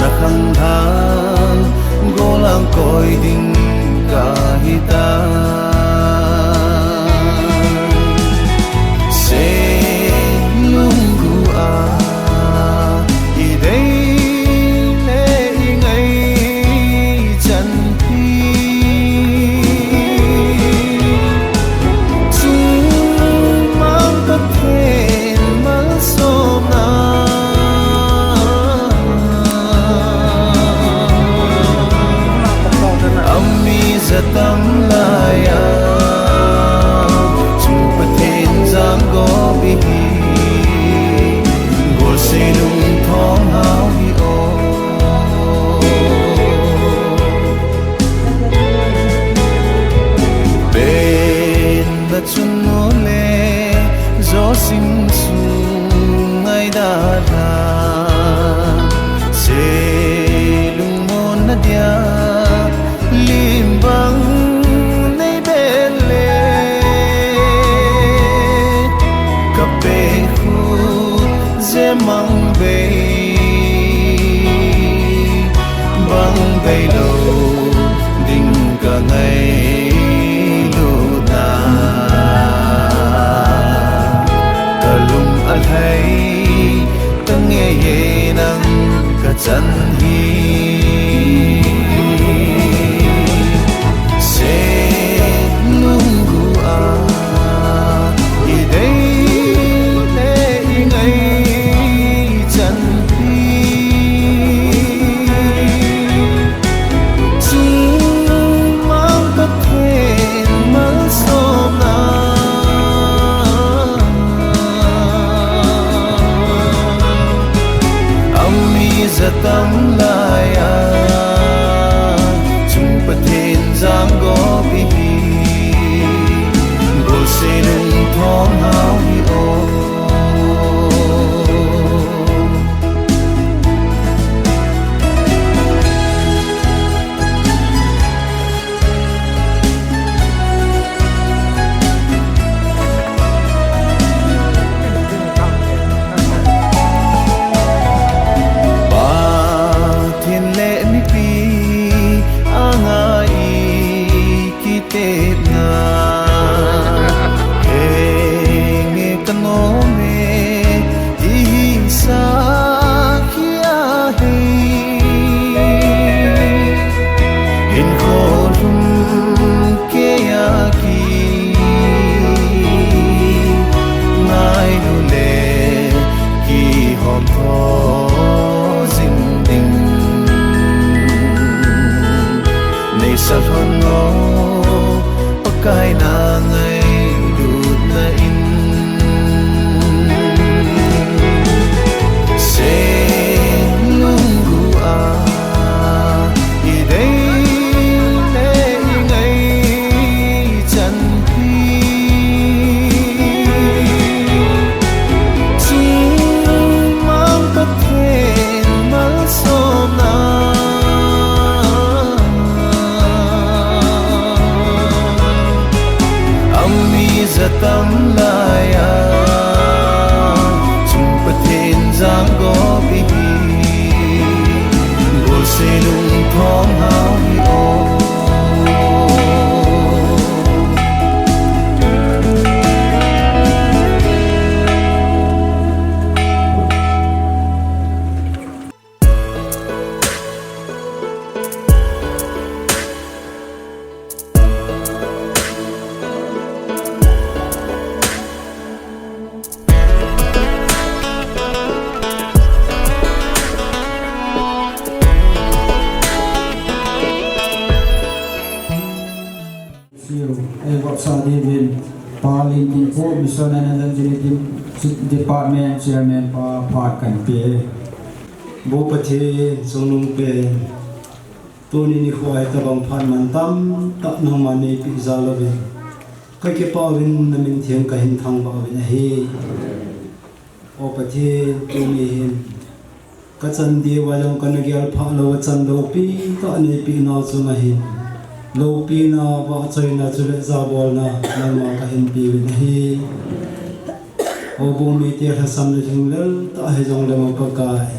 na khang than golang koi ding ka hita se lungu a i dei le ngai chan phi chu mang ta the mal so na ami zatam la ya chu pathen jam go bi gol se lung thong hao hi o ben da chun no le zo sim su ngai da da se lung mon na dia lim bang nei bele ka pe khu ze mang ve bang ve lo ding ka ngai lu na ka lum al hai ka nghe ye nang ka chan hi zatam la ya chung pathen jam go bi gol se lung thong hao hi o sa thon no pakai na ngai lut na in se lungu a i dei le ngai chan phi chu mang ta the mal so na zatam la ya chung pathen jam go bi gol se lung thong hao hi o Mission and Energy Department Chairman Park and P. Bopati Sonung P. Tony Nihuay Tabang Pan Mantam, Tap no Mani Pizalavi. Kaki Pawin Namintian Kahin Tang Bawin He. Opati Tony Katsandi Walang Kanagal Palo Watsandopi, Tani Pina Sumahin. Lopi na baksoy na sulit zabol na ng mga kahinpiwin hi o bumiti sa samla jinglal tahe jong lamang pagkain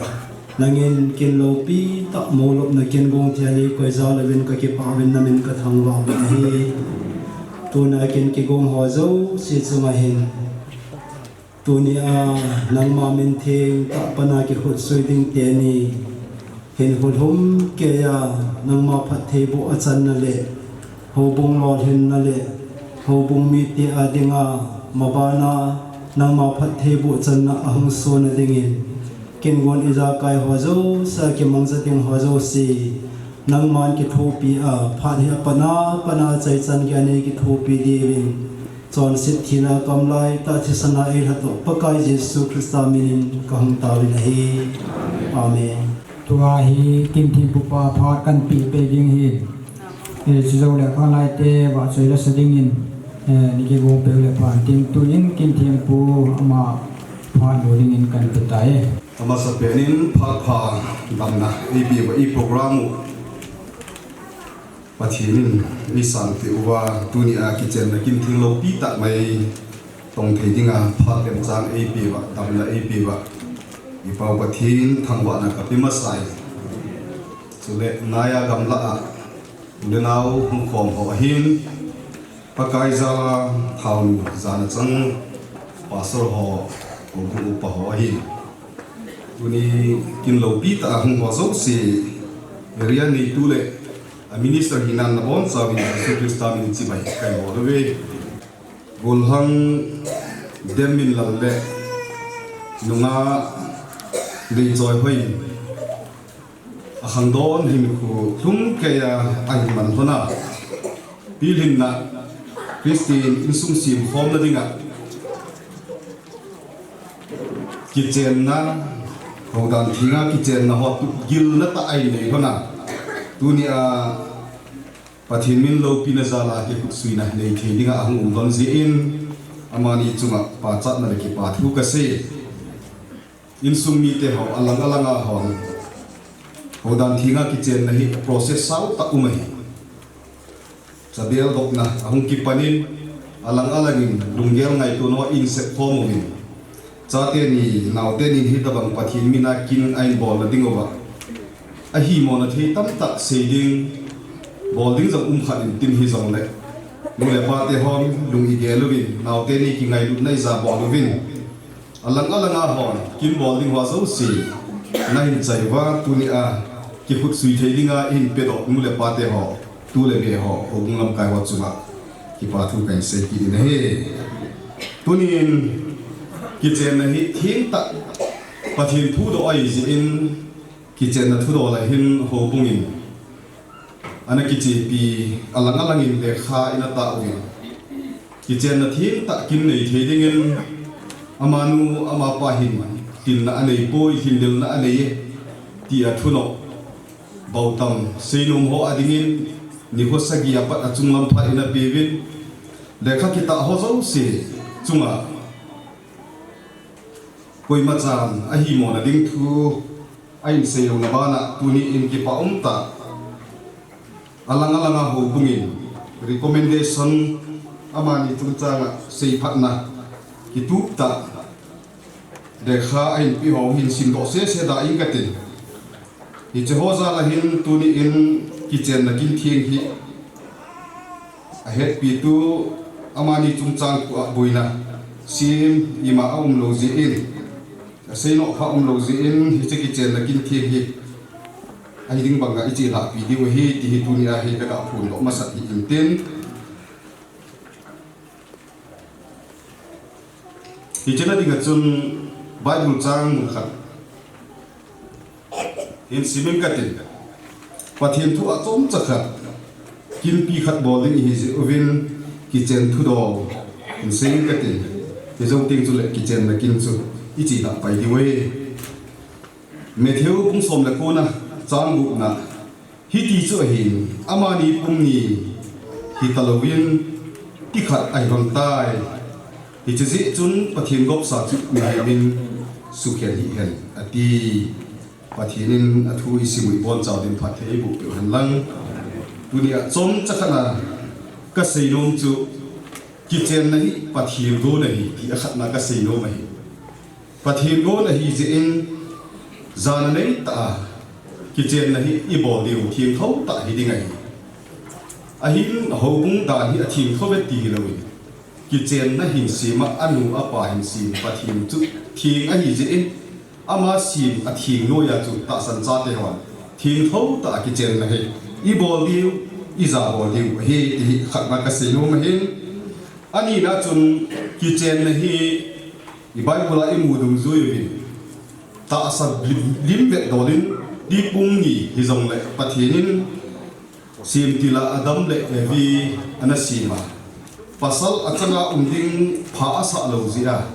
nangin kin lo pi ta mo lop na kin gong thiali koi za levin ka ki pa win namin ka thang wa ba hi tu na kin ki gong ho zo si chunga hin tu ni a nang ma min thing ta pana ki khut sui ding te ni hin hul hum ke ya nang ma phat the bu a chan na le ho bung lo hin na le ho bung mi ti a dinga ma ba na nang ma phat the bu chan na ahung so na dingin kin gon iza kai ho zo sa ki mang za ting ho zo si nang man ki thu pi a phan hi pana chai chan ki ane ki thu pi di win chon sit thina kam lai ta thisana e hato pakai Jesu Christa min ka hang ta wi hi amen tua hi kim thi pupa phat kan pi pe ding hi e chizo le kha lai te wa choi la sading in ni ke go pe le phan tim tu in kim thi pu ama phat lo ding in kan pe tai ama sa penin pha damna ibi wa I program pathinin I san ti uwa tunia kitchen na kim thing lo pi ta mai tong thei dinga phat lem chang ap wa damna ap wa I pau pathin thangwa na kapima sai chule naya gamla a udenau hum khom ho hin pakai za thaun zana chang pasor ho ong upa ho hin tuni kin lo pi ta hum ho zo si area ni tu le minister hinan na bon sa bi Jesu Christa min chi bai kai ho do we gol hang demin lal le nunga dei joy hoi a hang don him khu thum ke ya ai man hona pilhin na Christine insung sim form na dinga kitchen na hodan thinga kitchen na hot gil na ta ai nei hona tunia pathin min lo pina zala ke suina nei thedinga ahung don zi in amani chunga pa chat na ki pa thu ka se in sum mi te ho alang alanga hon hodan thinga kitchen na hi process sau ta umai sabel dok na ahung ki panin alang alangin lunggel ngai tu no insect form min chate ni naute ni hi tabang pathin mina kin ain bol na dingowa a hi mo na thei tam tak seiding bolding jong khatin tin hi jong le nu le pa te hom lung I ge lovin naute ni ki ngai lut nai za bol lovin alang alanga hon kin bolding wa zo si nai chai wa tu ni a ki phut sui theilinga in pe do nu le pa te ho tu le be ho ong lam kai wa chuma ki pa thu kai se ki ne he tunin kitchen na hi thing ta pathin thu do ai ji in kitchen na thu do la hin ho bungin ana kichi pi alang alang in le kha ina ta wi kitchen na thing ta kin nei theding in amanu ama pa hin tin na anei poi hin del na anei ti a thu no bautam seinum ho adingin ni ho sagia pat achung lam pha ina pewin lekha kita ho zo se chunga koi ma chan a hi mo na ding thu ain se yo na bana tuni in ki pa ta alanga ho bungin recommendation amani tu changa sei phatna ki tu ta dekha ain pi ho hin sin do se da in ka tin hi che ho za la hin tuni in kitchen na kin thieng hi a het pi tu amani chung chang ku boina sim ima lo ji in sei no kha lo ji in hi che kitchen na kin thieng hi ai ding banga I chi la pi di we hi ti hi tunia hi ka phun do masat hi tin hi chena dinga chun bible chang mun khat in simim ka tin pathian thu a chom chakha kin pi khat bowling hi ji ovin kitchen thu do in sing ka tin hi zo ting chu le kitchen na kin chu I chi la pai di we Matthew pung som la ko na chang bu na hi ti chu hin amani pum ni hi talawin ti khat ai ron tai hi chi ji chun pathin gop sa chu mai min su khe hi hen ati pathinin athu isimui bon chaw din phat thei bu pe han lang tunia chom chakhana ka seinom chu kitchen na hi pathil go na hi ti akhat na ka seinom hi pathil go na hi je in zana nei ta kitchen na hi ibol diu thim thau ta hi dingai ahin hobung da hi athim thovet ti lowi kitchen na hin sima anu apa hin sim pathim chu thing a hi je in ama sim athing loya chu ta san cha te wan thim thau ta kitchen na hi ibol diu iza bol diu hi khatna ka se no ma hin ani na chun kitchen na hi Bible la imudum zuivi ta sa lim ve dolin di pung ni hi zong le pathinin sim tila adam le vi anasima pasal achanga umding pha asa lo zia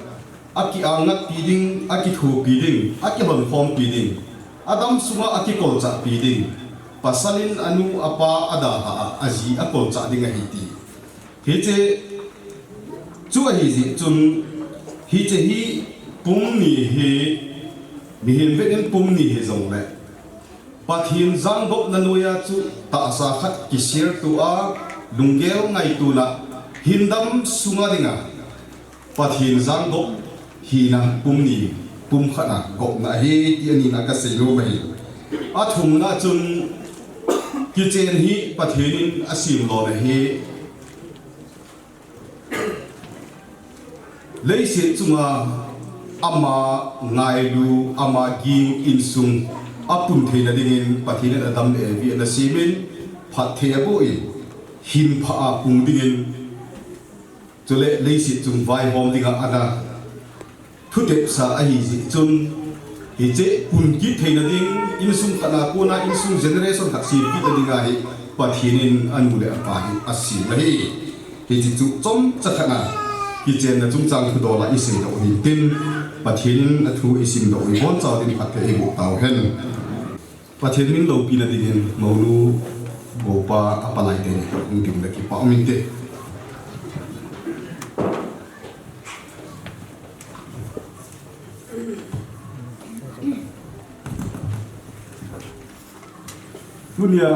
aki angat piding aki thu piding aki ban form piding adam sunga aki kolcha piding pasalin anu apa ada ha aji akolcha ding hi ti heche chu hi ji chun hi che hi pum ni hi mi hin ven pum ni hi zong le pathin zang bok na noya chu ta sa khat ki sir tu a lungel ngai tu na hindam sunga dinga pathin zang bok hi na pum ni pum khana gok na hi ti ani na ka sei lo mai a thum na chun ki chen hi pathin asim lo na hi leise chunga ama ngailu ama ging insung apun theina dingin pathina adam le vi na simin phathebo in hin pha apung dingin chule leise chung vai hom dinga ana thute sa ahi ji chun hi che pun ki theina ding insung kana kona insung generation khat si ki dinga hi pathinin anu le apa hi asi lahi hi ji chu chom chakhana kitchen na chung chang thu do la isin do ni tin pathin na thu isim do i bon chaw din phathe e bu taw hen pathin min lo pi na din mawlu bo pa apalai te ni dim da ki pa min te dunia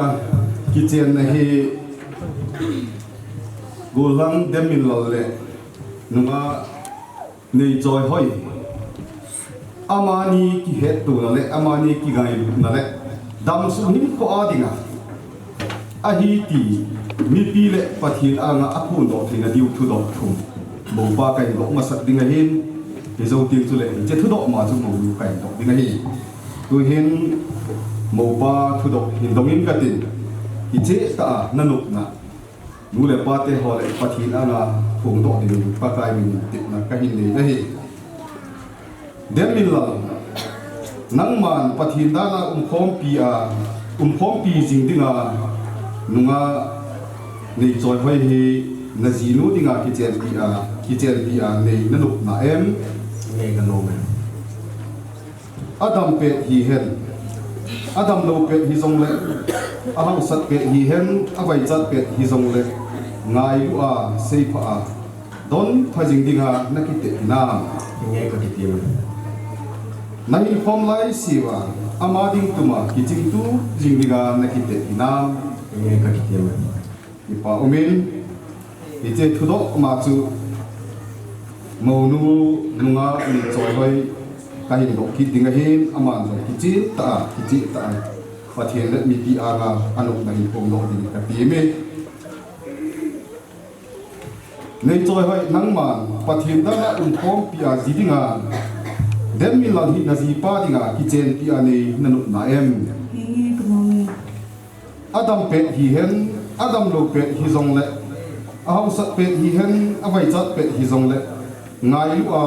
kitchen na hi golang demin lalle nunga nei joy hoi amani ki het tu na le amani ki gai na le dam su hin ko adinga ahi ti mi pi le pathil anga akun do thina diu thu do thum bo pa kai do ma sat dinga hin he zo ti chu le je thu do ma chu mo lu kai do dinga hi tu hin mo pa thu do hin dongin ka tin hi che ta nanuk na nu le pa te ho le pathil anga phung do ni pa kai min ti na ka hin le hi dem min la nang man pathin da na khom pi jing dinga nunga nei choi hoi hi na ji nu dinga ki chen pi a nei na nuk na em nei na no me adam pe hi hen adam lo pe hi zong le ahang sat pe hi hen avai chat pe hi zong le ngai lu a sei pha a don phajing dinga na ki te na nge ka ki ti nahi form lai siwa amading tuma kijing tu jingdiga nakite inam nge ka ki ti ipa umin ite thudo ma chu monu nunga ni choi kai do ki dinga hin aman do ki ta pathian let mi pi aga anok nahi pom lo din ka pi me nei choi hoi nangman pathian da na khom pi a jidinga dem min lan hi na ji pa dinga kitchen pi ane nanuk na em adam pe hi hen adam lo pe hi zong le ahau sat pe hi hen avai chat pe hi zong le ngai lu a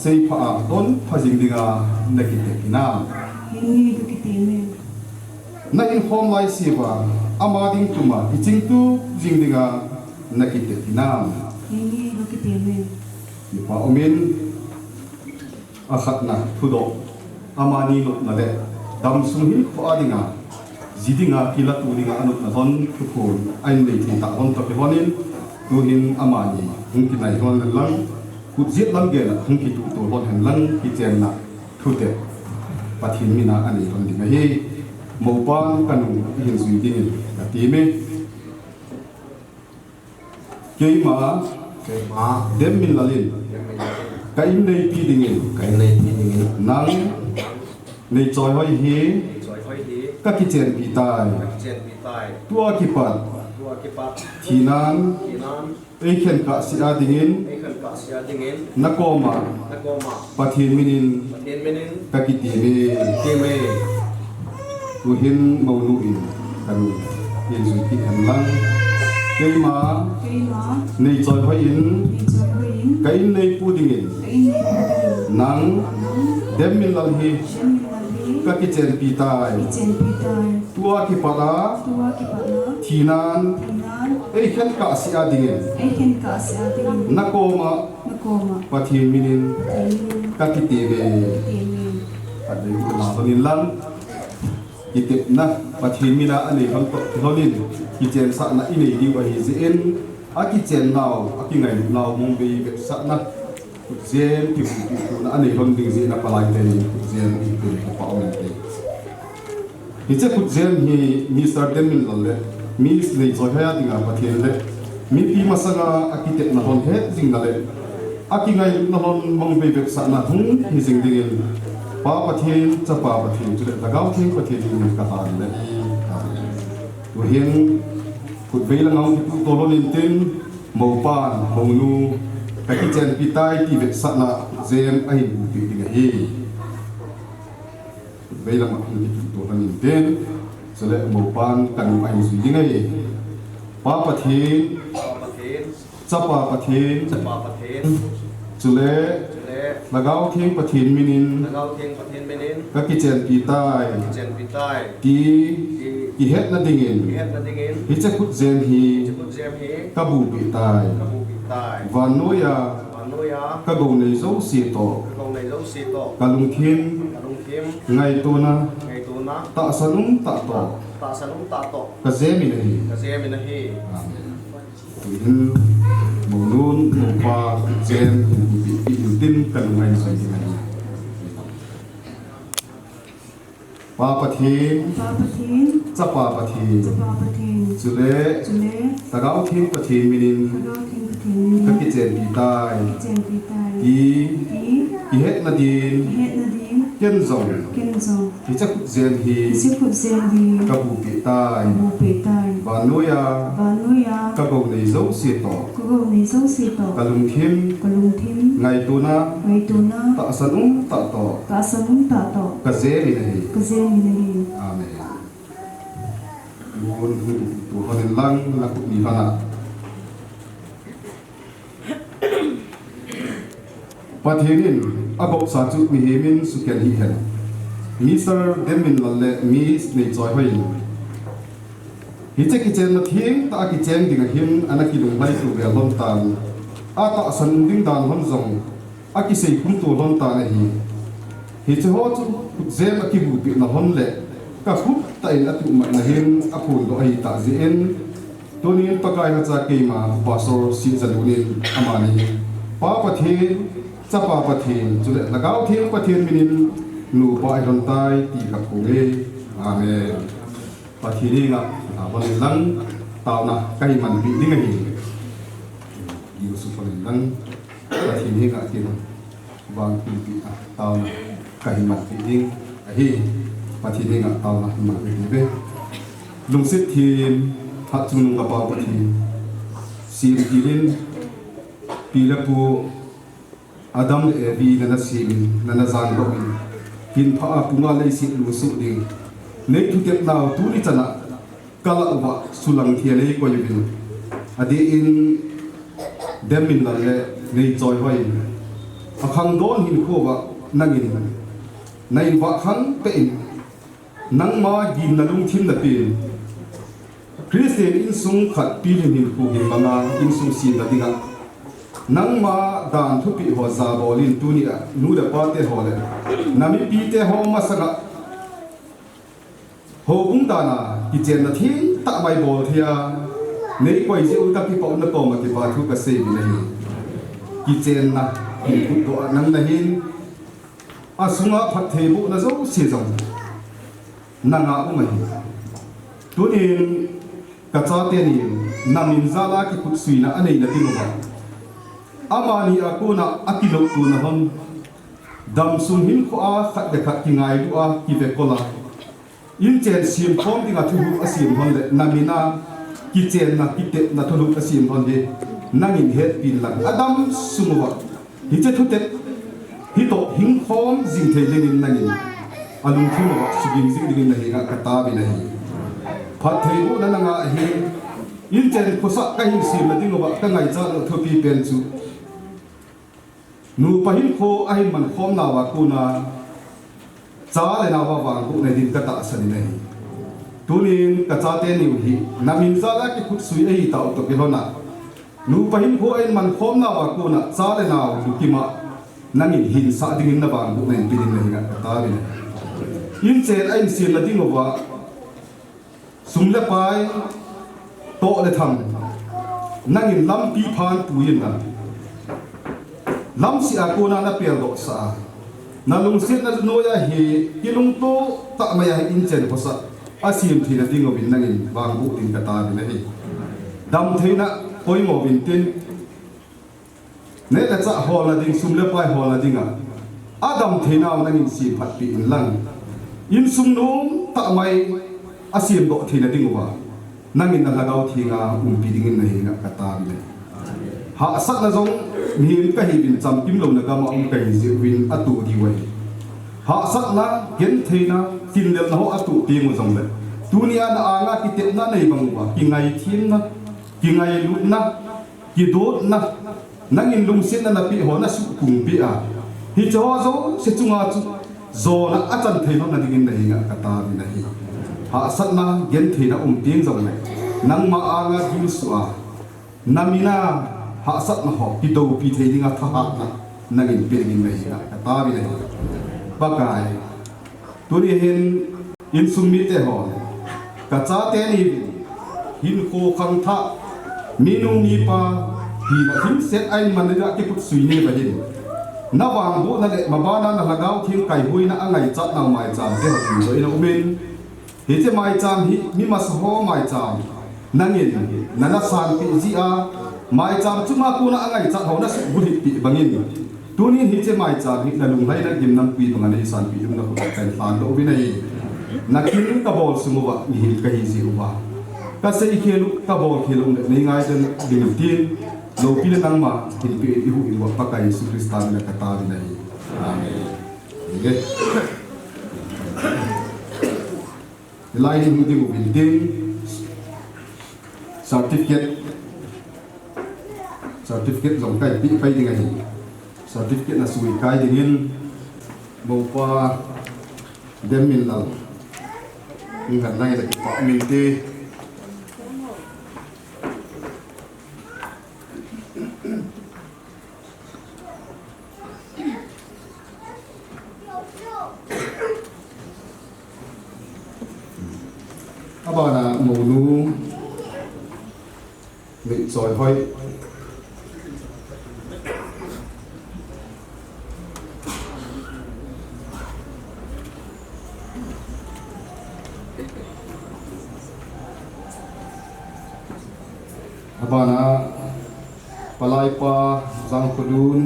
sei pha a don phajing dinga nakite kina na in form lai siwa amading tuma iching tu jing dinga nakite kina ipa omin akhat na thudo amani lot na le dam sung hi kho adinga jidinga kila tu dinga anut na hon thupur ain nei thi ta hon to pe honin tu hin amani hung ki nai hon lang ku jet lang ge na hung ki tu to hon han lang ki chen na thute pathin mina ani hon dinga hi mo pan kanu hin zui din ka ti me keima dem min lalin kain nei pi dingin nang ในจอยห้อยเฮ จอยห้อยฮี ก็กิเจนปีตาย เจนปีใต้ ตัวกิปัด ตัวกิปัด ทีนั้น ทีนั้น ไอ้เข็นกะสิอาดิงิน ไอ้ขันกะเสียดิงิน นักโกมา นักกมา ปะเทียนมินิน ประเทศเมนิน กะกิตีเม เกเม tu hin mau nu in kan yin zui ki han lang kei ma nei choi hoi in kai nei pu ding in nang dem min lal hi ka ki chen pi tai tua ki pala thinan ei khen ka si a ding in nakoma pathin minin ka ki te ve adai ku na tonin lang kitip na pathin mina ani hon honin kichen sa na ini di wa hi zen a kichen naw a ki ngai naw mong be sa na zen ki na ani hon ding zen na palai te zen ki ku pa on te hi che ku zen hi mi sar dem min lalle mi nei choi ha dinga pathin le mi pi masanga a kitep na hon he jing na le a ki ngai na hon mong be sa na hung hi jing ding pa pathin cha pa pathin chu la gau thing pathin ni ka ta le tu hian kut ve la ngau tu to lo nin tin mo pan mo nu ka ki chen pi tai ti ve sa na zen ai bu pi ding hi kut ve la ma ni tu to nin tin so le mo pan kan ai su ding ai pa pathin ประเทศ cha pa pathin จะมาประเทศ chu le และ la gau thing pathin minin นักเอาเทียงประเทศเมนิน ka ki chen pi tai เจนปีใต้ ki ที่ ki het na ding in เฮ็ดนั่นเอง hi che kut zen hi จะพูดเสียมเฮ ka bu pi tai กบูปีใต้ van no ya วานุยา ka go nei zo si to ลงในโลกสีโต ka lung thim กระดุมเข็ม ngai to na ไงตัวนะ ta sanung ta to ตาสนุนตาโต ka ze mi nei กระเสียมินะเฮ tu hin mo nun mo pa zen pi pi tin ka lung ngai sai ni pa pathin cha pa pathin chu le ta gau thim pathin minin ka ki chen pi tai ki het na din ken zong ki cha kut zen hi ka bu pi tai va no ya ka go nei zo si to ka lung thim ngai tu na ta sanung ta to ka ze mi nei amen Tuhan Tuhan lang nakut ni hana pathinin abok sa chu mi hemin suken hi hen Mr. Demin lalle mi nei choi hoi hi che ki chen na thing ta ki chen ding him anaki lung lai tu ve lom tan a ta san ding dan hon zong a ki sei kum tu lom ta na hi che ho chu zem a ki bu pi na hon le ka khup ta in atu ma na hin a phun do ai ta ji en to ni pa kai na cha ke ma pastor si zalunin amani pa pathin cha pa pathin chu le lagau thing pathin minin nu pa ai ron tai ti ka ku le amen pathini nga ta bon lang taw na kai man bi ding hi yu su pa lang pathini nga kin bang pi taw na kai man bi ding hi pathini nga taw na ma bi be lung sit thim hat chung ka pa pathin sim kilin pilapu Adam le Evi na sim na zan ro hin pha punga le si lu su ding nei tu ket naw tu ni chana kala wa sulang thia le ko yubin adi in demin la le nei choi hoi akhang don hin ko wa nangin nei wa khang pe in nang ma gin na lung thim na pin Christian in sung khat pi hin ko hin manga in sung sin na dinga nang ma dan thu pi ho za bolin tu ni nu da pa te ho le nami pi te ho ma sanga ho bung da na ki chen na thi ta mai bol thia nei koi ji u ka pi pa na ko ma ki ba thu ka se bi nei ki chen na ki ku to nang na hin a sunga phat the bu na zo se zong na nga u mai tu ni ka cha te ni namin zala ki ku sui na anei na ti ba amani akuna akilok tu na hon ดำซุ่มหินขวาขัดเด็กขัดกิงไงดูอากิเวกละอินเจนซีมพร้อมที่งาทุลุอาซีมพอนเดนามินากิเจนนะกิเตนาทุลุอาซีมพอนเดนั่งอินเฮดปีหลังอดัมซุ่มวะฮิเจทุเตฮิโตหิงพร้อมจิงเทเลนินนั่งอินอลุงที่วะสุบิงจิงดินนั่งอินกตาบินะฮีพัดเทโอนั่นงาฮีอินเจนคุสักกันซีมนั่นดิ้งวะกันไงจ้าทุบีเป็นจูนูปะหินโคไอมันพร้อมนาวะกูนาจ้าเลยนาวะวางกูในดินกตาสนินะฮีตุนินกระจาเตนิวฮีนามินซาลากิคุสุยเอฮิตาอุตกิโลนะนูปะหินโคไอมันพร้อมนาวะกูนาจ้าเลยนาวดูกิมานั่งอินหินสาดิ่งนับวางกูในดินนะฮีกตาบินะอินเจนไอซีนละดิ้งวะสุมเลปายโตเลทังนั่งอินลำปีพานปุยินนะลำสิอากูนานาเปียร์ดอกสานาลุงเสียนาโนยาเฮกิลุงโตตะมายาอินเจนภาษาอาเซียนทีนั่นดิ้งวินนั่งอินวางบุตินกตาบินะฮีดำเทนะคอยโมวินตินเนตจะฮอลดิ้งสุมเลปายฮอลดิ้งอ่ะอาดำเทนะนั่งอินสีพัดปีอินลังอินสุมนุมตะมายอาเซียนดอกทีนั่นดิ้งว่านั่งอินนั่งดาวทีงาปีดิ้งนะฮีนะกตาบินะหาสักนะจงมีนก็เห็นจำพิมพ์ลงนะก็มาอุ้มกันจิวินอัตุดีไว้หาสักนะเห็นเทนะทินเดลนะอัตุตีมุจงเลยตัวนี้อันอ่างกิเตนะในบางว่ากิไงทีมนะกิไงลุนะกิโดดนะนั่งอินลุงเส้นนะปีหัวนะสุขุมปีอ่ะฮิจาวโซเสจุงอาจุโซนะอาจารย์เทนะดิ้งนะฮิงกตาบินะฮิหาสักนะเห็นเทนะตีงจงเลยนั่งมาอ่างกิลุสุอานามินาหาสักนะหอบกิโตปีเทดิงาทหารนะนั่งอินเปรินไม่นะตาบิเลยปากายตัวนี้เห็นอินสุมิเตหอนกระจาเตนีหินโคคังทะมีนุมีปาหินหินเซตไอมันเลยกิพุทสุยนี่ไปหินนาวางบุนั่นแหละมาบ้านนั่นละเกาทิ้งไก่หุยนะอังไงจัดนางไม้จามเท่าไหร่เลยนะอุเบนเห็นจะไม้จามหิมีมาสหอไม้จามนั่งอินนั่นน่ะสานปีจีอาไม้จามจุมากูนะอังไงจัดเขาน่ะสุบุหิปีบังอินตัวนี้เห็นจะไม้จามหินั่นลุงให้นักยิมนักปีบังอันนี้สานปีจุมากูแต่สานโลวินัยนักกินกระบอกสมุวะมีหินกะฮิซิอุบะก็เสียเขียนกระบอกเขียนในง่ายจนดิ่งทีนโลกิเลตังมาหินปีอิหุอิวะปะกายสุคริสตามินะกตาวินัยอาเมนโอเคไลน์นี้มีบุบินดิ้งcertificate ลงใกล้ปีไปยังไง certificate น่ะสวยใกล้ยังไงบอกว่าเดมินเรามีหันไล่จากปะมินตีอาบานะโมนูมิซอยห้อยAbana Palaipa Zangkudun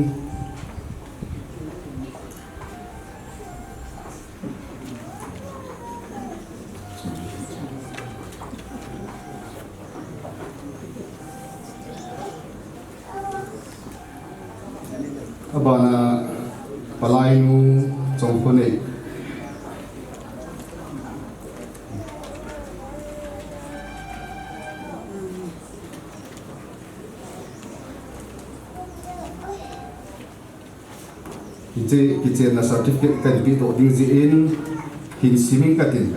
Abana Palainu Zangkune Kita na certificate kan pito ding ziin hin siming katin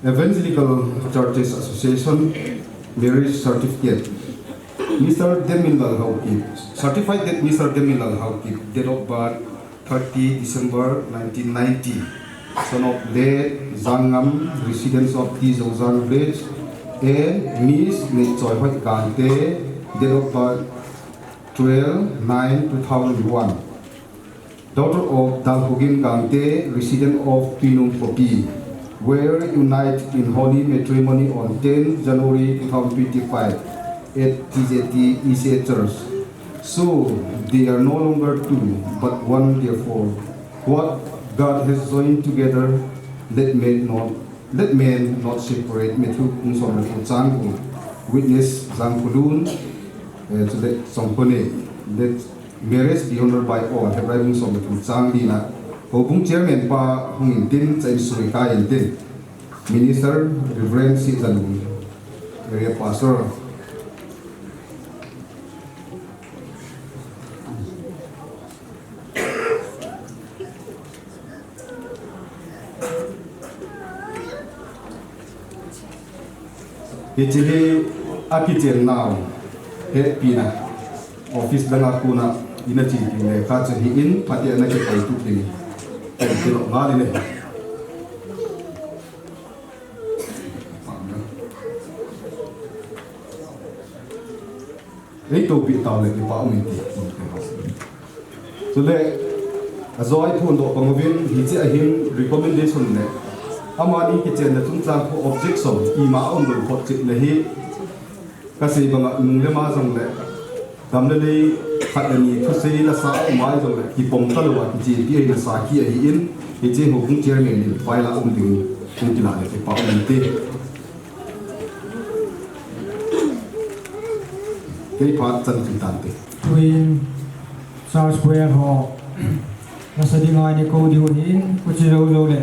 Evangelical Churches Association Marriage Certificate Mr. Demilal Haukip certified that Mr. Demilal Haukip date of birth 30 December 1990 son of late Zangam residents of T. Zozan Village and Miss Nechoi Hoi Kante date of birth 12/9/2001, daughter of Dalhugin Gangte, resident of Pinung Popi, were united in holy matrimony on 10 January 2025 at TJT ECA Church, So they are no longer two, but one. Therefore, what God has joined together, let man not separate. Matthew kung som Chang kung witness Zang Kulun to let some let marriage be honored by all. Hebrai kung som Chang di na. Kung chairman pa kung intin sa isuri ka intin. Minister Reverend Si Zanun, area pastor. Ijili akitin now he pina office danga kuna ina chiki le ka chahi in pati ana ke pai tu ding ai tilo ngali ne ei to pi taw le pa umi ti so le azoi phun do pangobin hi che ahim recommendation ne amani kitchen na chung chang ko object som ima on do hot chit le hi ka sei banga nung le ma jong le dam le le khat ni thu sei la sa ma jong le ki pom ta lo wa ki ji pi na sa ki ai in ki je ho kung chairman ni fai la ding kung ti la le pa on te ke pa chan chi tan te Twin South Square Hall nasa di nga ni ko di unin ko chi lo le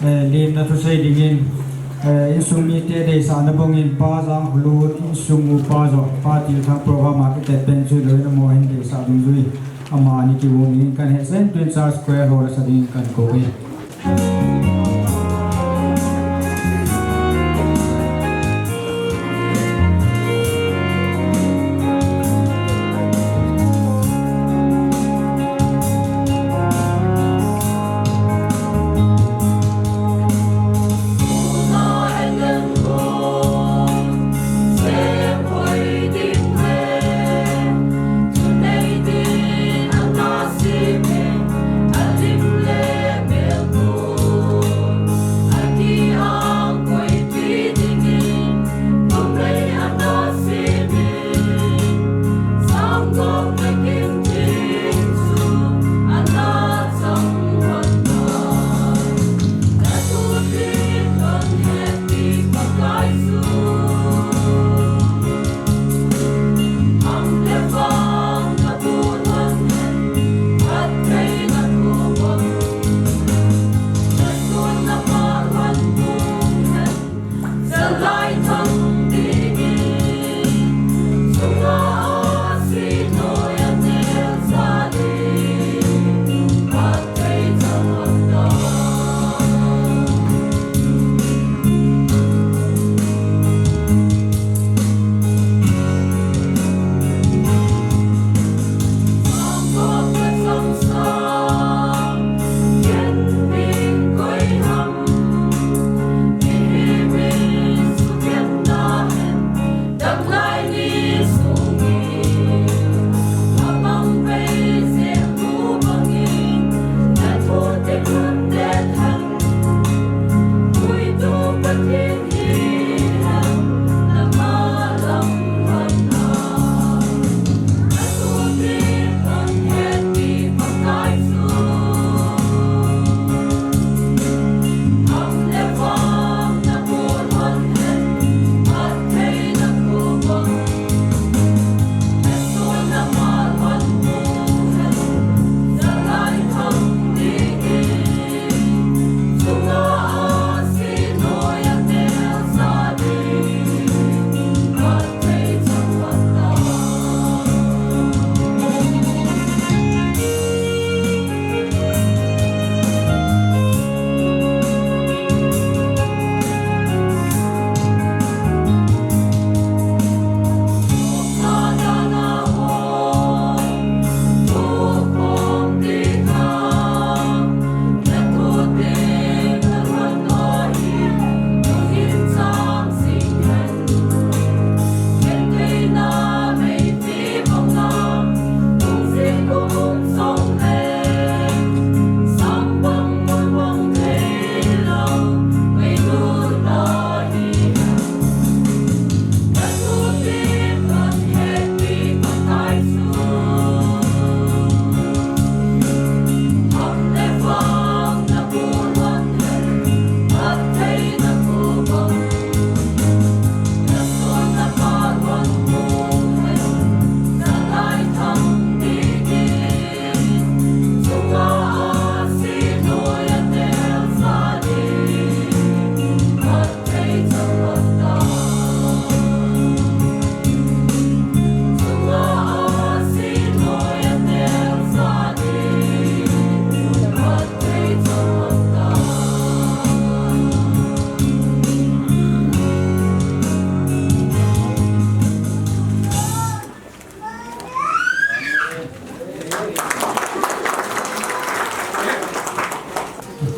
lim na to say dingin insum mi te de sa na bongin pa jang hulu insum u pa zo pa ti tha program market pen chu lo na mo hin de sa dung zui ama ni ki wong kan he sen Twin South Square Hall sa ding kan ko we Mel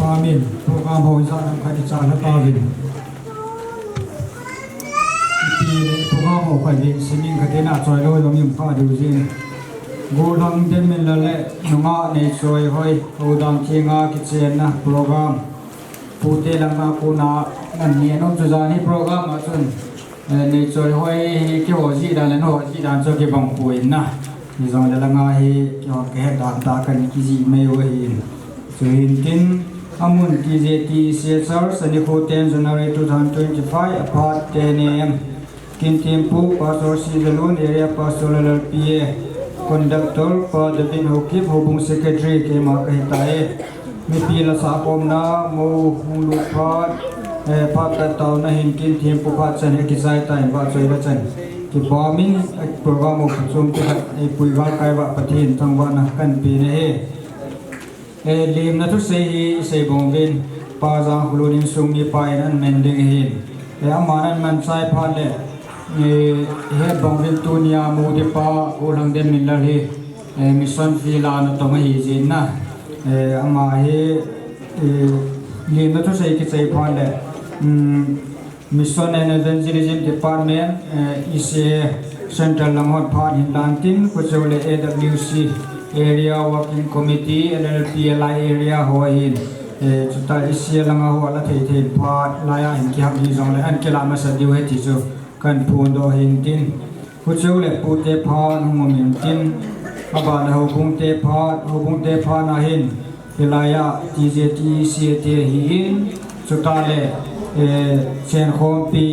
Pamin program ho isa ng kanisa na tawin iti program ho kay singing katina choy lo yong yung pa du jin gulang den min lale nunga nei choy hoi udang chinga kitchen na program pute lang na kuna nan ni no chu jani program a chun nei choy hoi ke ho ji dan no ji dan cho ke bang puin na ni zong la nga hi yo ke da da kan ki ji me ho hi so in tin amun TJT CSR Saniko 10 January 2025 apart 10 a.m. Kintimpu Pastor Sidalun Area Pastoral LPA Conductor Padabin Hukip Hubung Secretary Kema Kahitae Mipila sa akom na mo hulupat pagkataw na hinkin timpu patsan ikisay tayo batsoy batsan kipamin at programo patsum tihat ipuigal kaiwa patin tangwa na kan pinahe lim na to say bongvin pa jang hulunin sungni painan mending hin amanan man sai phale he bongvin tunia mudi pa ulang den milali mission fila na to hi jin na ama he lim na to say ki sai phale mission and evangelism department is central lamhot phan hin lantin kuchole AWC area working committee LLPLI area hoin chuta isia langa ho ala thei phat laya hin ki ham ni jong le an kela ma sa diu he ti chu kan phun do hin tin kuchole pute phan hum min tin aba na ho bung te phat na hin hilaya TJT CT hin chuta le chen khom pi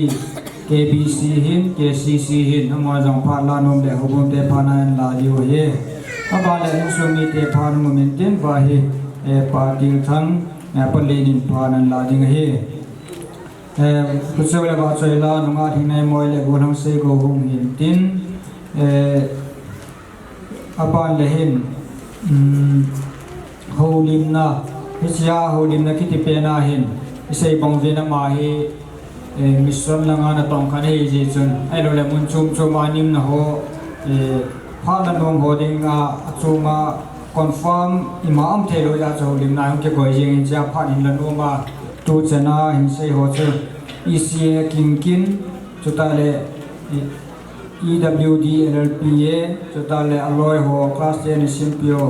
KBC hin KCC hin ama jong phat la nom le ho bung te phat na la diu he abala insumi te phan momentin wa he party thang palenin phanan la ding he kusawla ba chaila nunga thinai moile gonang se go hum hin tin aban le hin holimna hisya holimna kiti pena hin isai bongvina ma he mission langa na tong khan he ji chun ai lo le mun chum anim na ho Phala nong holding achuma confirm imam thelo ya cholim na ke goi jing cha phan in lan oma tu chana hin sei ho che ECA kinkin chutale EWD LLPA chutale alloy ho class 10 simpio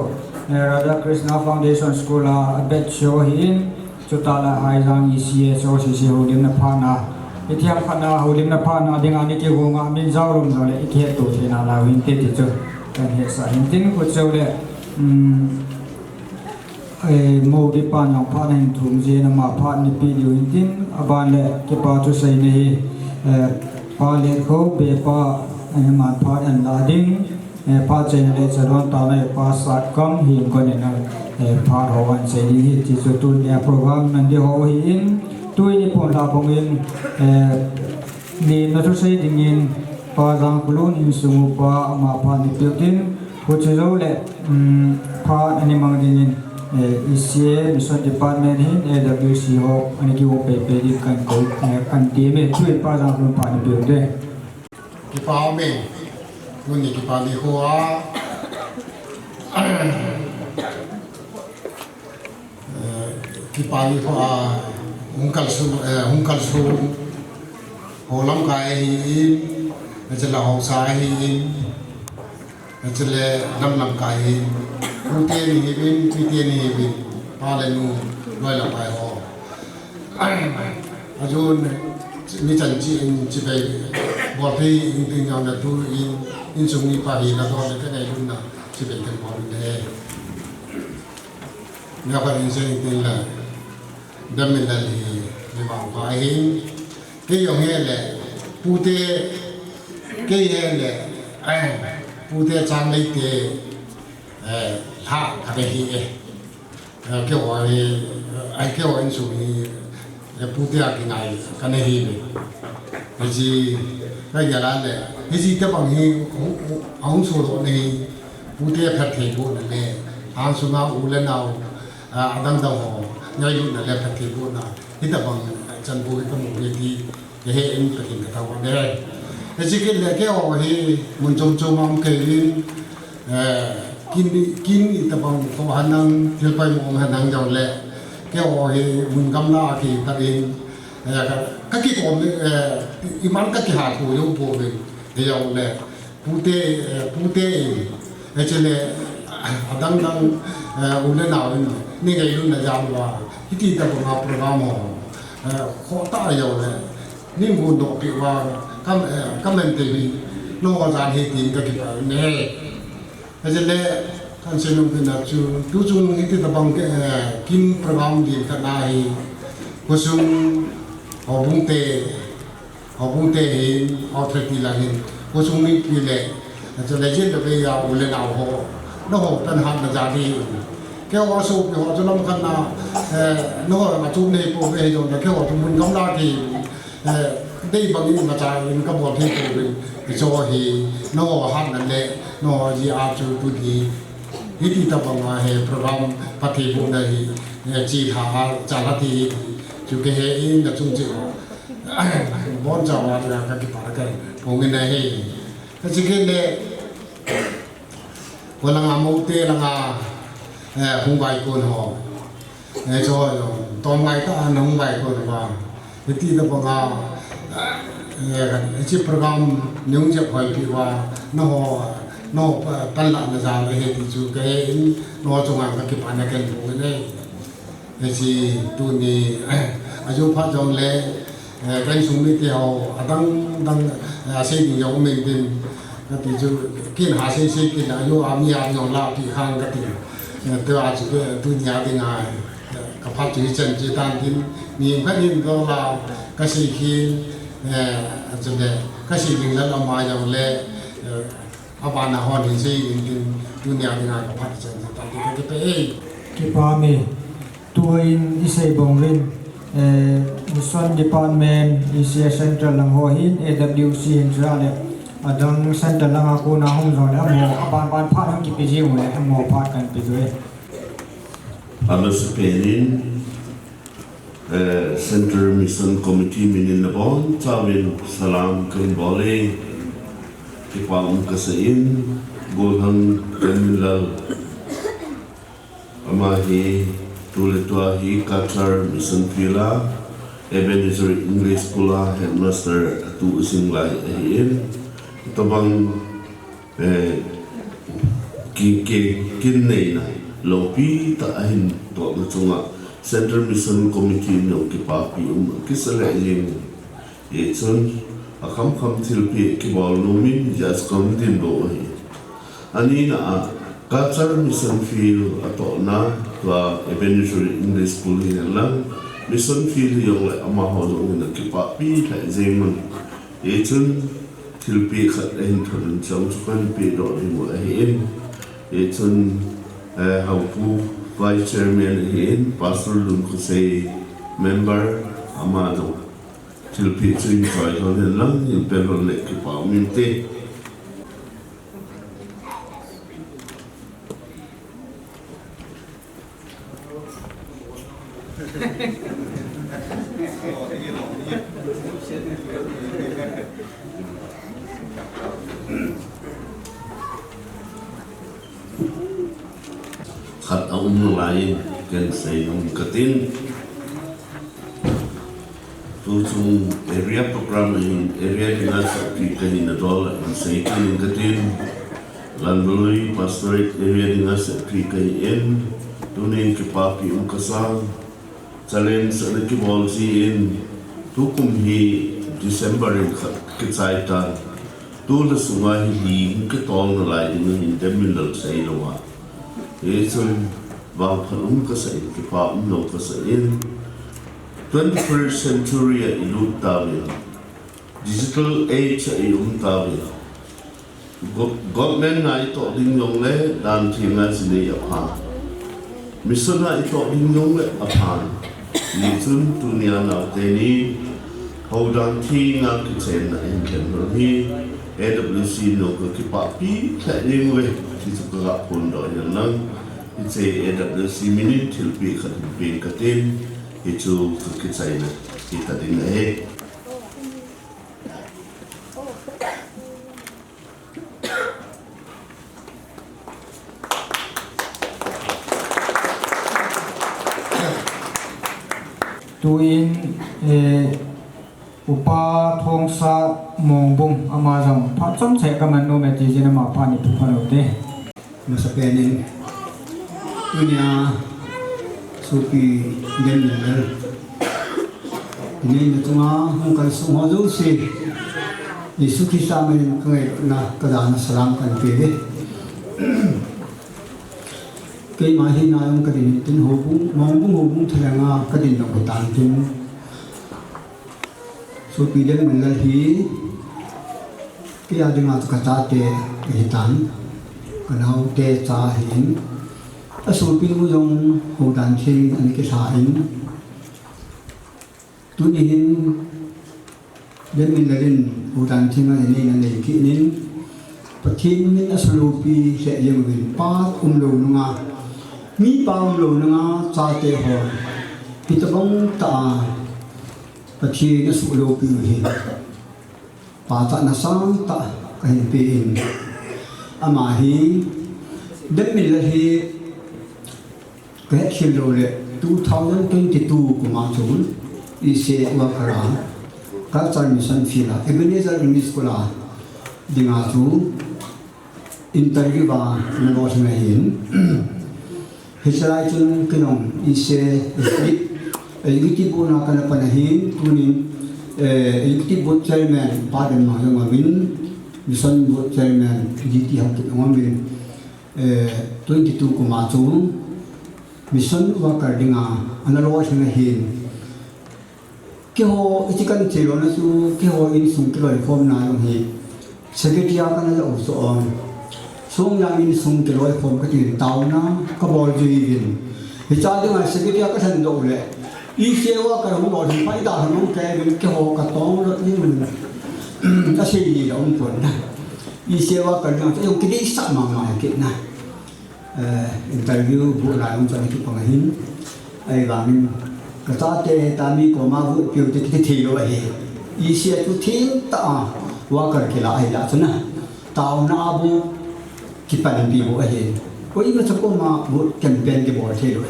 Radha Krishna Foundation School bet show hin chutala haijang ECA so si holim na phana ithiam khana holim na phana dinga ni ke gonga min zawrum dole ikhe to thena la win te ti chu kan he sa hin tin ko chole mo di pa nyong pha nen thum je na ma pha ni pi yu hin tin aban le ke pa tu sai ni pa le kho be pa ma pha an la ding pa chen le charon ta na pa sat kam hin ko ne na pha ho wan sai ni ti chu tu ne program nan de ho hin tui ni pon la bong in ni na tu sei ding in pa jang kulun in sumu pa ma pha ni pyutin ko chelo le pha ani mang ding in ECA mission department hin AWC ho ani ki wo pe di kan ko kan ti me tui pa jang kulun pa ni pyu de ki pa me mun ni ki pa ni ho a ki pa ni ho a hungkal su holam kai hi nachala hausa hi nachale lam kai hi pute ni bin pite ni bin pale nu loi la pai ho ajun ni chan chi in chi bai bo thi in ting yang da tu in sung ni pa hi la do le kai dun na chi bai kan bo de na pa in se in la đâm mình là thì bảo phải cái dòng nghe là pute cái nghe là pute trang lấy tiền thả cái gì kêu gọi ai kêu anh chủ thì pute cái này gì cái gì cái giờ là cái gì cái bằng gì ông số đó này pute phát triển bộ này hàng số nào u lên nào đang đầu ngay lúc này là phát triển bộ nào thì tập bằng chân bộ cái một cái gì cái hệ em phát triển cái thao quan đây cái gì cái là cái họ thì muốn trông mong cái kinh tập bằng có khả năng thiếu phải một khả năng giàu lệ cái họ thì mình cầm la thì cái gì các cái con iman các cái hạt của yêu bố về thì ông này pute cái chuyện này đang ulen nào nên cái luôn là giang hoa cái ta cũng học program họ khó ta yêu này nên muốn đọc cáiว่าcomment thì nó ra hết tin cái này cái chuyện này kan senung kena tu chung itu tabang kin program di kanai kusung hobung te hin authority lahin kusung ni pile so legend de ya ule na ho no ho tan han na jadi ke ho so ke ho jonam kan na no ma chu ne po ve jo na ke ho mun gam la ki dei bang ni ma cha in ka bo the ko bi so hi no han na le no ji a chu tu di hiti tabanga he program pati bu na hi chi tha cha thi chu ke he in da chung chi bon cha wa na ka ki pa ka po nge na he ka chi ke ne ko la nga mo te la nga hung bai ko ho cho to mai ta na hung bai ko ba hiti tabanga chi program nyung je phoi pi wa no tan la na za le he ti chu ke no chung ang ka ki pa na ken bu ne ne chi tu ni aju pha jong le kan sung ni ti ho adang se ni yo me bin ka ti chu kin ha se kin aju am ya no la ti hang ka ti te a chu tu nya ti nga ka pha chi chen chi tan tin ni pha ni go la ka si kin chu de ka si ning la ma jong le apa nak hon ini dunia dengan kepada saya tadi kita kipa mi tuin isai bongrin mission department Asia Central lang hohin AWC Central adang central lang ako na hong zone amo ban phat ang kipi le amo phat kan pidwe Alas penin Central Mission Committee minin labon tawin salam kan boleh Kipang kasain golhang kanilal amahi tulituahi Qatar Mission Villa Ebenezer English School headmaster tu singlai ahin tabang kin nei na lopi ta ahin to na chunga Central Mission Committee no kipapi kisale ling chun akam thilpi ki bol nomin jas kom din do hi ani na Qatar Mission Field ato na wa Ebenezer English School hi lang Mission Field yung ama ho na ki pa pi la zemun chun thilpi khat en thun chang chuan pi do ni mo hi chun how pu vice chairman hi pastor lun ko say member amado til pitching try on the lang in peron le ki pa minte khat lai ken say katin Tusung area program in area dinas Afrika in Nadola in Saitan in Katin Landului pastorate area dinas Afrika in Tunin Kipapi Ukasang challenge sa Kibolsi in Tukum hi December in Kitsaita Tula Sungai hi Kitol na lai in Demilal sa Ilawa Yesun Vapalum Kasain Kipapum no Kasain 21st century ilut tabi digital age ilut tabi government na ito din yung le dan tina sini apa mission na ito din yung le apa nitun dunia na teni hodang ti nga kitsen na in general hi AWC no ko kipapi sa ning we tisu ka pondo yan lang itse AWC minute tilpi katin itu kekecainan kita dengar tuin upa thong sa mong bung ama jong pha chom che ka man no me ti jina ma pa ni pu pa no te masapenin dunia supi gen nel ini natuma hongkal suho jo se Yesus Kristus men kai na kadana salam kan pede kai mahi na yong kadin tin hobung mong thalanga kadin no tan tin supi den men hi kia dinga kata te hitan kanau te cha hin asu pin mu jong ho dan thi an ke sa in tu ni hin den min ladin ho dan thi ma ni na nei ki nin pathin min asulu pi se yem win pa lo nga mi pa lo nga cha te ho pitabong ta pathin asulu pi hin pa ta na sang ta kai pi in ama hi den min la hi cái xin lỗi 2022 của mà chúng đi xe qua cả các trang mission phi là Ebenezer English School là đi ngã chú interview và nó nói chuyện hiển hết lại chúng cái nòng đi xe executive board nào cái nào phải hiển tu nín executive board chairman ba đêm mà yang mình mission board chairman GT học cái ông mình 22 của mà chúng mission worker dinga analo thina hin ke ho itikan chelo na su ke ho in sung ke loi form na yong hi secretary ka na lo so on sung yang in sung ke loi form ka tin taw na ka bol ji in hi cha dinga secretary ka than do le i se worker mo lo thim pai da han ke bin ke ho ka tong lo ni mun ka se ni lo on pon na i se worker na yong ke di sa ma ma ke na interview bu lại ông cho cái bằng hình ai bằng cái ta tê ta mi có mà bu biểu cái thi rồi vậy ý sẽ chú thiên ta qua cái lại là thế nào tao na bu cái phần bị bu vậy có ý mà cho mà bu campaign cái bộ thi rồi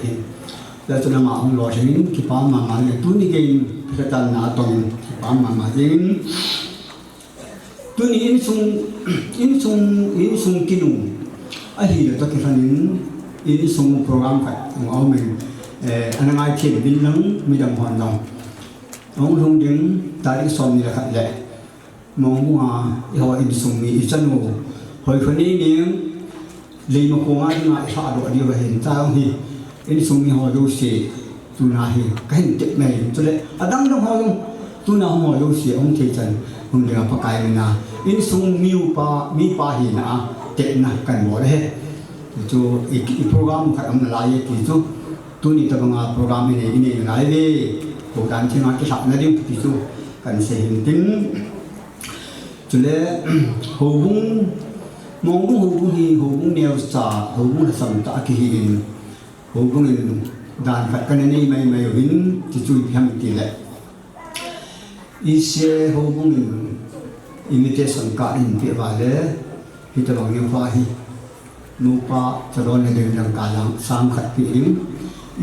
là cho nên mà ông lo cho mình cái pan mà này tu ni cái cái ta na tông cái pan mà chính tu ni in sung kinu ahi lo to kifanin in sung program ka ngau min anangai thim bin lang midam hon long ong lung ding tari som ni la khat le mong mu ha ho in sung mi i chanu hoi khani ning le ma ko nga nga sa do di wa hin ta ong hi in sung mi ho do se tu na hi ka hin te mai tu le adang dong ho long tu na ho do se ong the chan hung de pa kai na in sung mi pa hi na tệ na cần bỏ đấy cho cái program phải ông lại thì chú tôi đi tập nga program này lại đi bộ đàn trên cái sạp này đi thì chú cần sẽ hình tính cho nên hồ bung mong bung hồ bung hi hồ bung neo sa hồ bung là sầm ta kỳ hình hồ bung đàn phải cái này mày win thì chú tham tỷ lệ ý sẽ hồ bung invitation card in phía vào đấy hi ta bang fa hi nupa charon ne deng dang kalang sam khat pi ring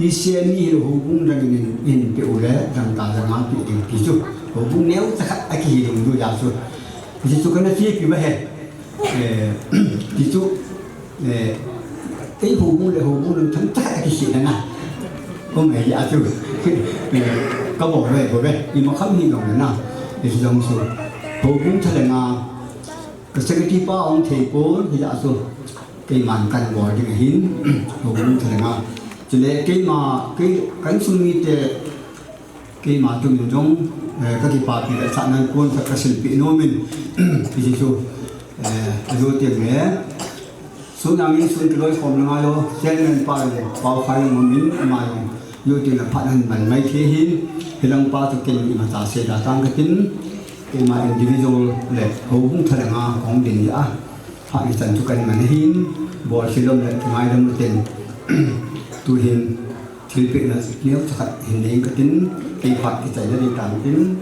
i se ni ho bung dang in pe ule dang ka dang pi ring ki chu ho bung neu ta khat a ki ding du ya chu ki chu kana ti pi ba he ki chu cái ho bung thang ta ki si na na ko me ya chu ka bo re i ma kham hi dong na i chu dong su ho bung thale nga cái secretary pa ông thầy cô thì đã rồi cái màn căn gọi thì hiến hồ bung thằng nga cho nên cái cánh sung mi tệ cái mà tụi mình trong các cái party đã sẵn năng quân phải cái sự bị nô mình thì chỉ số rồi tiền nhé số nào mình số cái lối phòng là ngay đó cho nên pa bao khai mà mình mà rồi tiền là phát hành mình mấy thế hiến thì lòng pa tụi mình mà ta sẽ đã tăng cái tính cái mà individual lệ hầu cũng thật là không định giá họ đi tận cho cần mà hin bỏ xí lông lệ ngay đông tiền tu hin thì việc là nếu thật hình đến cái tính cái hoạt cái chạy ra đi tạm tính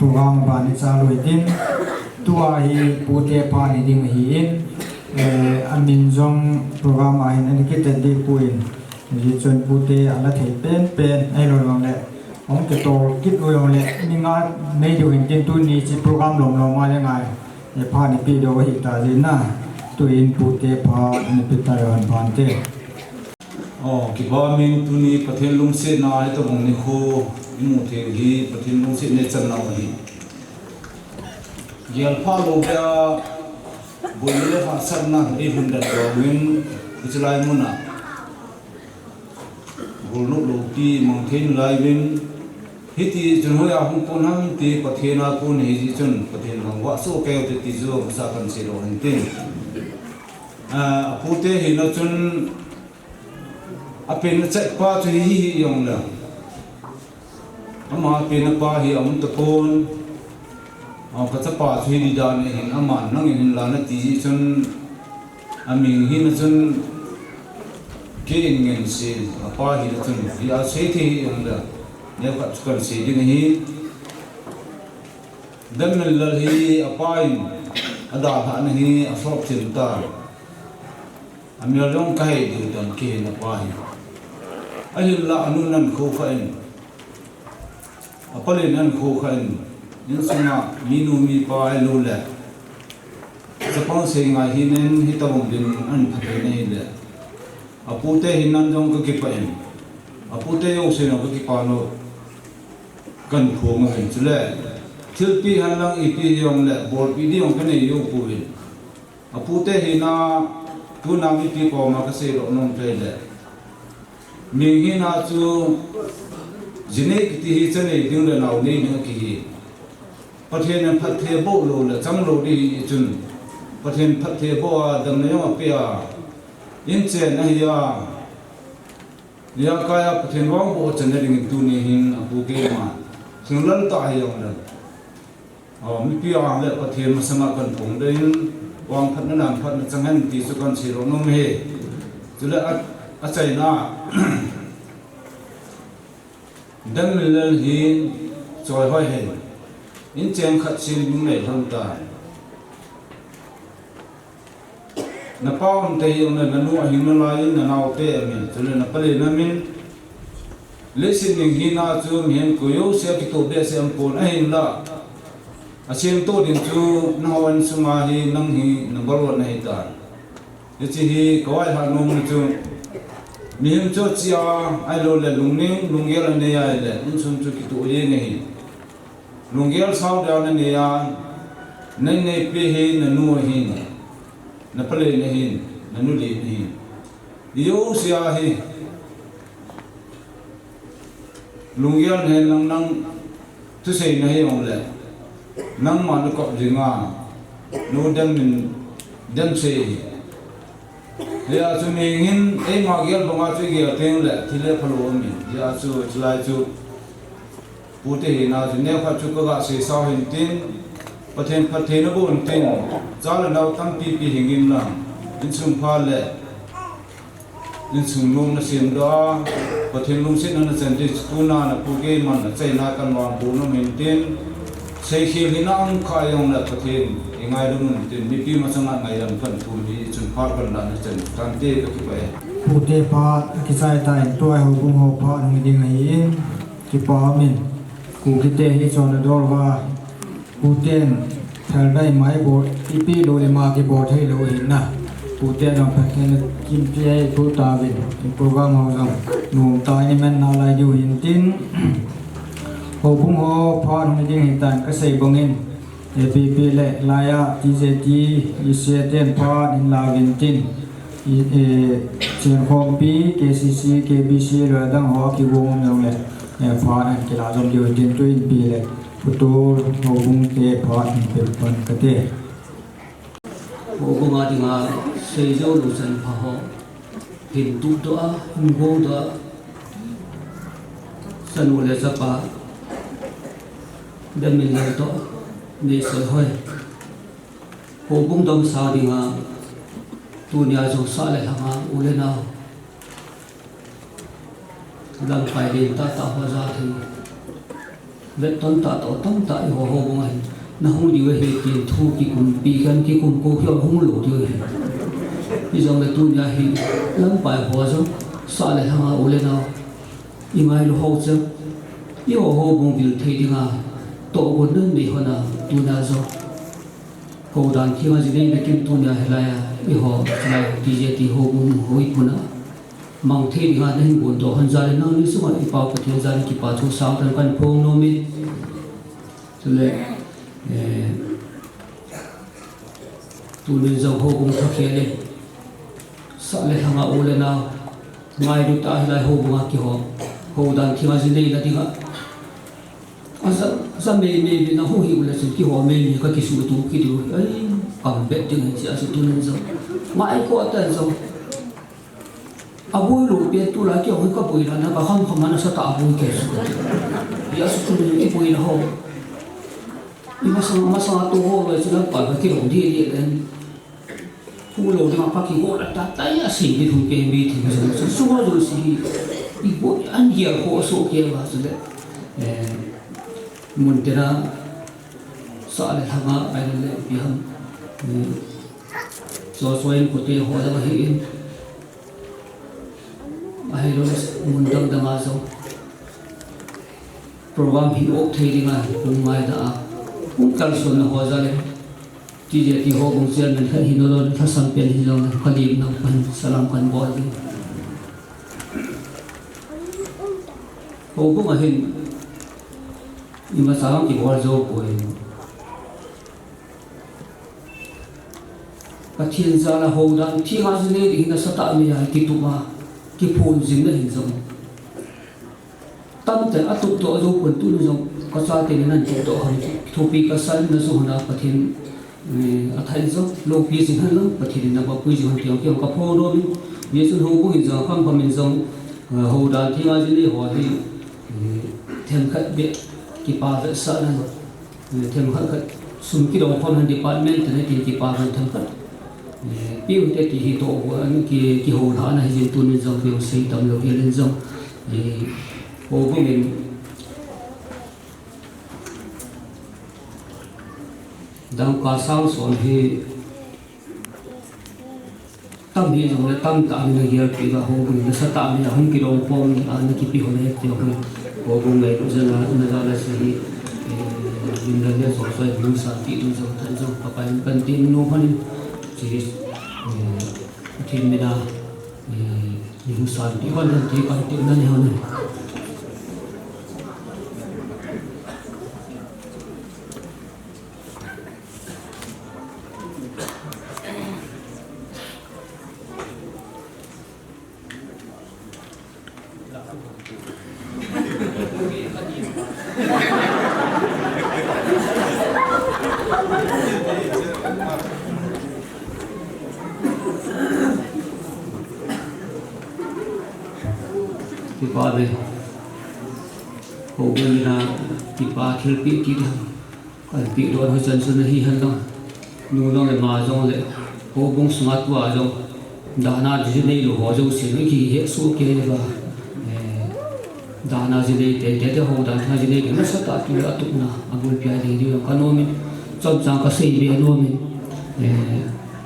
program ban ni cha loi tin tua hi pute pha ni ding hi in amin jong program a hin ani ke te di puin ji chon pute ala thei pen ai lo long le ong ke to kit lo long le ni nga nei do in tin tu ni chi program long long ma le ngai e pha ni pi do hi ta ji na tu in pute pha ni pi ta ran ban te ki ba min tu ni pathen lung se na ai to bong ni kho mu the hi pathen lung se ne chan na hi yal pha lo ga boi le ha san na e hun da lo win islai mu na bol no lo ti mong the lai win hi ti chun ho ya hung pon ham ti pathena ko ne ji chun pathen lang wa so ke te ti zo sa kan se lo hin tin pute hi no chun apen chat pa chu hi yong la ama pen pa hi am ta phone ka cha pa chu hi da ne hin ama nang hin la na ti chun aming hi na chun ke ingen se pa hi na chun ya se thi yong la ne ka chukar se ding hi dan mel la hi apai ada ha na hi asop chin ta amir long kai du dan ke na pa hi ayun la anu nan kho khain apale nan kho khain nin sanga minu mi pa ai lo la sapang se nga hinen hitawong din an phathai nei le apute hinan jong ka ki pain apute yo se no ka ki pa no kan kho ma hin chule thil pi han lang I pi yong le bor pi di yong ka nei yo pu hin apute hina tu na mi pi ko ma ka se ro nom pe le mình hi na chu jine ki ti hi chane ding le naw nei ne ki pathen an phat the bo lo la chang lo di chun pathen phat the bo a dam ne yo pe a in che na ya ka ya pathen wang bo chane ring tu ni hin apu ke ma sing lan ta hi yong la mi pi a le pathen ma sama kan pong de wang phat na nam phat na chang han ti chu kan si ro nom he chu le a chai na dan lel hin choi hoi hen in cheng khat sin bung nei thang ta na paum te yong na nu a hin na lai na naw te amin chule na pale na min le sin ning hi na chu mien ko yo se ki to be se am pon a hin la a chen to din chu na wan sunga hi nang hi number 1 na hi ta ye chi hi kawai ha nom chu miem cho chia ai lo le lungning lunggel ne ya le in sum chu ki to ye nei lunggel sau da ne ya nei nei pe he na nu he na pale ne he na nu le ne yo sia he lunggel ne lang nang tu sei na he ong le nang ma na ko jinga no dan min dan sei ya chu mingin e ma gel bonga chu ge teng le thile phalo mi ya chu chlai chu pute he na chu ne kha chu ka ga se sa hin tin pathen pathe na bon tin chal nau tam pi pi hingin la in sum pha le in sum lum na sim da pathen lum sin na chen ti tu na na pu ge man na chai na kan wang bu no min tin sei khi hinang kha yong la pathen ingai dum tin mi pi ma sanga ngai ram kan thu mi chun phar kan la na chen kan te ka ki pai pute pha ki sai tai to ai ho bung ho pha nang ding ai in ki pa min ku ki te hi chon dor wa puten thal dai mai bo pi lo le ma ki bo thai lo hin na puten no pha ken kim pi tu ta vin program ho jong nu ta ni men na la yu hin tin ho bung ho pha nang ding hi tan ka sei bongin APP le laya TZT ICTN pa in la vintin chen khom pi KCC KBC ra dang ho ki wong yong le pha an ki la jom yu tin tu in pi le putu ho bung te pha in pe pan ka te ho bung a dinga sei jo lu san pha ho hin tu to a go da sanu le sapa demin le to ni se hoi ho bung dom sa dinga tunia jo sa le hanga ule na lang pai din ta ta ho za thi ve ton ta to tom ta ho ho bung ai na hung di we he ti thu ki kum pi kan ki kum ko hyo hung lo di we ni jong le tunia hi lang pai ho zo sa le hanga ule na i mai lo ho zo i ho ho bung bil thei dinga to gon nun ni ho na tunia zo ko dan thi ma ji ne kim tunia helaya i ho lai ti je ti ho bung hoi puna mang thei dinga den gon to han za le na ni su ma i pa pa thi za ni ki pa thu sa tan kan phong no mi le tu ni zo ho bung tha khe le sa le hanga o le na ngai du ta lai ho bung ki ho dan thi ma ji ne la dinga asa me na ho hi ula sin ki ho me ni ka ki su tu ki du ai kam be ting chi asu tu nen zo mai ko ta zo abu lu pe tu la ki ho ka pui la na ba kham kham na sa ta abu ke su ya su tu ni pui na ho ni ma sa tu ho le su la pa ka ki ro di di len hu lo ma pa ki ho la ta ta ya si ni thu ke mi thi zo su ho zo si i bo an ya ho so ke ba su le Muntera soal hanga aile biham so soin kote ho da hi ahilo mundang da ma so program hi ok thei dinga kum mai da kum kal so na ho za le ti je ti ho bung chen men hi no lo tha sam pen hi lo khadim na pan salam kan bol di ho bung a hin nhưng mà sao chỉ có dấu của các thiên gia là hầu đàn thiên hà dân này thì nó sẽ tạo nên cái tụ mà cái phồn dính là hình dung tâm thế áp tụ tổ dấu quần tu dung có sao thì nên tụ tổ hình thu pi các sai nó số nào các thiên ở thành dấu lô pi dính hơn lắm các thiên nó có quy dính kiểu kiểu có phô đôi như dân hầu cũng hình dung không có mình dung hầu đàn thiên hà dân này họ thì thêm khách biệt ki pa ve sa na them khat khat sum ki dong phom department ne ti ki pa ran tham khat piu te ti hi to an ki ho na na hin tu ni zong piu sei tam lo ye len zong ho bu min dang ka sang son hi tam hi jong le tam ta ni ye pi ga ho bu ni sa ta ni han ki dong phom an ki pi ho ne ti ho ho bu ngai ko zana na za la si in the days of the blue sati in the times of papa in contain no one series tin me da blue sati one and take contain na ne hone ki pa de ho ben na ki pa thil pi ki da kan pi do ho chan sun hi han lo nu lo le ma jong le ho bung smart wa jong da na ji nei lo ho jo si ni ki he su ke le ba da na ji nei te ho da na ji nei ki na sa ta tu la tu na abul pya de ri ka no mi chom chang ka sei be no mi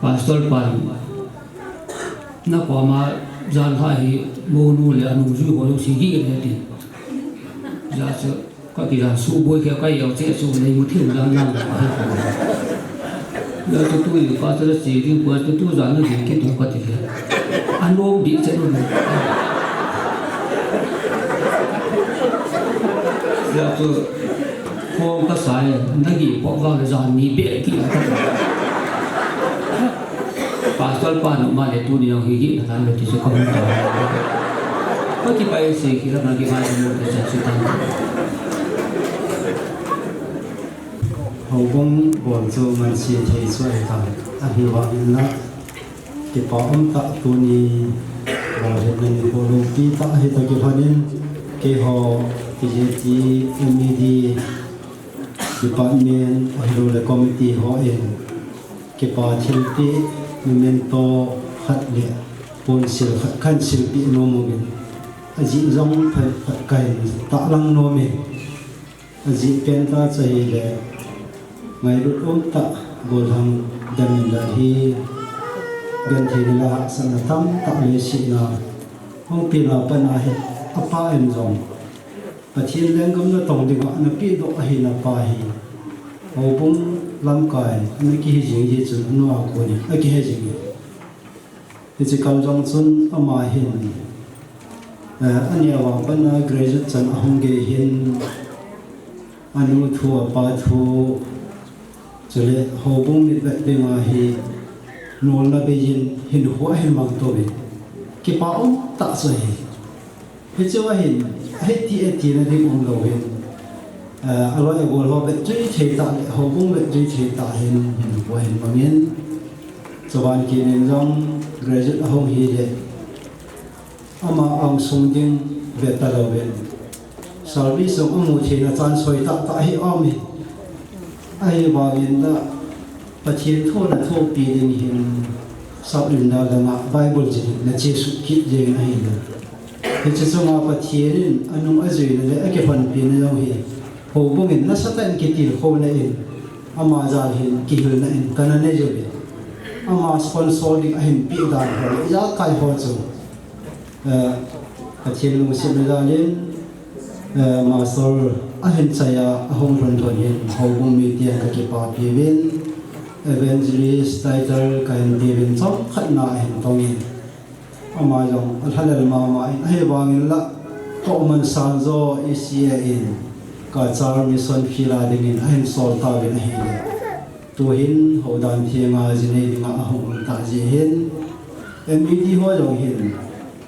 pastor pan na ko ma gian hai mô nu le anu ju ho lo si gi le ti ja so ka ki ran su boi ke ka yo che su le mu thim lang nam ya to tu ni pa ta si ri ko to tu zan ni ki tu ka ti le anu bi che no ya to ko ka sai na gi po va le zan ni be ki pastor pan ma le tu ni ho hi na ta le ti se ko ta ko ti pa se ki ra na ki ma mo de cha su ta hầu bông bồn cho mình xì thì xoay thẳng à hi vọng nó cái bỏ ông tạ tu ni và hiện nay cô lô kí tạ hi ta cái phần cái họ TJT MED department ahlo committee ho in ke pa thilpi memento khat le pon sil khat khan silpi no mo aji zong phat kai ta lang no me aji pen ta chai le ngai ru ta bol hang dam la hi gan thi la san tam ta le si na hong pi la pa na he apa en zong pathian leng gam na tong de na pi do a hi na pa hi ho bung lam kai na ki hi jing ji chun no a ko ni a ki he jing ni chi kam jong chun ama hin ania wa pa na graduate chan ahong ge hin anu thu pa thu chule ho bung mi be ma hi nol na be yin hin ho hin mang to be ki pa om ta so hi he chu hin he ti na di ong lo hin alo e bol ho be tri the ta ho bung be tri the ta hin ho hin ma min chawan ki nen jong graduate ahong hi le ama ang sung ding be ta lo ben service of amu the na chan soi ta ta hi om hi ai ba yin da pathian tho na tho pi ding hin sau in da la bible ji na jesu ki je na hi da he che so ma pathian anu a zui na le a ke fan pi na yo hi ho bung in na satan ki ti ho na in ama za hin ki hil na in kana ne jo be ama sponsor ding a hin pi da ho ya kai ho chu pathian lu se na len ma sol a hin chaya a hong ron thon hin ho bung mi ti ka ki pa pi ben evangelist title kan divin chom khatna hin tongin ama jong alhalal mama ai wangin la to man sanzo isia in ka char mission phila dingin ahin sol ta bin hi to hin hodan thianga jine dinga ahum ta ji hin MED ho jong hin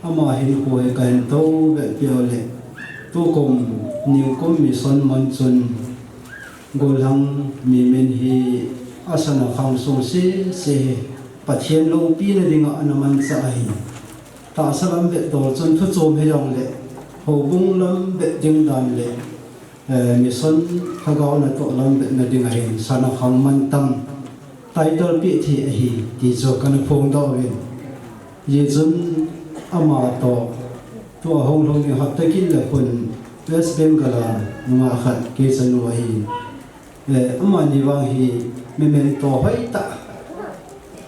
ama hin ko e kan to be piole to kom new kom mission man chun golang mi men hi asana khang so se pathian lo pi na dinga anaman sa hi ta salam be to chun thu chom he yong le ho bung lam be ding dan le mission khagaw na to lam be na dinga hin sana khang man tam title pi thi hi ti zo kan phong do wen ye chun ama to hong hong ni hat takin le khun West Bengal ma khat ke chanu hi ama ni wang hi memento hoi ta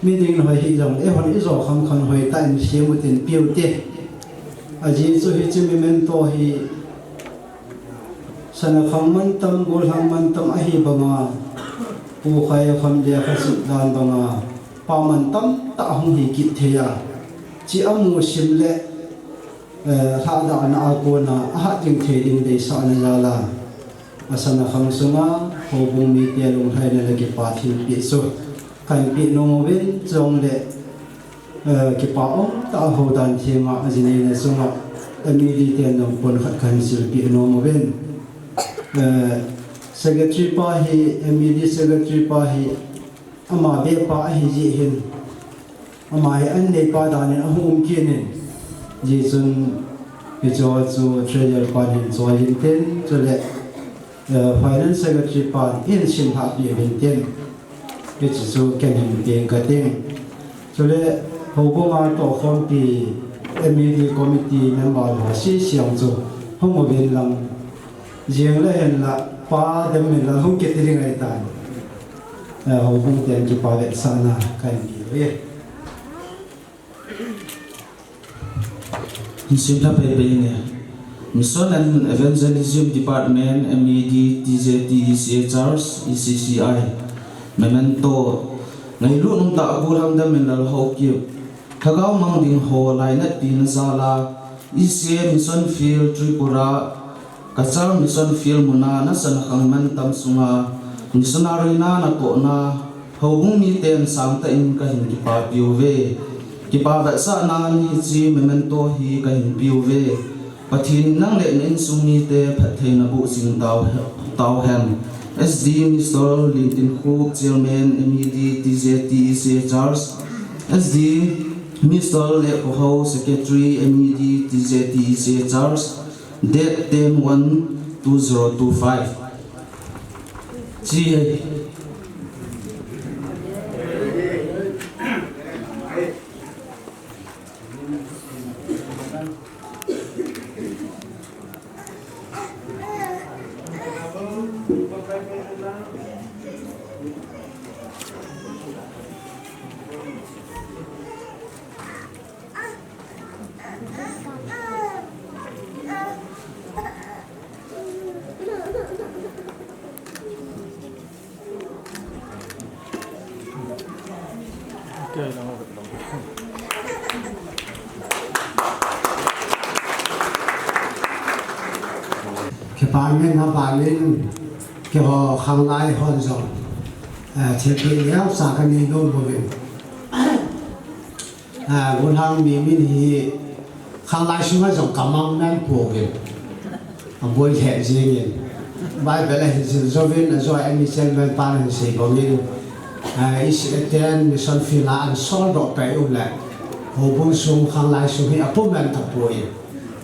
mi ding hoi hi jong e hon i zo khang khang hoi ta in se mu tin piu te aji chu hi chi memento hi sana khang man tam gol hang man tam a hi banga pu khai kham de kha su dan banga pa man tam ta hong hi ki the ya chi amu sim le ha da na a ko na a jing the ding de sa na ya la asana khang sunga ho bung mi te long thai na ki pa thil pi so kan pi no wen chong le ki pa om ta ho dan thinga ajine na sunga ami di te no pon khat kan sil pi no wen secretary pa hi MED secretary pa hi ama be pa hi ji hin ama hi an nei pa dan a hum ki ne ji sun pi cho chu treasure pa hin cho yin ten cho le finance secretary pa in sim ha pi bin ten ke chu ken hin ten ka ten so le ho bo ma to khom pi MED committee member ha si siang chu hom mo bin lam jiang la hen la pa dem min la hu ke ti ring ai ta ho bung ten ki pa ve sa na kan pi we sim tha pe pe ne Mission and Evangelism Department MED TJT CHRs ECCI memento ngai lu nung ta bulang da men lal ho ki thagau mang ding ho lai na tin zala ECA Mission Field Tripura Kachar Mission Field muna na san khang man tam sunga missionary na ko na ho bung mi ten sang ta in ka hin ki pa piu ve ki pa da sa na ni chi memento hi ka hin piu ve pathin nang le nen sumi te phathei na bu sing tau hem SD Mr. Lintin Cook Chairman MED TJT CHRs SD Mr. Le Ho Secretary MED TJT CHRs date 10/1/2025 GA cái bạn mình nó bạn mình cái họ khang lai hơn rồi thiết bị léo sang cái này đâu bởi vì buôn hàng mình thì khang lai xuống cái dòng cảm ơn nên của mình buôn hẹn gì nhỉ bài về là do viên do em Michel bên pan hình sĩ của mình Israel mission phila an sol độ cái ule hồ buôn xuống khang lai xuống thì apple men tập bồi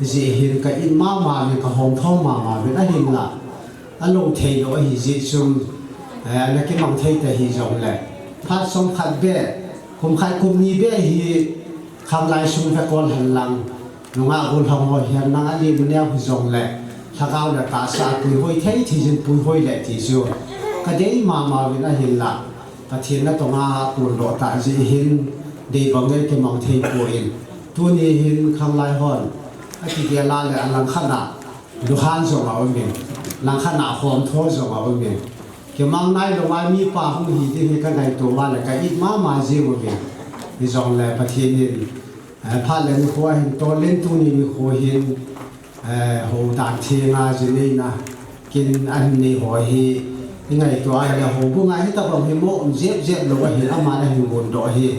gì hiện cái in mà cái hồng thong mà bên anh hiện là anh lâu thấy đó thì gì xuống là cái mong thấy thì hi giống lại phát xong khát bé cùng khai cùng ni bé thì khang lai xuống phải con hành lang nó ngã buôn hồng hồi hiện năng anh đi bên nhau thì giống lại thà cao là cả xã tuổi hồi thấy thì dân tuổi hồi lại thì xưa cái đấy mà bên anh hiện là ta thiên là tông à tuần độ tại gì hiện để bằng cái mong thấy của in tuần này hiện khang lai hơn cái gì là anh làm khát nạ đồ han rồi mà ông mình làm khát nạ hòm thô rồi mà ông mình cái mang này đồ ai mi pa không thì cái này tổ ba là cái ít mà gì mà mình thì dòng là phát hiện phát lên khoa hiện to lên tu ni khoa hiện hồ đàn thiên à gì này na kinh anh này hỏi hi cái ngày tổ ai là hồ bung ai hết tập lòng hi mộ dẹp đồ hi ama là hi buồn đồ hi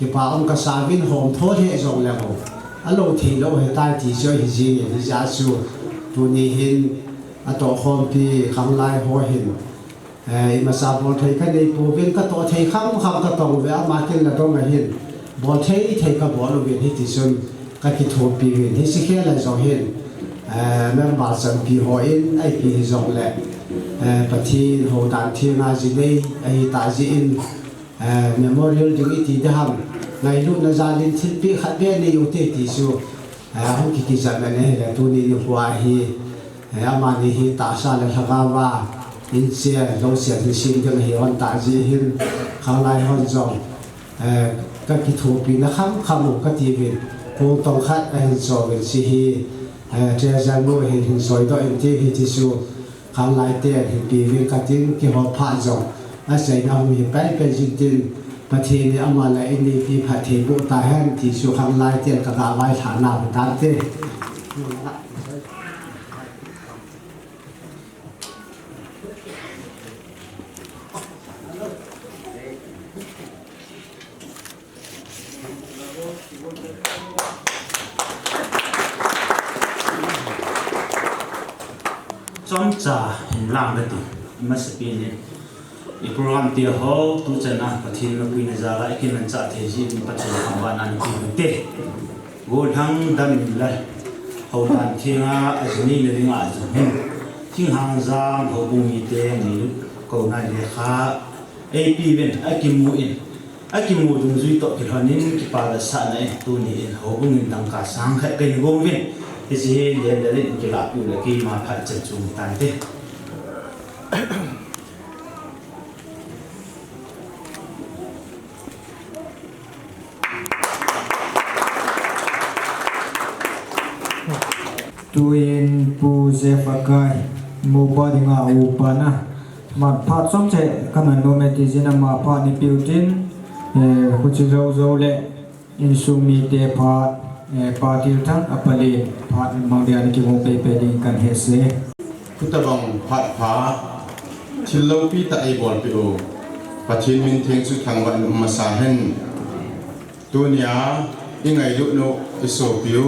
cái pa ông cái sa vin hòm thô thế dòng là hồ alo thì lâu hiện tại thì chơi thì gì thì giả sử tu ni hin tổ hòm thì khang lai ho hin mà sao bọn thầy cái này phổ biến các tổ thầy không cái tổ về mà cái là tổ ngày hiện bọn thầy cái bọn nó về thì sơn cái thủ pi về thì sẽ kia là do hiện men bảo rằng pi hỏi ai pi dòng lệ bát thiên hồ đàn thiên là gì đây ai tại gì in memorial những cái thì ham ngày lúc nó ra lên thiết bị khác biệt này yếu thế thì số không kỳ rằng này là tu ni hoa hi mà hi ta sa là thằng va in xe lâu xe thì xin cho hiểu hơn tại gì hin khang lai hơn rồi các cái thủ pin nó khăm một cái gì về cô tông khác anh rồi về si hi chơi ra nuôi hình rồi đó em chơi thì số khang lai tiền thì bị về cái tiếng cái họ phá rồi anh sẽ nào mình phải gì tiền mà thì này mà lại anh đi thì phải thì bộ tài hơn thì số khang lai tiền cả cả vài tháng nào phải tám thế chọn trả hình làm cái gì mà sẽ bị này cái program tiêu hậu tu chân à và thì nó quy này ra lại khi mình trả thì gì mình bắt đầu làm bạn ăn cái gì gồm hàng đam lại hậu đàn thiên à ở dưới này là ngã rồi thiên hàng giang hậu bùng y tế này cầu này để khá AP bên Akim Mu dung duy tổ cái hoàn nên cái bà là xã này tu này hậu bùng in đăng cả sáng khai cái gồm bên thì gì liền là lên cái lạp là khi mà phải chặt chung tàn thế tuin pu zefakai moba dinga upana mat phat som che kaman no me ti jina ma pha ni piutin hu chi zo le in sumi te phat party thang apali phat mangdian ki mo pe pe ding kan he se kutabang phat pha thillo pi ta ai bol pi o pathin min theng chu thangwan masa hen tunia ingai lu no iso piu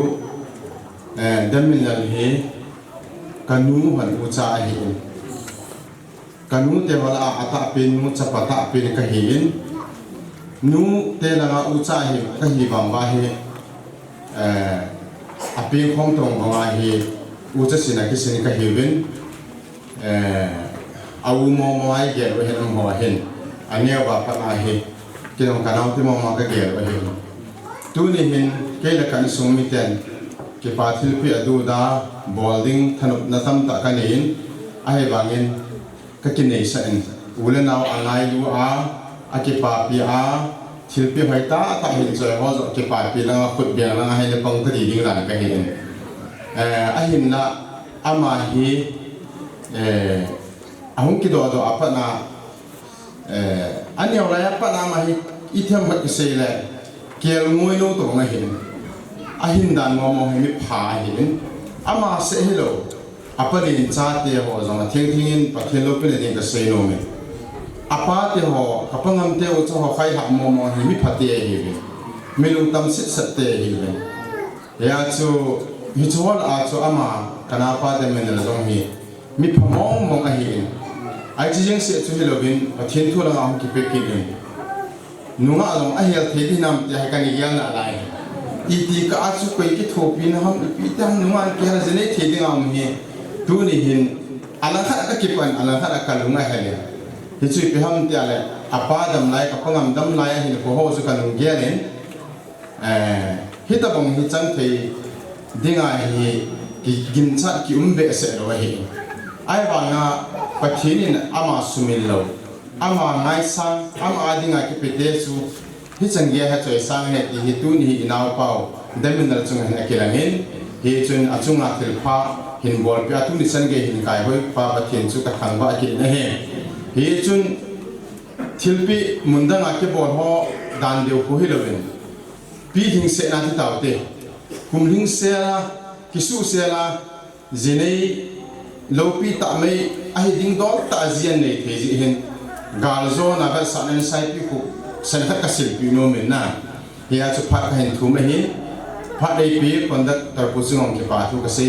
damin lal he kanu han ucha hi kanu te wala ata pin mu chapata pin ka hin nu te la ucha hi ka hi bang ba hi apin khong tong ba hi uca sina ki sini ka hiwin au mo ai gel wa hen mo hen ania ba pa na he kinong kanang ti mo ma ka gel wa hen tu ni hin ke la kan sung mi ten ke pa thil pi adu da bowling thanup na tam ta ka nein a he bangin ka kin nei sa en ule naw angai lu a ke pa pi a thil pi hai ta hin choi ho zo ke pa pi la khut biang la hai le pang ka di ding la ka hin a hin na ama hi ahung ki do apa na ani ora apa na ma hi ithem mat se le kel ngoi no to nga hin a hin dan mo mo hi mi pha hin ama se hello apa rin cha te ho zong thing thing in pa thelo pe le ka se no me apa te ho kapangam te o cho ho khai ha mo mo hi mi pha te hi mi lu tam sit sat te hi ya chu hi chuan a chu ama kana pa de men la zong hi mi pha mong mong a hi ai chi jeng se chu helobin pathin thu lang ang ki pe ki ni nunga long a hel the di nam te ha kan yang na lai iti ka a chu koi ki tho pin ham pi tang nunga ki ha jene the di ngam hi tu ni hin ala kha ka ki pan ala kha ka lunga ha le hi chu pe ham te ale apa dam lai ka pangam dam lai hin ko ho chu kan ge len hi ta bong hi chang thei dinga hi ki gin cha ki be se ro hi ai ba nga pathinin ama sumil lo ama ngai sang ama adinga ki pete su hi changge ha choi sang he hi tu ni inaw pau deminal chung han akilangin hi chun achunga thil pha hin bol pya tu ni san ge hin kai hoi pa pathin chu ka thang ba ki na he hi chun thilpi mundanga ki bol ho dan deu ko hi lovin pi hing se na ti taw te kum hing se la ki su se la zinei lopi ta mai ai ding dol ta zian nei the ji hin gal zo na ga sa nen sai pi ku san kha ka sil pi no men na ya chu pha ka hin thu ma hi pha dei pi kon da tar pu sung ke pa thu ka se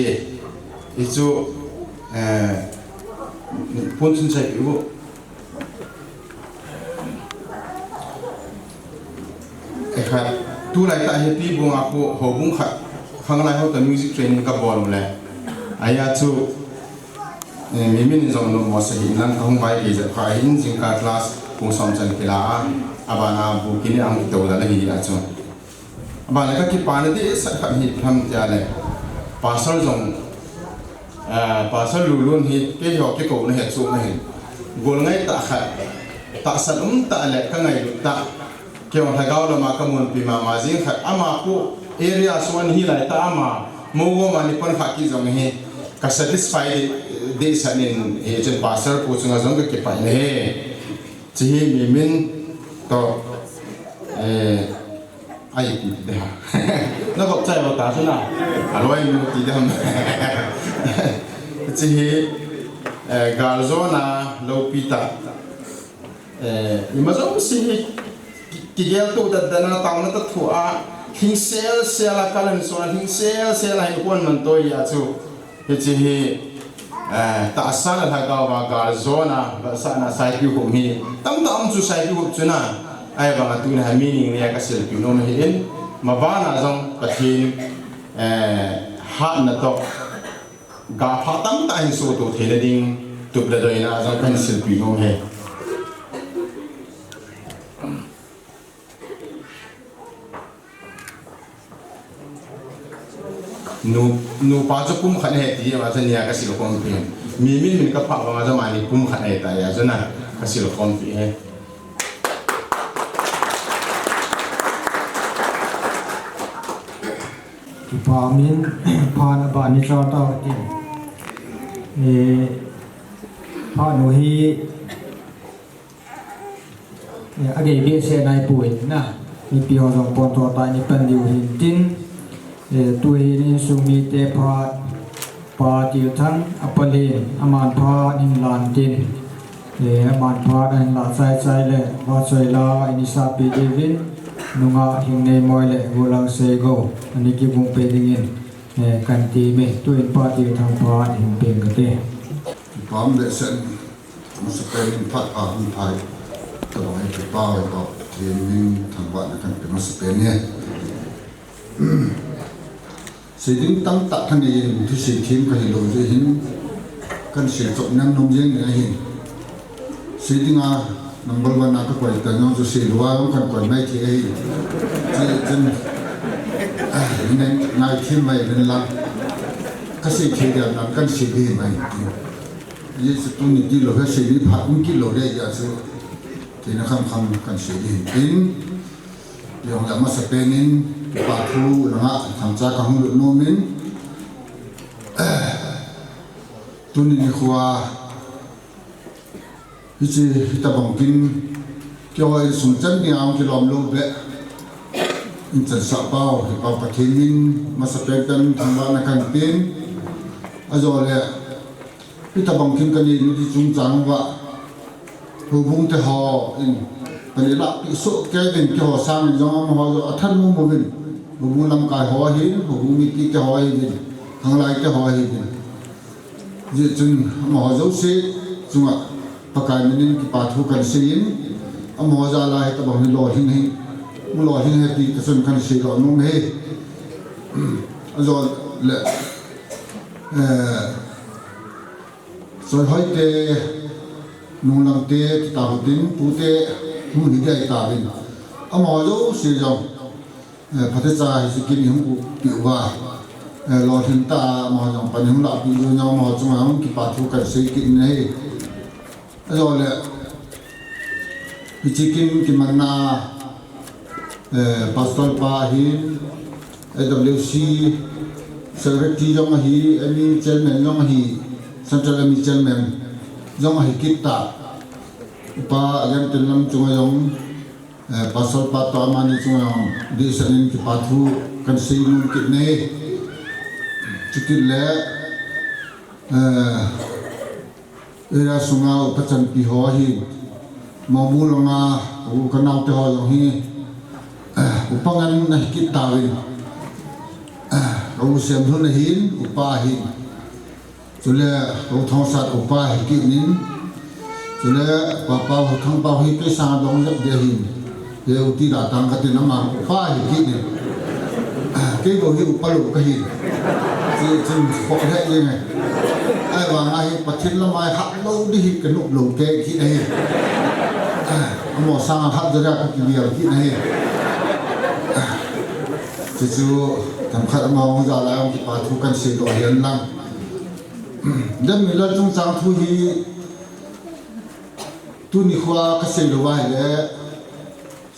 i chu pon sun sai pi wo e kha tu lai ta he pi bu nga ko ho bung kha khang lai ho ta music training ka bol le aya chu mi min zong no mo se hin lang hong bai ge ja kha hin jing ka class pu som chan ki la abana bu ki ni ang to da la hi a chu abana ka ki pa na de sa kha hi tham ja le pasal zong pasal lu lun hi ke yo ke ko na he chu na he gol ngai ta kha ta san ta le ka ngai lu ta ke on ha gaw la ma ka mun pi ma jing kha ama ku area swan hi lai ta ama mo go ma ni pon kha ki zong hi ka satisfied de sanin he chen pasar pu chunga zong ke pa ne he chi mi min to ai ti de ha na bok chai ba ta suna aloi mi ti de ham chi gal zona lo pita ima zong si ki gel tu da na taw na ta thu a hing sel sela kalan so hing sel sela hi kon man to ya chu he chi ta asana tha ga ba ga zona ba sana sai pi ko mi tam tam chu sai pi ko chuna ai ba tu na meaning ne ka sel pi no me in ma ba na jong pathin ha na to ga pha tam ta hin so to thele ding tu ple do ina jong kan sel pi no he nu pa cho pum khan he ti ma cha nia ka sil kom pi mi min ka pha ma cha ma ni pum khan he ta ya cha na ka sil kom pi he pa min pa na ba ni cha ta ti pa no hi age bi se nai pui na ni pi ho jong pon to ta ni pan diu hin tin tuai ni sumi te pha pa ti thang apale aman pha ning lan tin aman pha an la sai sai le wa sai la ini sa pi divin nunga hing nei moi le golang se go ani ki bung pe dingin kan ti me tuin pa ti thang pha ning peng ka te pam le sen ma sa pe min phat a hun thai to ai pe pa ko ti min thang wa na kan pe ma sa pe ne สิ่งตั้งตัดทันเองที่สิ่งทีมกันเราจะเห็นกันเสียจบน้ำนมเย็นอย่างนี้สิ่งอ่ะนังบอลวันนักก็แต่น้องจะเสียว่ากันก่อนไม่ที่จนนายทีมไม่เป็นหลักก็สิ่งที่เดียวนั้นกันสิ่งที่ไม่ยี่สิบตัวนี้ที่เราแค่สิ่งที่ผ่านกิโลได้ยาสุดที่นักคำกันสิ่งที่เห็นอย่างอย่างมาสเปนินปาทูนะฮะทำจากของโนมินตัวนี้คือว่าที่จะตะบังกินเกี่ยวกับสมจันเนี่ยเอาที่ล้อมโลกเลยอินจันสะเป้าที่เป้าปะเทนินมาสเปนกันทางบ้านนักการเป็นอาจจะเลยที่ตะบังกินกันนี่ที่จุงจังว่าผู้บุ้งที่หออินตอนนี้ละพิสุแก่เป็นที่หอสร้างจังมาหอจะท่านมุ่งมุ่งผู้บุ้งลำกายหอหินผู้บุ้งมีที่หอหินทางไรที่หอหินจึงมาหอเจ้าเสียจุงอ่ะประกายมันนี่ปาทุกันเสียนอมอจาลายตะบังนี่ลอยหินให้มุลอยหินให้ตีกระสุนกันเสียก่อนนุ่มให้อาจารย์เลยสวยหอยเตนุ่งลังเตตาหุดินปูเตนุ่งหินใหญ่ตาดินอมอเจ้าเสียจังพัฒนาให้สกินหิ้งปิวว่าลอยหินตามอจังปันหิ้งหลับอยู่ยังมอจังหวะมันกิปาทุกันเสียกินให้อาจารย์เลยพิจิกินกิมันนาปัสตอลปาหินAWC Secretary ยังมาฮีอันนี้เจนแมนยังมาฮีCentral Army Chairman ยังมาฮีกิตตาอุปายังเป็นลำจงยังปัสตอลปาตอมานี่จงยังดีสันนิกิปาทูกันซีนุกิเน่จุกิเล่ราสุงาอุปจันปีหอฮีมามูลงาอุกันเอาเตหอยังฮีอุปงันนะกิตตาวินเราเสียมทุนหินอุปาหินจุเลเราทองสัตว์อุปาหิกินินจุเลป่าป่าทั้งป่าหิไปสร้างดงยับเดียหินเดี๋ยวที่ด่าตังกันติน้ำมันอุปาหิกินินเกี่ยวกับอุปาลุกหินจึงพอได้ยังไงไอ้ว่าไอ้ปัจจิละไม้หักเราดิหิกันนุบหลงเกะที่ไหนหมอสร้างหักจะได้กินเดียวที่ไหนจู่ๆทำขัดมองจากแล้วที่ปาทุกันเสียตัวเห็นลังเดิมมีเรื่องจงจังทุยตุนิขวาก็เสียด้วยแล้ว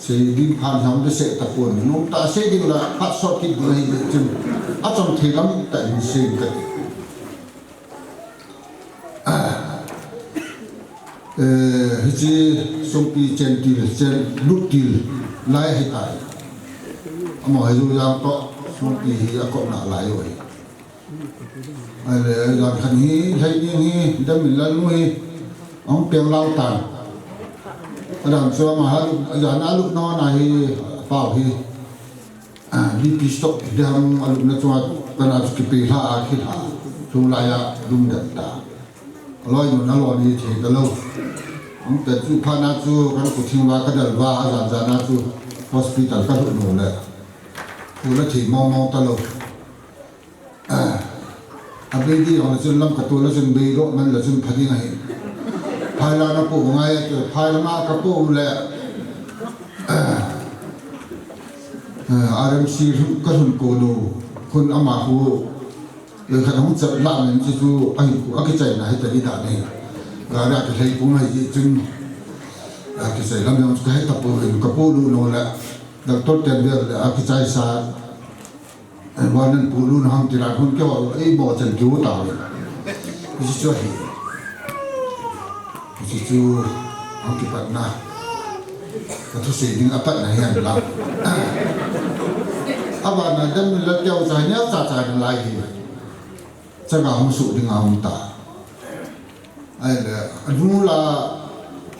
เสียดิ้งผ่านทำด้วยเสียตะปูนนุ่มตาเสียดิ้งละพัดสอดกินเลยจึงอาจารย์เทลัมแต่มีเสียงกันฮิจิสมปีเจนติลเจนลุติลไล่ให้ตายหมอให้ดูยังโตสมปีฮิก็น่าไล่ไว้อะไรอย่างขันฮีให้ยิ่งฮีดำมิลันมุฮีอ๋อเปียงเล่าตันอาจารย์ชัวมาหาอาจารย์อาลุนอนฮีเปล่าฮีดีพิสโตเดี๋ยวอาลุนชัวกันอาจจะกิปีลาอาคิลาช่วงลายดุมดัดตาลอยอยู่นั่นลอยนี่เฉยกันแล้วแต่จู่พานาจู่กันกุทิ้งว่าก็เดินว่าอาจารย์จานาจู่ฮอสพิทอลก็หลุดหนูเลยผู้ละถีมองตลอดอันนี้ที่เราจะล้ำกับตัวเราจะเบี้ยรมันเราจะพัฒนาให้ภายหลังนับปูง่ายแต่ภายหลังนับปูแหละRMC ก็ทุนโกโลคนอามาหูเลยขนาดผมจะล่าเงินจู่ไอ้กูอักใจไหนแต่ดีด่าเนี่ยการอยากจะให้กูไม่จึงอยากจะใส่ลำยังจะให้ตะปูกระปูดูโน่แหละดังต้นเต็มเดือนอักใจสาวันนั้นปูรุ่นห้องที่ร้านคนก็ไอ้บ่อจันจูตายพิจิตรพิจิตรห้องที่ปัตนาก็ทุกสิ่งที่อัปนาเฮียนเราอาบานาดันมันเลี้ยวใจเนี้ยจ่ายเป็นไรจะงาห้องสุดงาห้องตาไอ้เนี่ยอันนู้นละ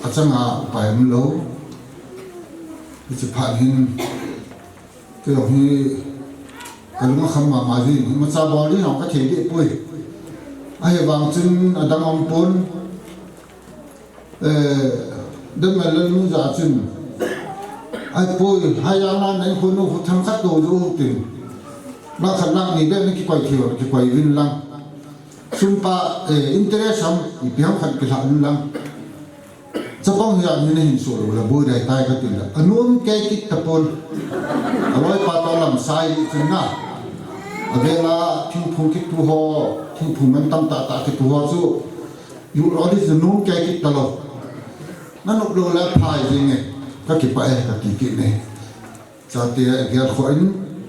อาจจะงาไปมันโลพิจิตรผ่านหินก็อย่างนี้กันก็คำมาดีมันซาบอลนี่เราก็เทียบปุ้ยไอ้บางจึงดังอมปนเดิมมันเรื่องนู้นจะจึงไอ้ปุ้ยให้ยานาในคนนู้นทำคัดตัวดูติง na khan nak ni be ni ki koi thiwa ki koi win lang sumpa interest ham ipiam khan ki han lang chapong ya ni hin so la bo dai tai ka tin la anum ke ki tapon aloi pa to lam sai chunna avela thing phung ki tu ho thing phung man tam ta ki tu ho chu yu ro di num ke ki talo na nok lo la phai jing ne ka ki pa ka ki ne cha te ge kho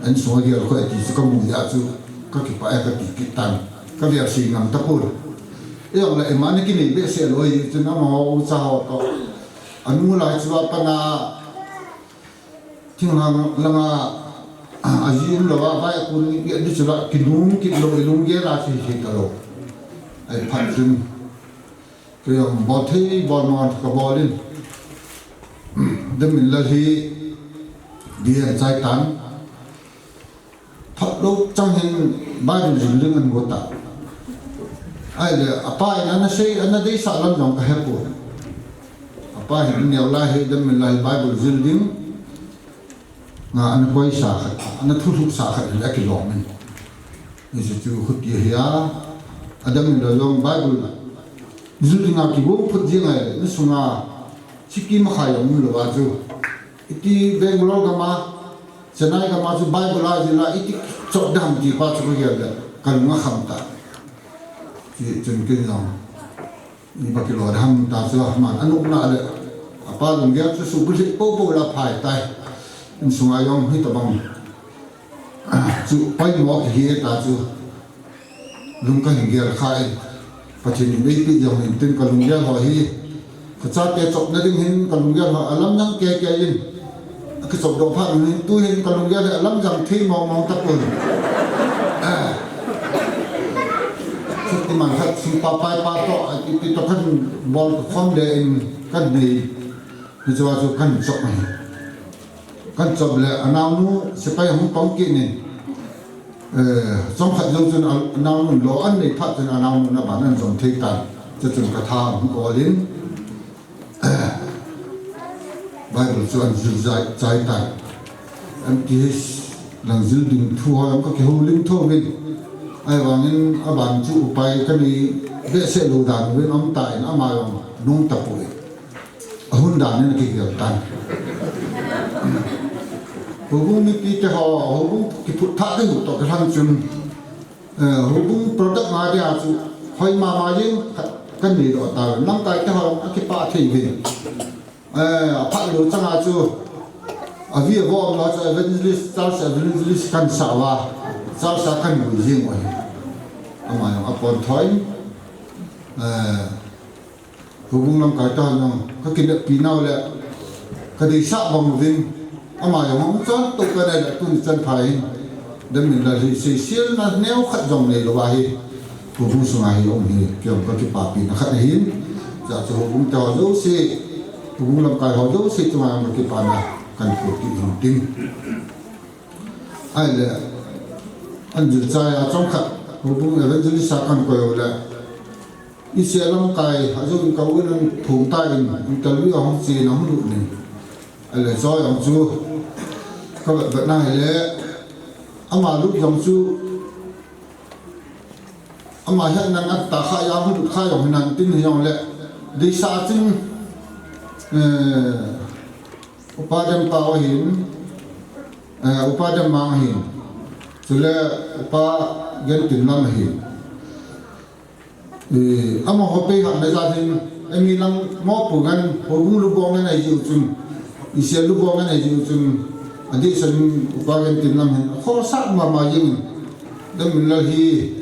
an so ge kho ti su ka mu ya chu ka ki pa ka ki tan ka ver si ngam ta pur yo la emani ki ni be se loi chu na mo cha ho to anu la chu pa na thing la nga ajin lo wa vai ku ni di chu la ki lung ge la chi chi ta lo ai phan jun ke yong bo thei bo non ka bo lin de min la hi dia chai tan phát lúc trong hình ba điều gì liên quan ta ai là apa anh say anh đây sao làm giống cái hết rồi apa hình nhiều la hay đâm mình lại Bible zil ding ngà anh quay sa anh thu sa là cái lòng mình như thế chú hút gì hả adam mình là lòng Bible zil ding cái bố phật gì này nó sung chỉ kim khai ông là bao nhiêu ít Bangalore cái mà Chennai ka ma chu Bible la ji la iti chok dam ji pa chu ge da kan nga kham ta ji chun ke long ni ba ki lo dam ta chu ma anu na le apa lung ge chu su bu ji po la phai tai in su ai yong hi ta bang chu pai mo ki he ta chu lung ka hin ge khai pa chi ni be pi yong hin tin ka lung ge ho hi ka cha te chok na ding hin ka lung ge ho alam nang ke in cái sọc độ phát này tôi hiện còn lùng ra là lắm rằng thi mong tập quần thì mà thật sự pa to cái tập thân bol phong đề cái này thì cho cái sọc này cái sọc là anh nào sẽ phải không bóng kia này trong phật giáo chân anh nào lo anh này phát chân anh nào nó bản anh dòng thế tàn cho chân cả tha không có đến Bible cho anh dil trái tay anh kia làm dil đình thua em có cái hồ linh thua mình ai vào nên ở bàn chịu bay cái này vệ sẽ lù đàn với ông tài nó mà nung tập bụi hôn đàn nên cái kiểu tan hồ bung như cái họ hồ bung cái phút thắt cái hụt cái thằng chun hồ bung product mà đi à chú hơi mà riêng cái này đó ta năm tay cái họ cái ba thì về phát biểu trong là chú ở phía võ nó sẽ evangelist kan sawa sao kan bùi riêng rồi mà ông còn thói cũng làm cái to nhau các cái đẹp nào là cái đi sát vòng viên mà ông chọn tụ cái này là tuân chân phải đến mình là thì xíu là nếu khát dòng này là bài cũng xuống ai ông thì kiểu các cái bà pin nó khát hiến giờ cho cũng cho dấu xe cũng làm cái họ dấu xe cho mà cái bà này cần phải kỹ hình tinh ai là anh giữ trai ở trong khát cũng là vẫn giữ sát cần coi là ít xe lắm cái họ dùng câu cái thùng tay mình tao biết không gì nó không đủ này ai là do ông chú các bạn vẫn này là ông mà lúc ông chú ông mà hiện đang ăn ta khai áo không được khai ông hiện tin thì ông lệ đi xa chân upadam pao hin upadam mang hin chule upa gen tin nam hin ama hope ha na za hin emi lang mo pu gan ho bung lu bong na ji chun ise lu bong na ji chun adi san upa gen tin nam hin kho sak ma yin dam min la hi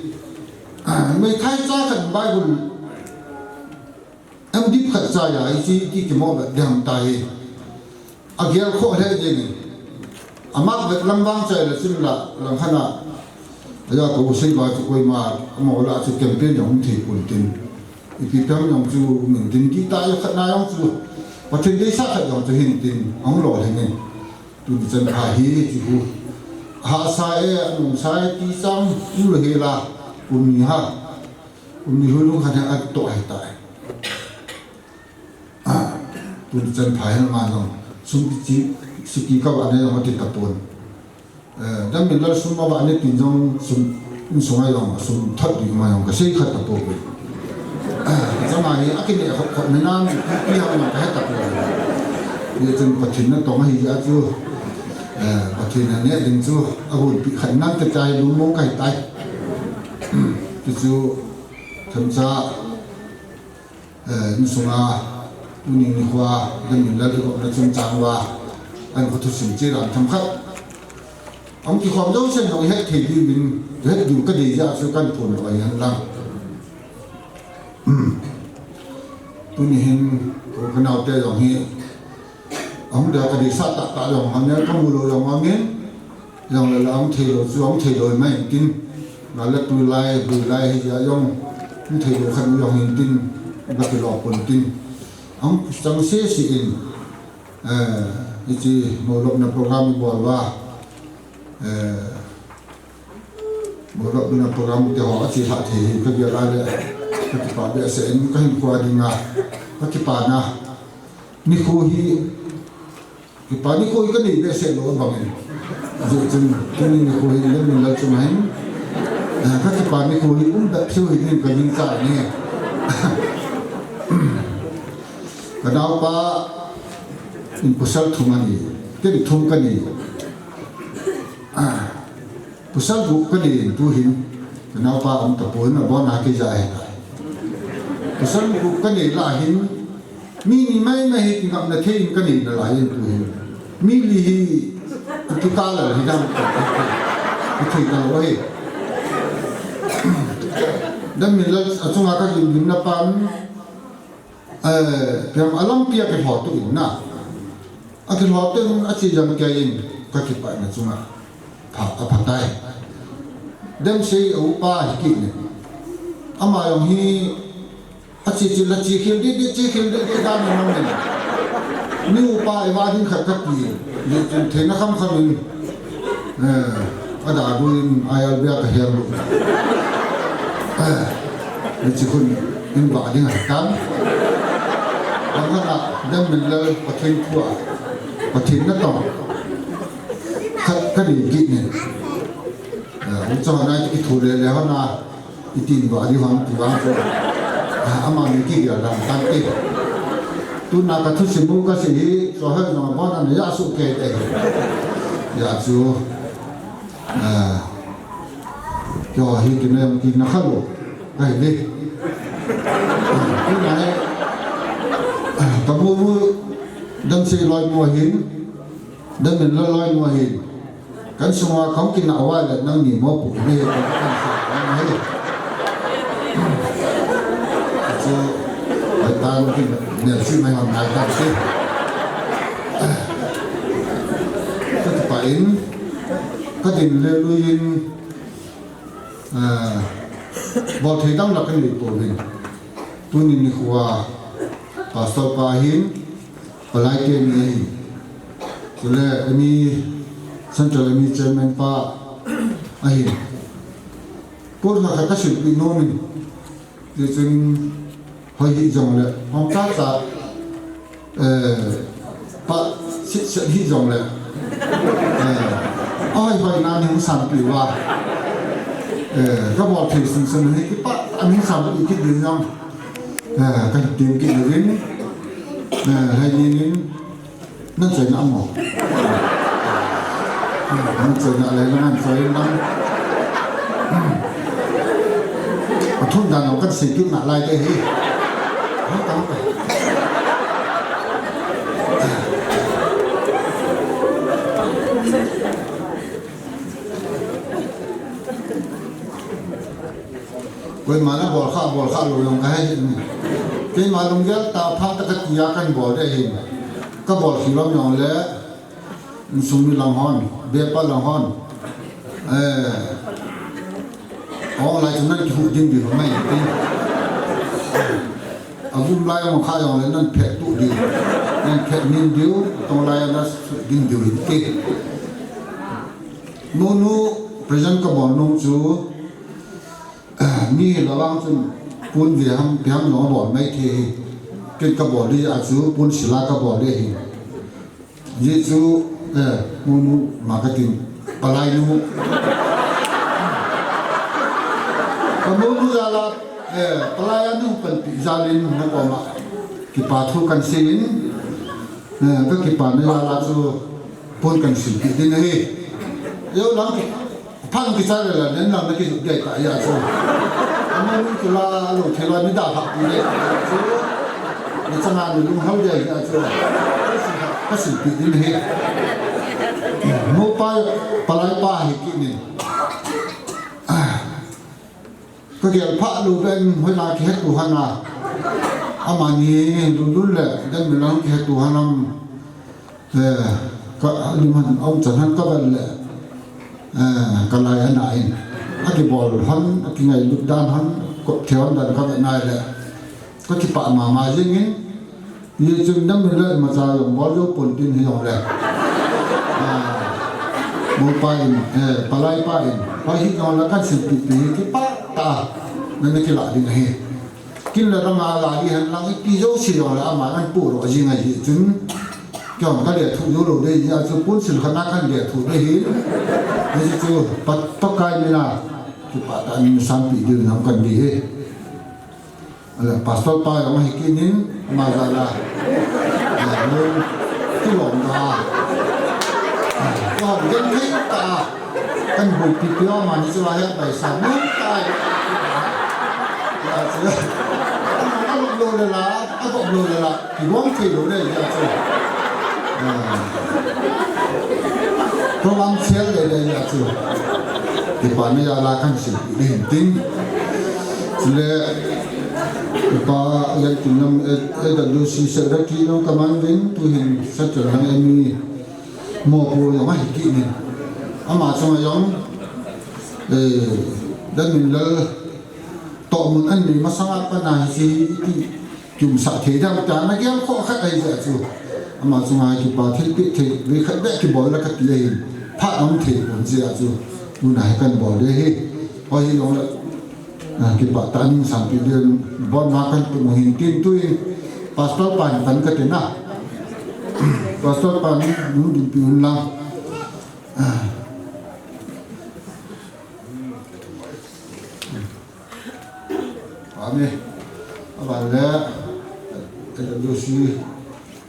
mấy thay cha khẩn Bible em đi khẩn cha ya isi ki mo ba dam tai agial kho he je ni amak vet lambang chai la sim la lam hana ya ko sei ba chu koi ma mo la chu campaign yong thi pun tin ipi tam yong chu min tin ki ta ya khna yong chu pa tin dei sa kha yong chu hin tin ong lo le ni tu chen ha hi chu ha sai anu sai ti sam u le la umi ha umi hulung khana at to ai tai tu chân phải mà nó sung chi siki ka ba ne ma ti tapon dan min la sum ba ne tin jong sum sum ai long sum that di ma yong ka sei khat ta po be zama hi akin ne khot me nam pi ha ma ka ta po ye chen pathin na to ma hi ya chu pathin ne ding chu a hu pi khan nam ta chai lu mo kai tai ti chu tham cha ni sunga ni ni khwa dan min la ko na chung chang wa an ko thu sim che ran tham khat ông chỉ còn dấu chân rồi hết thì đi mình hết dùng cái gì ra cho căn thuần rồi anh làm tôi nhìn cái nào tê rồi hi ông đã cái gì sát tạ rồi hắn nhớ có mua đồ rồi mà miếng rồi là ông thầy rồi mấy tin là tôi lại hay là ông thầy rồi khăn rồi hiện tin bắt cái lọ quần tin ông trong xe xịn cái gì một lúc nào program bỏ vào một lúc bên program thì họ chỉ hạ thì cái việc là cái bản địa sẽ cái hình qua đi ngà cái bản na ni khu hi cái bản ni khu cái này để sẽ lo bằng rồi chân cái ni khu hi lên mình là chung hay cái bản ni khu hi cũng đã siêu hi nên cái những cái này cái nào pa in pusal thung ani cái thung cái này pusal bu cái gì tu hin cái nào pa ông tập huấn là bao na cái dài pusal bu cái gì là hin mi mai mai hi ngam na thein cái gì là lại tu hin mi li hi tu ta là hi dam cái thầy nào vậy dan mi la achunga ka lim na pan piam alam pia ke ho tu in na akin ho tu a chi jam ke in ka ki pa na chunga pha tai dem sei u pa hi ki ne ama yong hi a chi la chi khil di da na nam ne ni u pa e wa din khat ka pi ni chen the na kham in ada duin ayal bia ka her lu ni chi kun in ba ding kan ang na dem min le pathin thua pathin na to cái gì kỹ này, ông cho này cái thủ đề là hôm nay cái tin vào đi hoàng thì hoàng rồi, mà mình kỹ là làm tăng cái, tôi nói cái thứ gì cũng cái gì, cho hết nó bao nhiêu giá số kê đấy, giá số, cho hiện cái này thì nó khác rồi, cái gì, cái này, tao mua đâm xe loài mua hiến, đâm mình loài mua hiến kan semua kaum kena awal dan nang ni mau pun ni kan ni so tan ki ne si mai hon ai ta si ka ta pain ka din le luin bo thei dang la kan ni po ni tu ni ni khwa pastor pa hin palai ke ni so le ni Central Army Chairman pa ahin pur na ka sil pi no min de chung hoi hi jong le hom ta pa sit hi jong le ai hoi na ni san pi wa ka bo thei sun ni ki pa an san pi ki din jong ka tim ki rin hai ni nan chen am moมันเจออะไรแล้วมันเจอมันทุ่มดันเอากันสิ่งที่หนักลายได้ฮีเขาตั้งไปเวมานะบอลข้าลงกันให้เวมาลงเยอะตาพักตะกี้ยากันบอลได้ฮีก็บอลสีล้อมยองแล้วsumi langhon bepa langhon lai chung nan ki hu ding bi mai tin agum lai ma kha yong le nan phe tu di nan phe nin diu tong lai na ding diu ke nu present ka bon nong chu ni lawang chun pun vi ham no bon mai the ke ka bo di a chu pun sila ka bo le hi ye chu munu marketing palai nu kamu nu jala palai anu kan jalin na ko ma ki pa thu kan sin ka ki pa na jala chu pon kan sin ki din he yo lang phan ki jala la nen lang na ki ge ka ya chu kamu nu tu la lo thela ni da phak ni le chu ni changa ni lu hau de ya chu ka sin ki din he mo pa palai pa hi ki niก็เกี่ยวพระดูเป็นเวลาเฮ็ดตุหันน่ะอามานี่ดุนๆแหละดันเวลาเฮ็ดตุหันนก็ลิมันเอาจันหันก็เป็นแหละก็ลายอันไหนอากิบอลหันอากิไงลุดด้านหันก็เที่ยวดันก็เป็นนายแหละก็ที่ปะมาจริงๆนี่จึงดันเวลามาจากบอลโยปุ่นดินให้เราแหละมองไปปลายไปพอหิ้งเอาแล้วกันสิบปีที่ปะตานั่นนี่คือหลักดีนะเฮกินแล้วเรามาหลักดีหันหลังปีโจสิเอาแล้วมาอันปูเราจริงไงจึงเกี่ยวกับเรื่องถูกรู้ได้ยังจะพูดสิ่งขนาดกันเรื่องถูกได้เห็นนี่คือปักไก่ไม่น่าคือปะตานี่สามปีเดือนทำกันดีเฮอะไรปัสสาวะเอามาให้กินนี่มาจากละอย่างที่หลงตาก็ยังไม่ตากันบุกปีเดียวมันจะว่าให้ไปสั่งน้ำตายอาจจะเอาลงเลยละเอาลงเลยละที่ว่างที่ลงเลยอาจจะเพราะวันเช้าเลยอาจจะที่ป่านนี้อะไรกันสิเห็นติ้งเลยป่าเล็กที่น้ำดันดูสิเสด็จที่น้องกำลังวิ่งตัวเห็นสัจจะทางเอ็มีโมกูยังไม่กินนี่อามาสมัยยังดันมิลต่อมันอันนี้มาสร้างปัญหาที่จุ่มสัตย์ที่ดังจานนักเรียนข้อขัดไอ้เจ้าจู่อามาสมัยที่ป่าที่ปิดที่วิคัดแบบที่บ่อยแล้วก็เลยพระน้ำที่ผมเจ้าจู่ดูไหนกันบ่อยเลยพอที่ลงแล้วที่ป่าตันสามปีเดือนบอลมากันเป็นมหินกินตุ้ยปัสสาวะปันกันเต็มนะปัสสาวะปันนู่นดินปีนล่างนี่อะไรแล้วจะดูสิ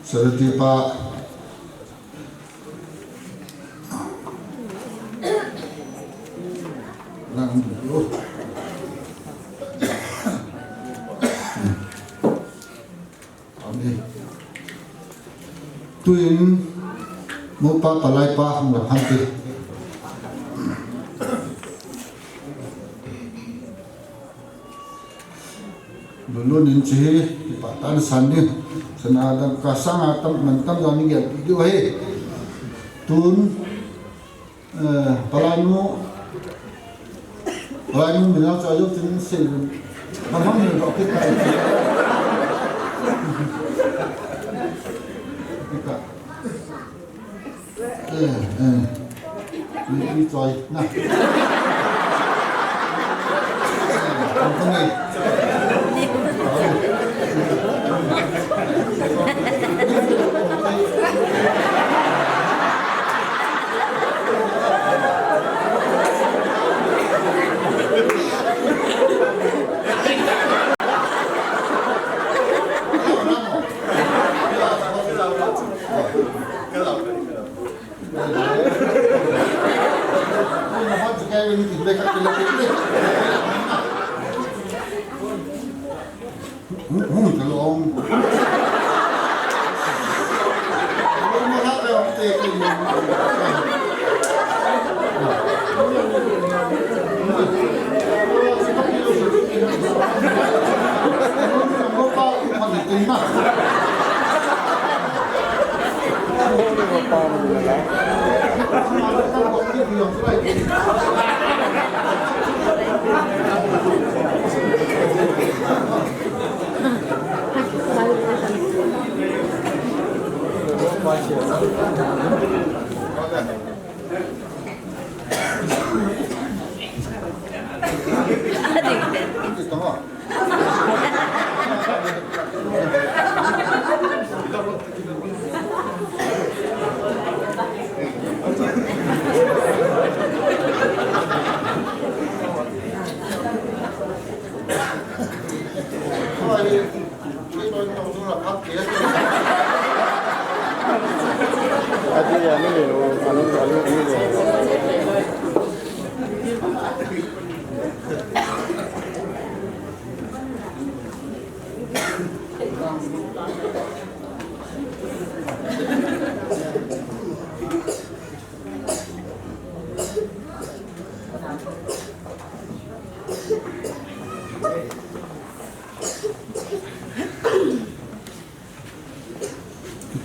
สารติปะนั่งดูตุยนมุปะปลายปะของเราพันตีdulu ninci di patan sandi senadam kasang atam mentam jani ya itu he tun palanu minal sayo tin sen mamang ni roket kai ini coy nah ini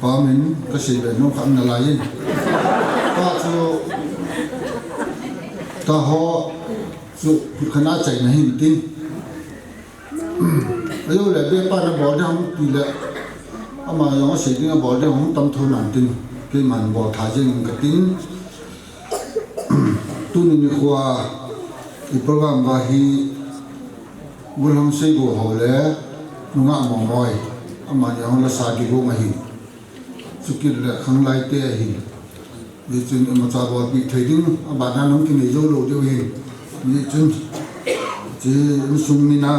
ป้ามินก็สิเป็นน้องคำนาลายก็จะก็หอสุขนาดใจนะหินตินอายุเลยเบี้ยป้าจะบอกได้ห้องตีเลยอามาอย่างว่าสิ่งที่บอกได้ห้องตำทุนนั่นตินที่มันบอกถ่ายจริงกับตินตุนนี่ขวาอีโปรแกรมว่าฮีบุญฮัมซีกูหัวเลยนุ่งอ่ะมองมอยอามาอย่างว่าสาดีกูมาหินสุกิลข้างไล่เตะหินยี่จุนมาจากว่าปีเทดิ้งอาบานนั้นน้องกินในโจโลเดียวหินยี่จุนจีนสุมินา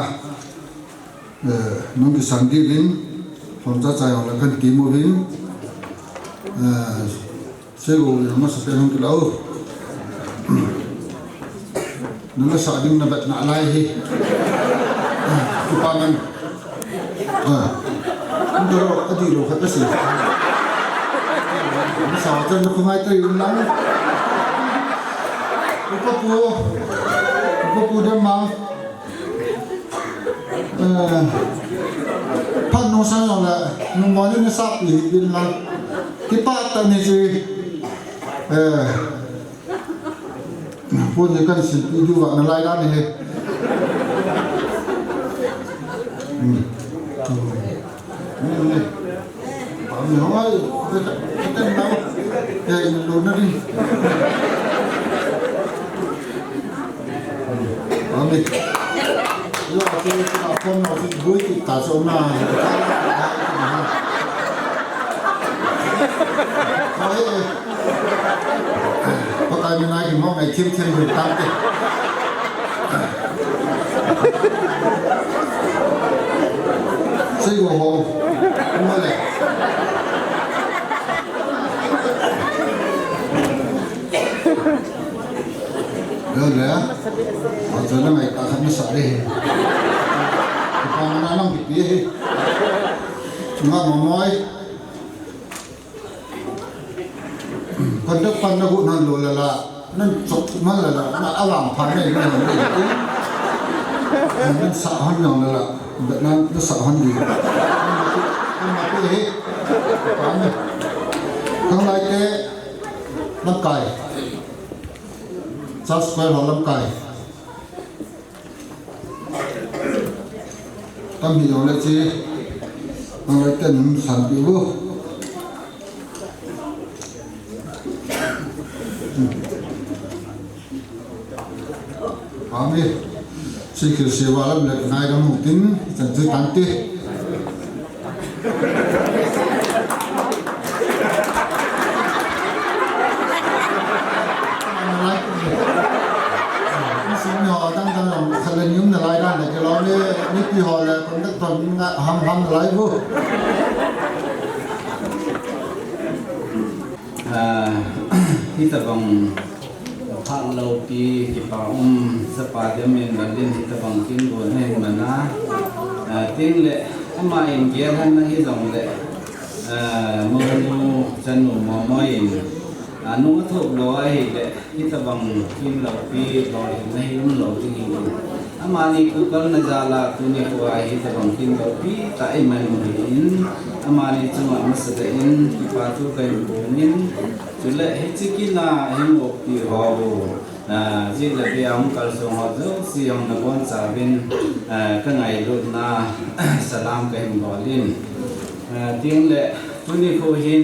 น้องกิสันติวินผมจะใจของเรากันทีมวินเชื่อกูยังมาสเปนของเรานั่นก็สาดิ้งนับแบบน่าไล่ฮีทุกปามันมันจะรออดีตเราขัดสิมันสาวจนคุณไม่ตื่นนั่งอุปปูเดิมมาพันน้องสาวเลยน้องวันนี้สับหลีบินมาที่ป้าตอนนี้จีพูดกันสิดูว่าอะไรด้านนี้นี่ผมเหนียวไอ้เต้นเราเฮ้ยลุ้นนะดิผมนี่เราที่เราคนเราที่บุ้ยติดตาโซน่าเฮ้ยพอตายไม่นานกี่โมงไอ้เทียมอยู่ตามติซื้อหัวหงมาเลยเรื่องเลยอาจจะนั่งไอ้ตาขันไม่สายเลยพอมานั่งผิดปีงานมอยคนทุกคนนักบุญนั่นรู้แล้วล่ะนั่นจบมันแล้วล่ะนั่นอารามพันนี่ไม่เห็นเลยนั่นสะหันอย่างนั้นล่ะแบบนั้นนั่นสะหันดีมันมาที่นี่ข้างในเตะลำไก่ซับสแควร์ของลำไก่ตั้งที่อย่างนั้นสิข้างในเตะหนึ่งสันติบุkami sikir sewa lam lek nai dam mutin janji tanti sini ho dang dang kalen yum na lai dan ke lo ne ni pi ho le kon dak ton nga ham lai buที่ตะบังพังเราปีกิปาสปาเดมินบันดินที่ตะบังกินบนให้มันนะทิ้งเลยทำไมเกี่ยท่านนั่งที่ตรงเลยมือนูจันหนูมอมอยนูทุบร้อยเลยที่ตะบังกินเราปีร้อยไม่ให้มันเราจริงๆอามานี่กูก็น่าจะละตัวนี้กูไอ้ที่ตะบังกินเราปีแต่ไอ้มันไม่เห็นอามานี่จังหวะมันแสดงกิปาทุกันบุญจุดเล็กที่กินน่ะเห็นบอกที่เขาจิตเล็กไปเอาคัลส่งเขาเจ้าสิยองนักวันสาบินก็ไงรุ่นน่ะสลามกันบอลินทิ้งเล็กตัวนี้เขาเห็น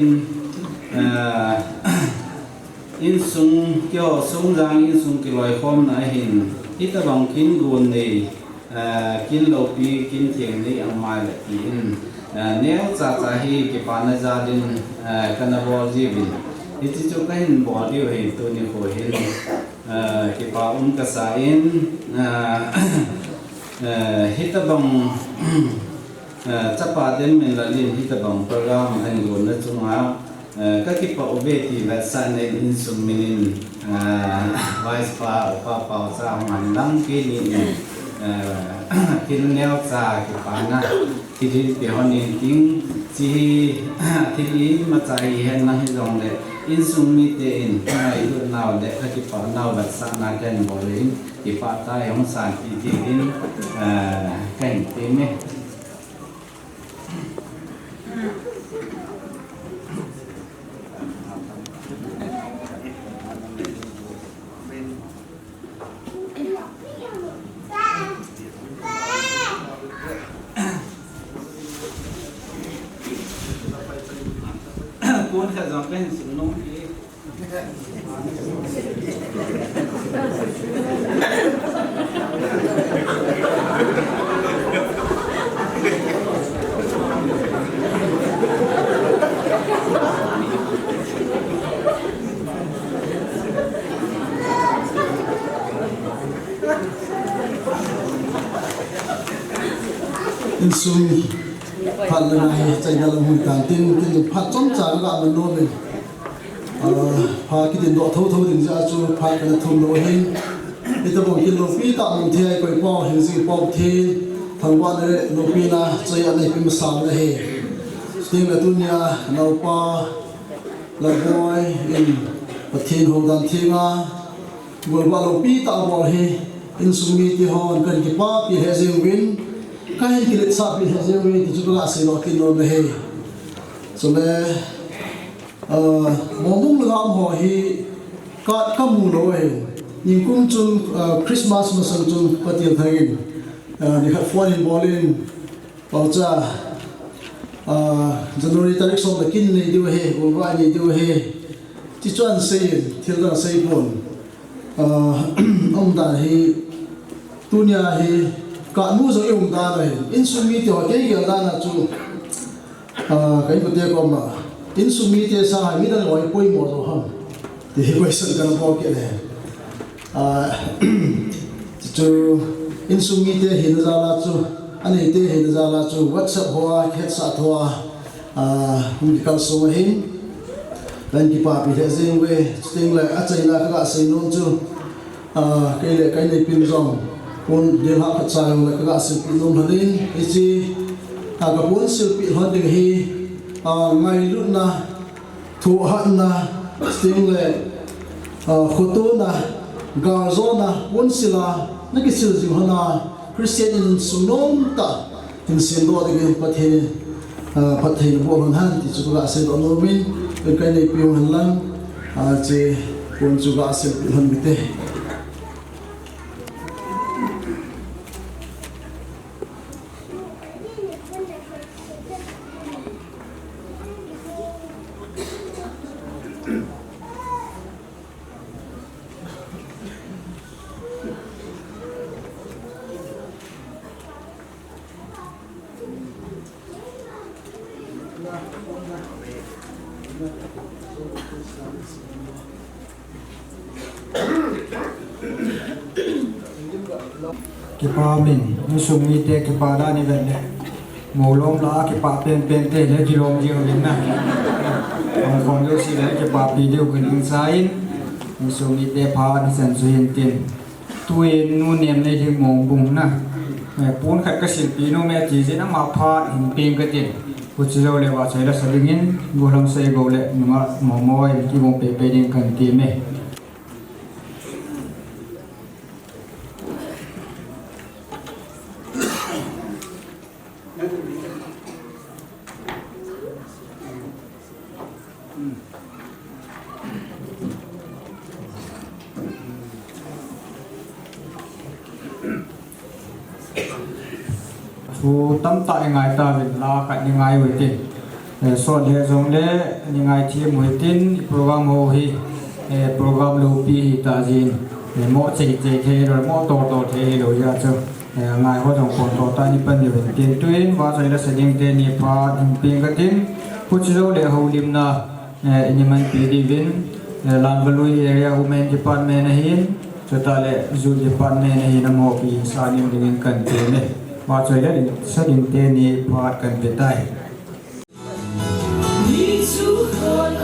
อินซุงเกี่ยวซุงจางอินซุงกิลอยคอมน่ะเห็นที่ตะบังกินกุนนี่กินโลปีกินเทียงนี่อันมาเล็กกินเนี้ยจ่าให้กิปานาจาดินกันนับว่าจีบินที่จุกให้บอดี้เห็นตัวนี้เขาเห็นกิปากษาอินฮิตบังจับปาเดนเมนลาลินฮิตบังโปรแกรมอันกุนนั่นจุงฮะก็กิปาอุเบตีและสันเนอินสุมินินไวส์ปาปาซามันนั่งกินนี่กินเนื้อซากิปานะที่ที่เปียหันยิงที่ที่มาใจเห็นนั่งให้ลงเลย in sung mi te in ngai lu naw le ka ki pa naw bat sa na ken bo le in ki pa ta yong san ti ti in ken te me cuốn theo dòng cái hình sự nông in sung phát lần này chạy ra làm hụt tàn tin phát trong trà nó làm nôn lên phát cái tiền độ thâu tiền ra cho phát cái thùng đồ hình thì tôi bảo cái lô phi tạm mình thay quay bao hình gì bao thì thằng quan đấy lô phi là chạy anh này phi mà sao đấy hè tiếng là tuân nhà nào pa là boy in và thiên hồ đàn thiên à vừa qua lô phi tạm bảo hè in sung mi thì hòn cần cái pa thì hệ riêng win cái cái lịch sử hiện giờ thì chúng ta sẽ nói cái nội này, cho nên mong muốn làm họ thì các mùng rồi, nhưng cũng chung Christmas mà sang chung bắt đầu thay đi học phổ in bowling, bảo cha January tarik xong là kinh này điều hè, hôm qua này điều hè, chỉ chọn xây, thiếu là xây buồn, ông ta thì tu nhà thì cả mua rồi ông ta này insumi thì họ cái gì ta là chú cái vấn đề của mà insumi thì sao hay biết là nói quay mùa rồi không thì quay sân cái nó bao kia này chú insumi thì hiện ra là chú anh ấy thì hiện ra là chú WhatsApp hoa kết sát hoa không có số hình lần kia bà bị thế gì về tiếng lại ở đây là các sinh nông chú cái này pin rong pun dia hak kacang le ka silpi nom hadin ichi ta ka pun silpi hoding hi ngai lu na thu han na sting le khutu na garzo na pun sila na ki sil jing hana Christian in sunom ta in sin do de pathe pathe bo hon han ti chu ka se do no min kai nei piu han lang che pun chu ka silpi hon bite kipa min sung mi te kipa da ni ven le mo lom la kipa pen te le ki lom jing ling na ong kong yo si le kipa pi deu kun ing sain sung mi te pha ni san su hin tin tuin nu nem le hi mong bung na pun khat ka sil pi no me ji je na ma pha in ping ka tin ku chi lo le wa chai la salingin go lam sei go le ma mo moi ki bong pe ding kan ti me thu tâm tại ngày ta việc la cả những ngày hồi tin so để giống để những ngày thi hồi tin program hồ hi program lưu pi ta zin mỗi chỉ thế rồi mỗi tổ thế rồi ra chứ ngày hôm trong còn tổ ta như bên điều tin tuyên và rồi là sẽ những tên như pha pin cái tin phụ trợ để hậu lim na như mình pi đi vin làm vật lui area women department này cho ta lại du department này nằm ở pi sa những dingen cần tiền này và rồi đấy sẽ định tên như pha cần tiền tài Hãy subscribe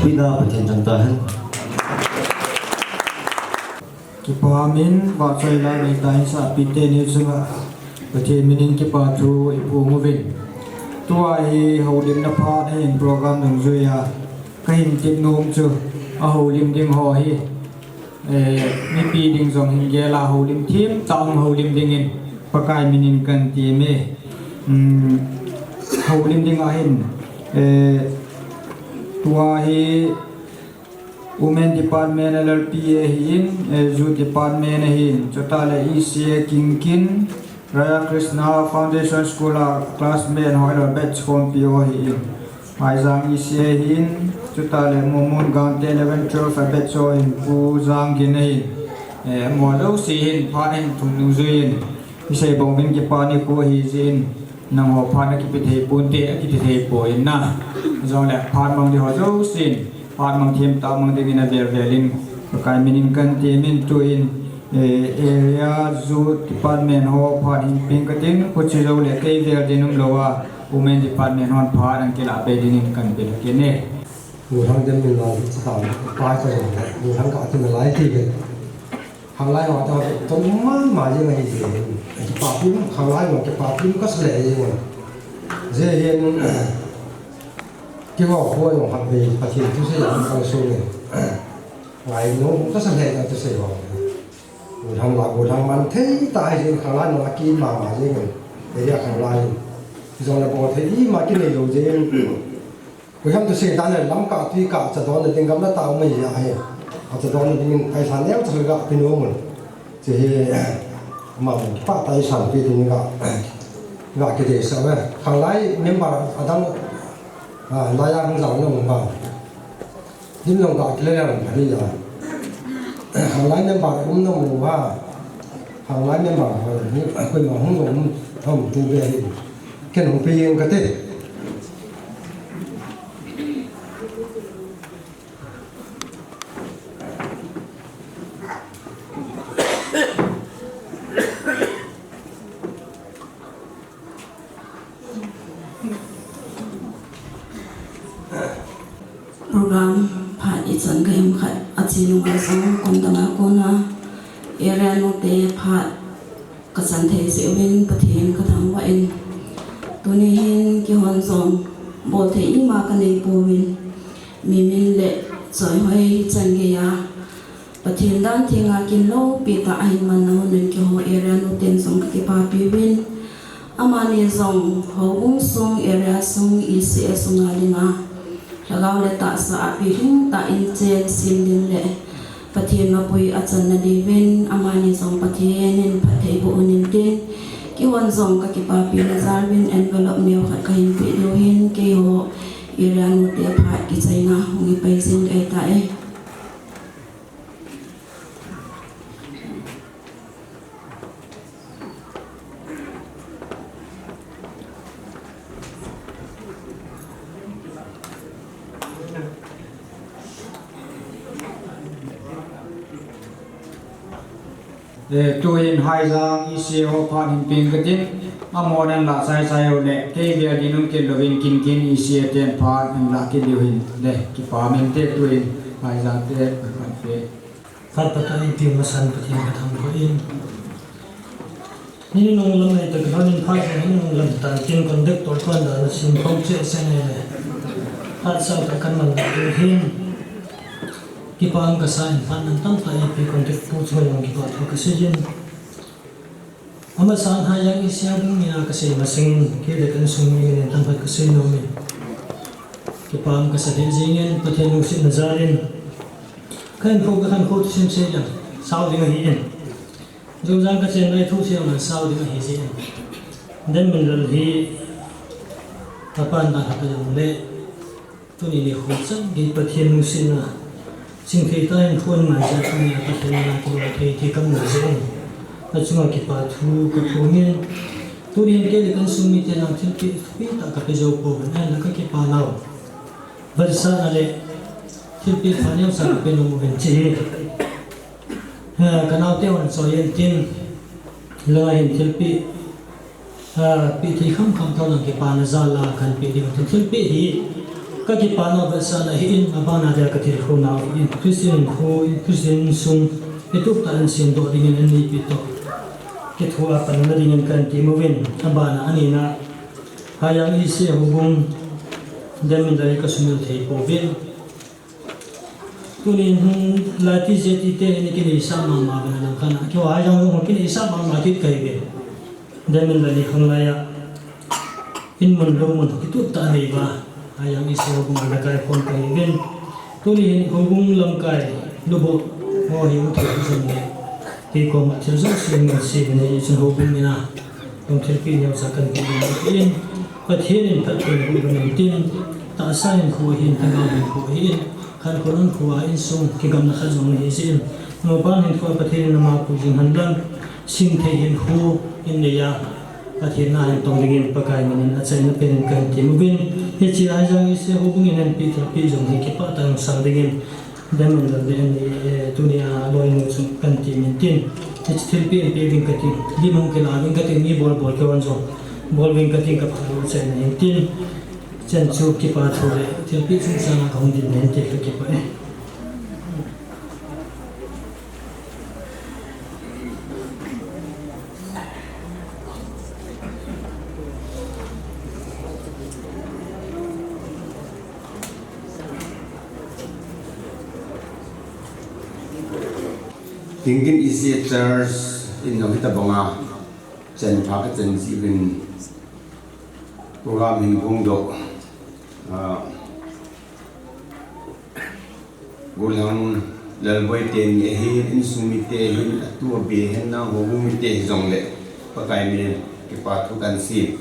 Pina patin jantahan. Kipa min ba choi la le tai sa pite ni sunga patin minin kipa tu ipu nguvin tua hi holim na pha hin program nang zuya kahin tin nom chu a holim ding ho hi mi pi ding zong hin ge la holim thim tang holim ding in pakai minin kan ti me holim ding a hin tua hi Women Department LRPA hin Zoo Department hin chotale ECA Kingkin Raya Krishna Foundation School classmate hoiler batch kon PO hin Maizang ECA hin chotale Momun Gante 11 12 batch hin Pu Zang Gin hin Model si hin pha hin thung zuin isai bongbin ki pani ko hi jin nang ho phana ki pithei punte ki thei po in na zong le phan mong di ho zo sin phan mong thim ta mong ding in a ver velin kai minin kan ti min to in area Zoo Department ho phan in ping ka tin ko chi zo le kai ver dinum lowa Women Department hon phan ang kila pe din kan pe ke ne Người thằng dân mình là tạo vai trò người thằng cả thì mình lái thì hàng lái họ cho tốn mà như này thì bà phim hàng lái một cái bà phim có lệ gì mà dễ hiện cái họ khôi một hàng về phát triển tôi sẽ làm càng sâu này ngoài nó cũng có lệ là tôi sẽ họ người thằng man thấy tại thì hàng lái nó là kim mà như này để ra hàng lái rồi là bỏ thấy mà cái này rồi dễ người thằng tôi sẽ đan là lắm cả tuy cả chợ đó là tiếng gắm nó tạo mấy gì vậy chợ đó là tiếng tài sản nếu chợ gặp cái nữa mình thì mà phát tài sản thì tiếng gặp cái gì sao vậy hàng lái nếu mà ở trong lái ra không giàu nó mình vào nhưng lòng gặp cái này là phải đi rồi hàng lái nếu mà cũng nó mình vào hàng lái nếu mà quên mà không dùng không tu về thì cái nó phi cái thế program phat ichang game khat achinu ga sang kondanga kona area no te phat ka chan thei sewin pathin ka thang wa in tuni hin ki hon song bol thei ma ka nei puwin mimin le choi hoi chan ge ya pathin dan thinga kin lo pi ta ai man no nen ki ho area no ten song ki pa pi win amani zong ho bung song area song ECA song alinga lagaw le ta sa api hing ta in chen sim din le pathian ma pui achan na divin amani zong pathian in pathei bu unin tin ki wan zong ka ki pa pi na zarwin envelope neu khat ka hin pi do hin ke ho iran te phat ki chaina ngi pai sin ai ta e tu in hai giang ICO phan in ping katin amonan la sai sai le ke dia dinung ke lovin kin ICA ten phan in la ke diuhin le ki pa men te tu in hai giang te kan pe phát bát ai tìm mà san bát hiện thằng có inนี่น้องลำไยแต่ก็นินพาดนี่น้องลำตากินคนเด็กตัวคนเดินสิ่งของเจ๊เส้นเลยพาดสั่งแต่กันมันดูหินกี่ปางก็ใส่พันนั้นตั้งแต่ปีคนเด็กพูดช่วยยังกี่ปางก็เสียนอามาสั่งหายังอิสยาบุญมีนาก็เสียมาสิ่งกี่เด็กกันส่งมีเงินตั้งแต่ก็เสียโนมีกี่ปางก็เสียจริงเงินประเทศนู้นสินจารินขันโคก็ขันโคทุกสิ่งเสียยังสาวดีมาเห็นजो जान का चेन नहीं थूसी हम साउ दिन ही से दिन में लल ही अपन ना हट जाऊंगे तो नहीं खुद से गिर पर thiên मुझसे नाสิ่งที่ต้านคนมาจากที่นี่ประเทศนั้นก็ที่กำเนิดเองแต่ช่วงที่ปัจจุบันก็เงี้ยตัวนี้เกี่ยวกับสุมิตรนักที่พิจารณากับเจ้าพ่อเนี่ยนักที่ปานาบริษัทอะไรที่พิจารณาสักเป็นองค์เป็นเจ้กันเอาเที่ยวนั้นสอยจินเลยทิลปีปีที่คำเท่านั้นที่ปานาซาลากันปีเดียวทิลปีที่ก็ที่ปานาเวสานะอินมาบานาเดียกที่คนเอาอินคริสเตียนโคอินคริสเตียนซุงที่ทุกท่านเสียงตัวดิ่งอันนี้ปีโตที่ทัวร์ปันนาดิ่งกันที่มือวินอันบานาอันนี้นะหายังอิเสียหุบุงเดินมินได้ก็สมุนไพรโปวินตัวนี้ลาติเจติเตนี่กินอิสามามาเป็นอะไรกันนะที่ว่าอย่างนู้นกินอิสามามาคิดไกลเกินเดินมินได้ข้างในอ่ะอินมันลงมันที่ทุกท่านเลยว่าyang isi hubung lakai pon kai gen tuni hubung lamkai lubo ho hi uthi sunne ti ko ma chil so sin ma si ne isi hubung mina tong thil pi nyau sa kan ki in pathin ta tin hu ban tin ta sain khu hin ta ga khu hin kan ko nan khu in sung ki gam na khazong ni sin no ban hin ko pathin na ma pu jing han dan sing thei hin khu in ne ya pathin na hin tong dingin pakai min a chai na pen kan ti mu bin he chi ai jang ise hubungin an pi thil pi jong hi ki pa tang sang dingin demen da den dunia loi nu chung kan ti min tin he thil pi pi bin ka ti li mong ke la bin ka ti ni bol bol ke wan zo bol bin ka ti ka phalu chai na tin chen chu ki pa thore thil pi chung sa na khong din nen te ki pa Tingin isi church in the kita bonga chen phak chen si bin program hin gung do gulang lalboi ten ye hi in sumite hin tu be hen na ho gung te jong le pakai mi ke pa thu kan si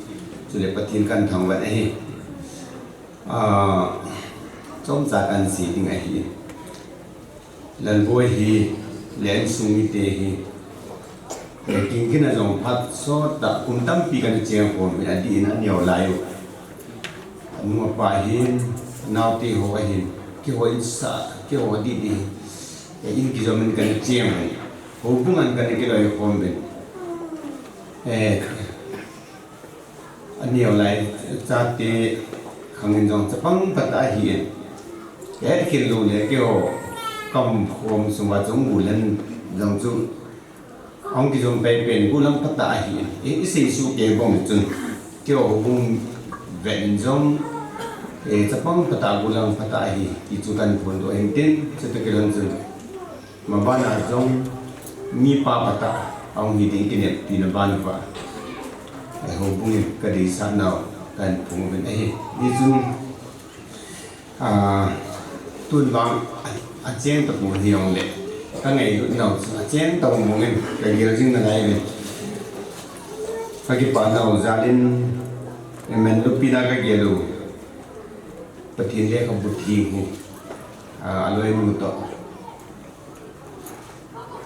chu le pathin kan thang wa hi chom cha kan si ding a hi lalboi hi len sumi te hi king kina jong phat so ta kum tam pi kan cheng ko mi adi na nyo lai nu pa hin naw te ho hin ki ho in sa ki ho di di in ki jom kan cheng ho bungan kan ki lai ko me anyo lai cha te khang jong chapang ta ta hi kin lu le ki ho cầm khom suma giống mù lên dòng chung ông kia dùng bè bền bu lăng phát đại hiện ít sinh su kề bông chun kiểu vùng vẹn giống để chấp băng phát đại bu lăng phát đại hiện thì chúng ta muốn đội hình tin sẽ được cái lần chun mà ban là giống mi pa phát đại ông hi đến cái net thì nó ban và hầu vùng cái đi sát nào cần phụng bên ấy đi chung tuân vang a chen tập một hiền lệ các ngày lúc nào a chen tập một ngày cái gì riêng là này này cái bản nào gia đình mình lúc pina cái gì luôn bát thiên lệ không bút thi hú aloi nu to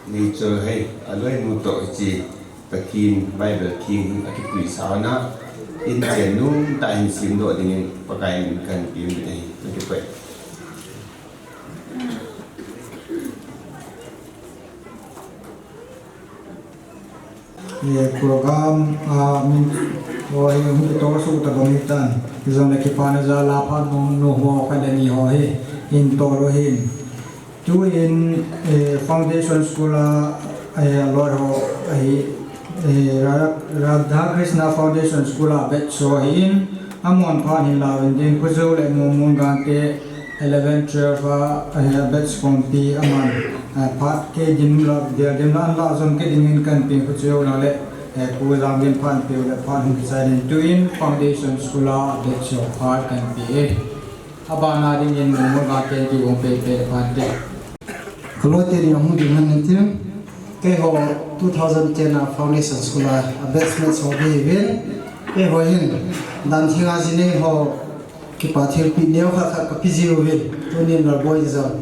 nature hay aloi nu to chỉ bát thiên bible thiên cái quỷ sao na in chen nu tại hình sim độ thì pakai kan kiếm này cái vậy program min ho hi hu to su ta bang tan zon la ki pa na za la pha no ho ka le ni ho hi in to ro hin tu in foundation school lord ho hi Radha Krishna Foundation School bet so hin amon pha hin la din ku zo le mun gan te 11 12 bet skong ti aman pat ke jin la dia din la zon ke din kan pe ku zo la le ku zang din phan pe le phan hin sai din tu in Foundation School bet so pat kan pe abana din in mun ga ke ki wong pe pe phan te khlo te ri amu din han tin ke ho 2010 Foundation School batchmate so be ven ke ho hin dan thinga jine ho ki pathil pi neu kha kha pi jiu ven tunin la boy jam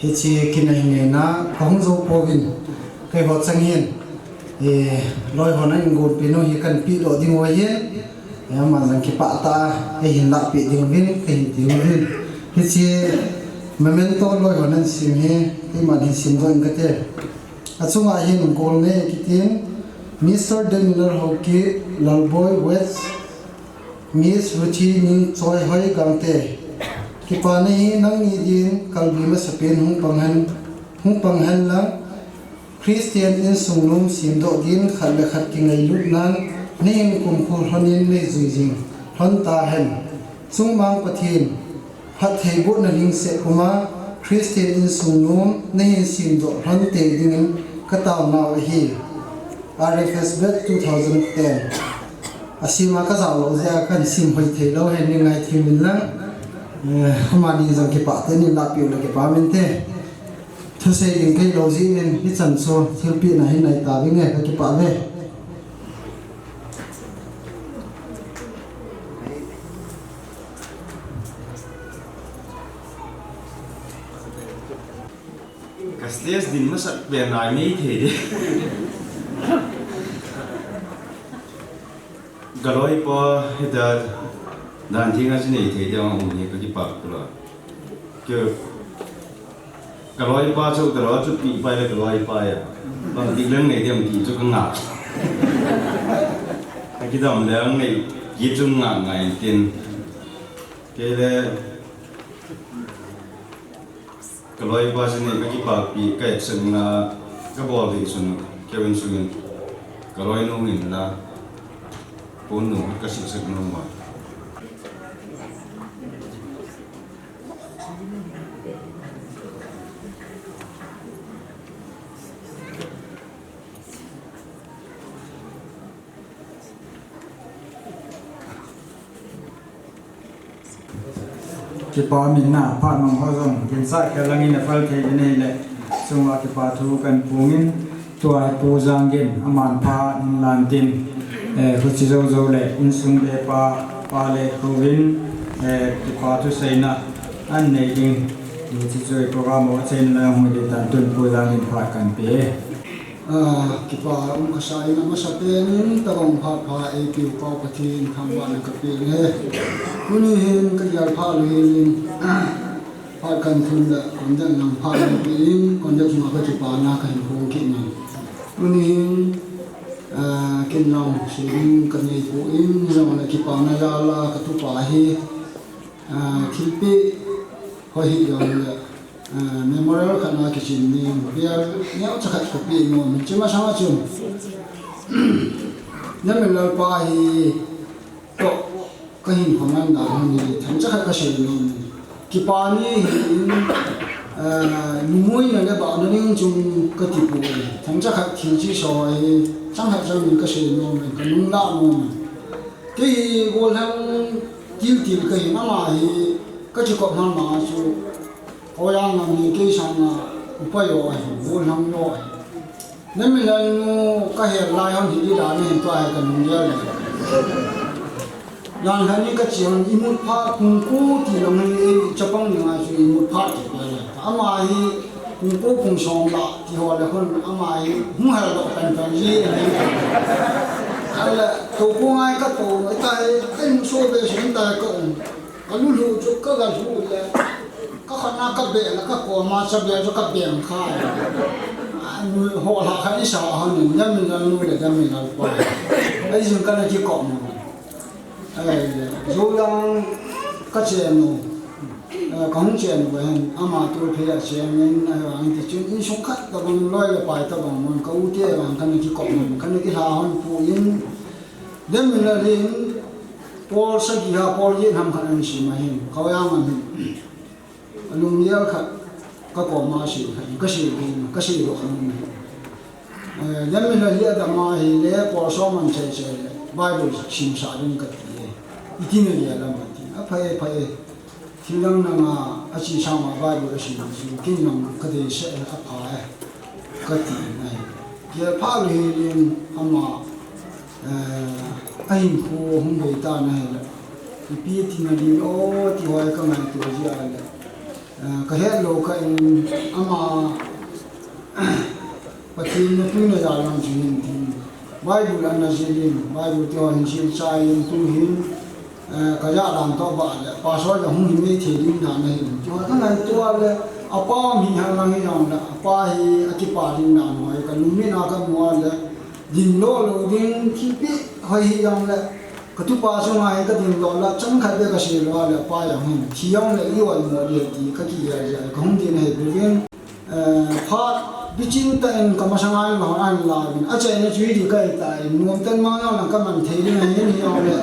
hi chi kin hi na khong zo po vin ke ho chang hin loi ho na ngol pi no hi kan pi lo ding wa yen ya ma jang ki pa ta he hin la pi ding vin ke hin ding vin hi chi memento loi ho nan sim he ke man hi sim zo ng te achunga hin gol ne kitin Mr. Daniel Hoki Lalboy West Miss Ruchi Ning Choi Hoi Gangte Kipane hi nang ni din kalbi ma sapen hung panghan lang Christian in sunglum simdo din khalbe khat ki ngai lut nan nen kum khur honin le zuijing hon ta hen sungmang pathin phat thei bu na ring se kuma Christian in sunglum nen simdo hon te ding kataw na hi RFS bet 2010 asima ka zaw lo ja kan sim hoi thei lo hen ni ngai thi min lang hamani jang ki pa te ni la pi lo ki pa min te thu se ding kai lo ji men hi chan so thil pi na hi nai ta bi nge ka ki pa ve Kasties din masak ben ai ni the de galoi pa heda dan thinga jine the de ang ni ka ki pa kula ke galoi pa chu galoi chu pi pa le galoi pa ya bang ti leng nei dem ti chu ka nga ka ki dam leng nei yi chu nga ngai tin ke le kaloi pa sini kaki pa pi kai seng na ka bol di sun kevin sun kaloi no in la pon no ka sik sik no ma ki pa min na pa nong ho zong kin sa ka langin na fal thei nei le sungwa ki pa thu kan pungin tua pu jang gen aman pa in lan tin hu chi zo zo le in sung le pa le hovin ki pa thu sei na an nei ding ni chi zoi program o chen la hu de tan tun pu jang in pa kan pe kipa kasai na masapen tarong pha e pi pa pathin khamwan ka pi le muni hin ka yal pha lu hin pha kan thun da kon da nam pha lu pi kon da ma ka pa na ka hin hong ki ni muni hin kin nam sirin ka nei pu in zama na kipa na ya la ka tu pa hi thilpi ho hi yon memorial khana ki chin ni biar nyau chakhat ko pi no min chima sama chum namen lal pa hi to ka hin khoman da ni tham chakhat ka shin no ki pa ni numoi na le ba na ning chung ka ti pu tham chakhat thi chi so ai chang ha chang ka shin no ka nung la no ki go lang til til ka hi ma hi ka chi ko ma chu oyang na ni ke sang na upayo ai bol ham no ai nem la no ka he la yon hi da ni to ai ka nu ya le yan han ni ka chiang imut pha kung ku ti lo ni chapang ni ma chu imut pha ti ba la ama hi kung ku kung song la ti ho la khon ama hi hu ha lo kan kan ji ni ala to ku ngai ka to tai ai mu so be shin ta ko ka lu lu chu ka ga chu le ka khana ka be la ka ko ma sa be cho ka be khai họ là khá sợ hơn nhân mình là nuôi để cho mình là quả ấy dùng cái này chỉ cọp rồi đang các chuyện nó công chuyện của anh ama tôi thấy là chuyện nên anh thì chuyện in sống khát tao còn nói là bài tao còn muốn câu tiếc là cái này chỉ cọp mình cái này cái hà hơn phụ in đến mình là đến Paul sẽ ghi ha Paul yên ham khát anh xí mà hin câu yang anh lùng nhớ khát các con mà xí cái xí đồ không đến mình là liệt mà hi lẽ Paul số mình chơi Bible sim sa đến cái gì ít nhiều là làm gì phải thì năng năng à chỉ sang mà Bible sim kinh năng cái gì sẽ phải cái gì này giờ phá liền ama anh cô không bị ta này là biết thì nó đi ô thì hoài cái này tuổi gì à cái hết lâu cái ama bác sĩ nó tuy là làm chuyện thì Bible là gì Bible thì họ hình sai tu hình cái giá làm to bả bà soi là không hình mấy thì đi nào này cho cái này tôi là apa mình hàng lang yang là apa hi akipa đi nào hỏi cái lumi nào cái mua là din lo din khi biết hỏi yang là cái tu pa so mai cái din lo là chẳng khai cái gì lo là pa yang hình thì yang là yêu anh mua đi thì cái gì là không din hay bên phát Bicin tan kamasangan lo an la bin acha ne chui di kai tai nuam tan ma yo lang kaman thei ni ni yo le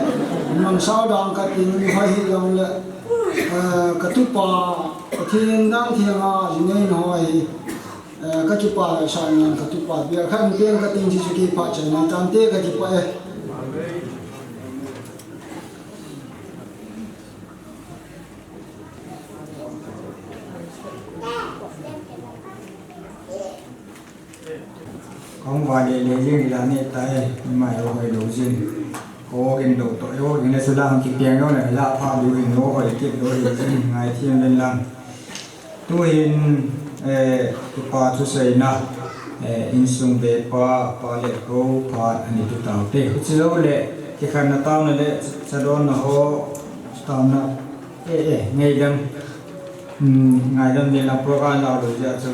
mang sao dang ka tin ni hai hi yo le ka tu pa ka thiên dang thiang a ji nei no hi ka tu pa la sa nan ka tu pa bia khan ken ka tin ji su ki pa cha na tan te ka ji pa không vài để riêng là này tại mày ở ngoài đầu riêng có cái đầu tội đó những cái số làm kịp tiền đó này là pha biểu hình nó phải kịp đó thì ngày thiên lên làm tôi hiện cái pha chú xây na in sung về pha lệ câu pha anh ấy tụt tàu tê chỉ đâu lệ cái khăn nó tao này lệ sẽ đón nó ho tao nó ngày đâm nên làm program nào rồi giờ chứ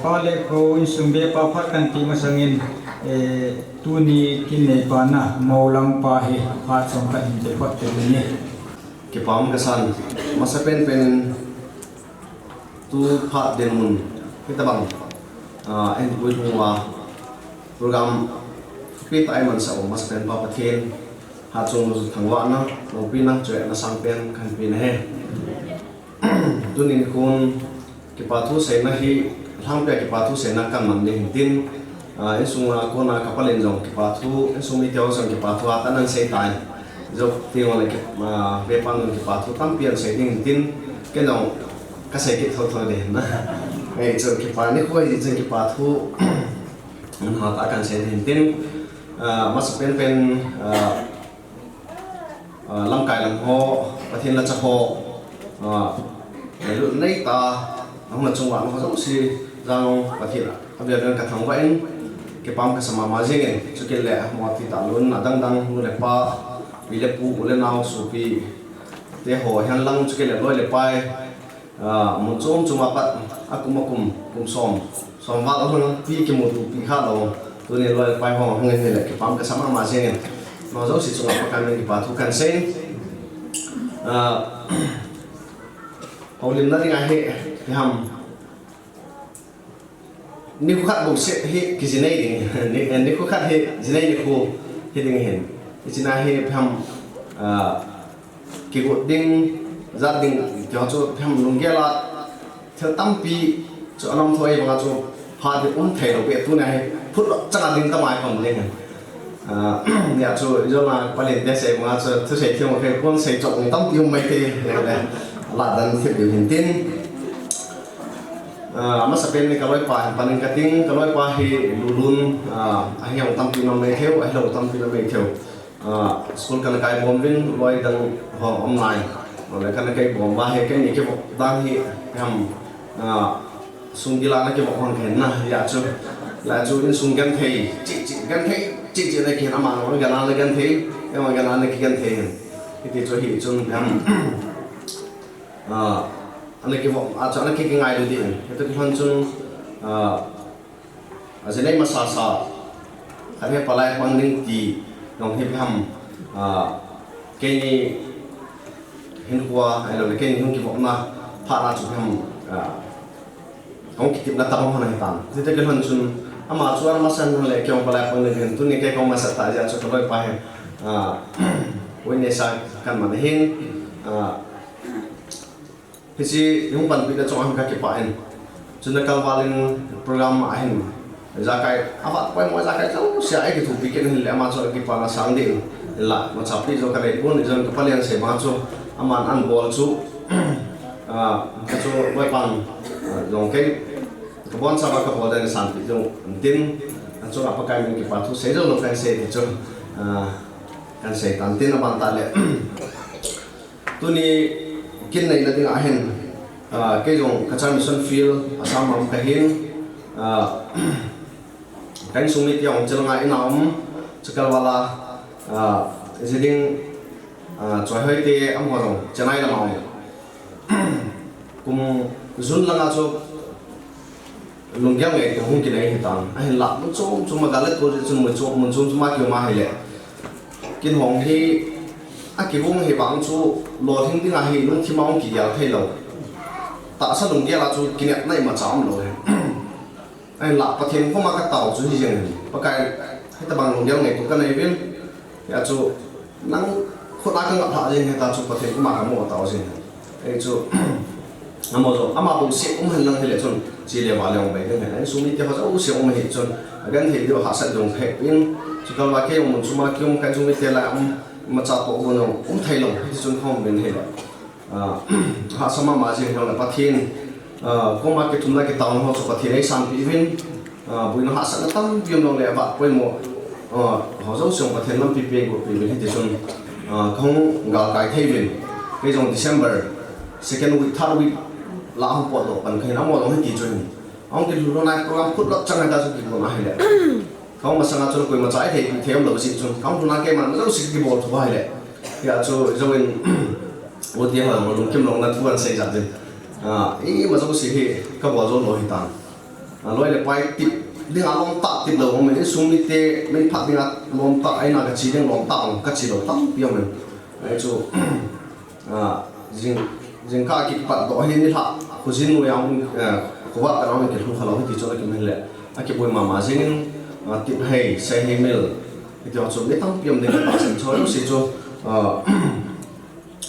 pa le ko in sumbe pa phat kan ti masangin tu ni kin nei pa na maulang pa he phat som kan te phat te ni ke pam ka san masapen pen tu phat den mun kita bang en bui huwa program pi tai man sa masapen pa pathen ha chung thangwa na lo pi na chwe na sang pen kan pi na he tu ni kun ke pa thu se na hi thang pe ki pa thu se na kan man de tin en sunga ko na kapalen jong ki pa thu en sumi teo sang ki pa thu ta nan se tai jo ti ngol ki ma ve pan ki pa thu tam pian se ding tin ke nong ka se ki tho tho de na ei jo ki pa ni ko ji jeng ki pa thu an ha ta kan se ding tin mas pen lam kai lam ho pathin la cha ho lu nei ta ông là trung quản nó giống si rằng và thiệt bây giờ đang cả thằng vậy cái pam cái sama mà riêng cho cái lẽ mà thì ta luôn là đang luôn là pa vì là pu lên nào số pi để hỏi hàng lăng cho cái lẽ lôi là pai một chỗ chúng mà bắt cùng xóm vào hơn pi cái một pi khác đâu tôi nên lôi pai họ người này là cái pam cái sama mà riêng nó giống si chúng mà cái mình phải thu can sen hầu liền nói ngay hệ thì hầm nếu có khách bộ sẽ hệ cái gì này thì nếu có khách hệ gì này thì cô hệ tiếng hiền thì chỉ là hệ hầm cái cuộc đinh gia đình cho hầm lồng ghé là theo tâm pi cho năm thôi mà cho pha thì thể đầu biệt tu này phút chắc là đinh tâm ai còn lên nhà cho do là quan điểm để xem mà cho thứ sẽ theo một cái quân sẽ chọn tâm tiêu mấy thì là dan thiết biểu hiện tin mà sắp đến cái lối pa panen cutting cái lối pa hi lulun anh em tâm tin năm mấy theo anh đầu tâm tin năm mấy theo school cái cái bom vin lối đang học online rồi cái bom ba hay cái này cái bom đang hi ham sung đi làm cái bom hoàn thiện na ya cho là cho in sung gan thầy chị này kia mà nó gan là gan thầy em mà gan là cái gan thầy thì cho hiểu cho ham anh ấy cái vọng cho anh cái ngày đầu tiên thì tôi phân chung ajenai masa sa kare palai pangning ti nong hip ham ke ni hinwa alo ke ni hung ki bokna pha na chu ham ong kitip na tamang hana hitan jete ke hon chun ama chuan masan le kyong palai pangning hin tu ni ke kong masa ta ja chu loi pa he wene sa kan man hin hisi yung pan pi da chong ham ka ki pa en chun na kalwalin program ahin zakai apa apa mo zakai chau sia ai ki thu pi ken le ama cho ki pa na sang din la mo cha pi zo ka le pun zon ka palian se ma chu aman an bol chu ka chu loi pan long ke ka bon sa ba ka bo da san pi zo tin an chu apa kai ki pa thu se zo lo kan se ti chu kan se tan tin ban ta le tu ni kin nei na ding ahin cái dòng kacang mission field asam mam kahin cái sumit yang celanga inam cekal wala jadi choi hoi te am ho chanai la mau kum zun langa cho lungyang ngai ko hung ki nei hitan ai la mun chom magalet ko chun mun chom ma ki ma hele kin hong hi a ki hung hi bang chu lo thing ding a hi lung thi maung ki ya thai lo ta sa lung dia la chu kinet nai ma cham lo ai la pa thiên ko ma ka tàu chu hi jeng pa kai he ta bang lung dia ngai to ka nei vin ya chu nang kho ta ka ngap tha jeng he ta chu pa thiên ko ma ka mo tàu jeng ai chu amo zo ama bu se han lang hele chun chi le wa leong bai deng hai su mi te ho zo se he chun gan he dio ha sa dong phe pin chu ka wa ke mun chu ma kyung kai chu mi te la ma cha to bo no thai lo hi chun khom ben he la ha sama ma jeng ho la pa thiên ko ma ke thum na ke tawn ho chu pa thiên ai san pi vin bu no ha sa na tam viom long le ba poi mo ho zo song pa thiên lam pi pe go pi hi te chun khong gal kai thai vin ke jong December second week third week la hong po do pan khain amo long hi ti chun ong ke lu na program put lok chang da chu ki mo na hele khong ma sanga chu ko ma chai thei them lo si chun khong na ke man zo si ki bol thu hai le ya chu zo in o ti ha mo lu kim long na thu an sei ja din i ma zo si hi ka bo zo lo hi tan loi le pai tip ding a long ta tip lo me sum ni te men phat ding a long ta ai na ka chi ding long ta ka chi lo tam pi men ai chu jing ka ki pat do hi ni ha khu jin nu yang ko wa ka ro ke thu khalo hi ti cho ke men le a ke boi ma jing tip hei sai he mel ti cho so le tam pi men ka chen cho lo si cho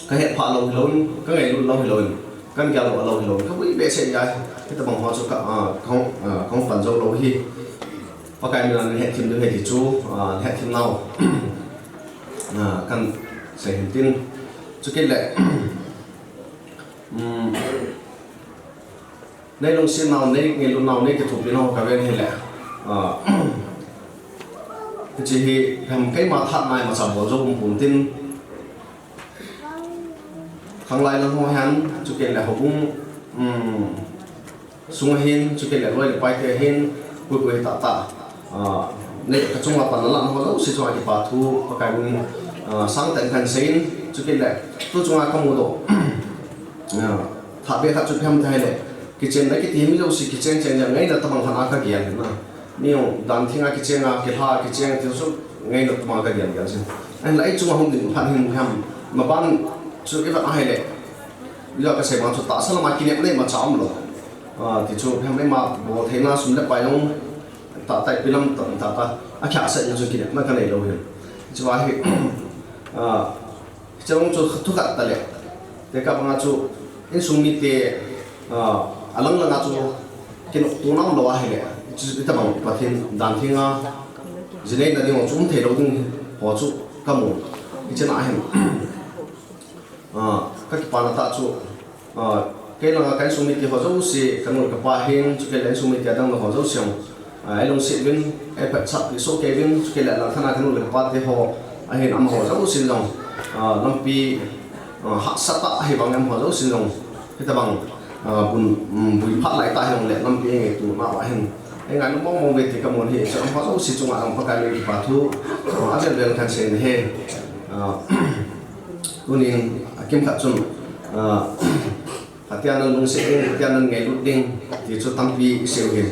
cái hệ phá lâu thì lâu cái ngày lâu thì lâu căn nhà lâu thì lâu các quý bé xem dài cái tấm bằng hoa cho cả không phần dâu lâu hi và cái mình hệ thêm hệ thì chú hệ thêm nào cần sẽ hiện tin cho cái lệ đây long xin nào đây ngày luôn nào đây cái thuộc biến nào cả bên hệ lệ chỉ làm cái mà thật này mà sản phẩm dâu bốn tin khang lai lang ho han chu ke la hobung sung hin chu ke la loi pai te hin ku ku ta ta ne ka chung la pan la ho lo si chu ai pa thu pa kai bun sang tan kan sein chu ke la tu chung a kamu do tha be kha chu pham thai le kitchen na ki ti mi lo si kitchen chen ja ngai na tamang hana ka gian na niu dan thinga kitchen a ke ha kitchen ti su ngai na tamang ka gian ga sin an lai chung hong din phan hin ham ma ban chu cái vật ai lệ bây giờ cái sợi bằng chuột tạ sao mà kinh nghiệm này mà chạm rồi thì chu em ấy mà bộ thế nào xuống đất bài ông tạ tại film tận tạ ta khả sợi như kinh nghiệm mà cái này đâu hiểu chu ai trong chu thu gặt ta lệ thế các bạn chu in xuống mi te alang lang chu cái tu năng lo ai lệ chu cái tầm bằng phát hiện đàn thiên gì đấy là đi một chúng thể đâu nhưng họ chu các mồm cái chân ai các bạn ta chu cái là cái số lượng họ dấu xì cái một cái ba hình cái lấy số lượng đang là họ dấu xiong ai long xì bên ai phải chặt cái số cái bên cái là thằng nào cái một cái ba thì họ ai hình âm họ dấu xì rong năm pi hạ sát ta hay bằng em họ dấu xì rong cái ta bằng bùi phát lại ta hay lệ năm pi ngày tụ nào ai hình anh ấy nó mong về thì cái món hệ cho họ dấu xì chung lại bằng cái này phải thu áp dụng đến thành sen hè kuning kim khat chun hatian nang lung se hatian nang ngai lut ding ti chu tampi seu hin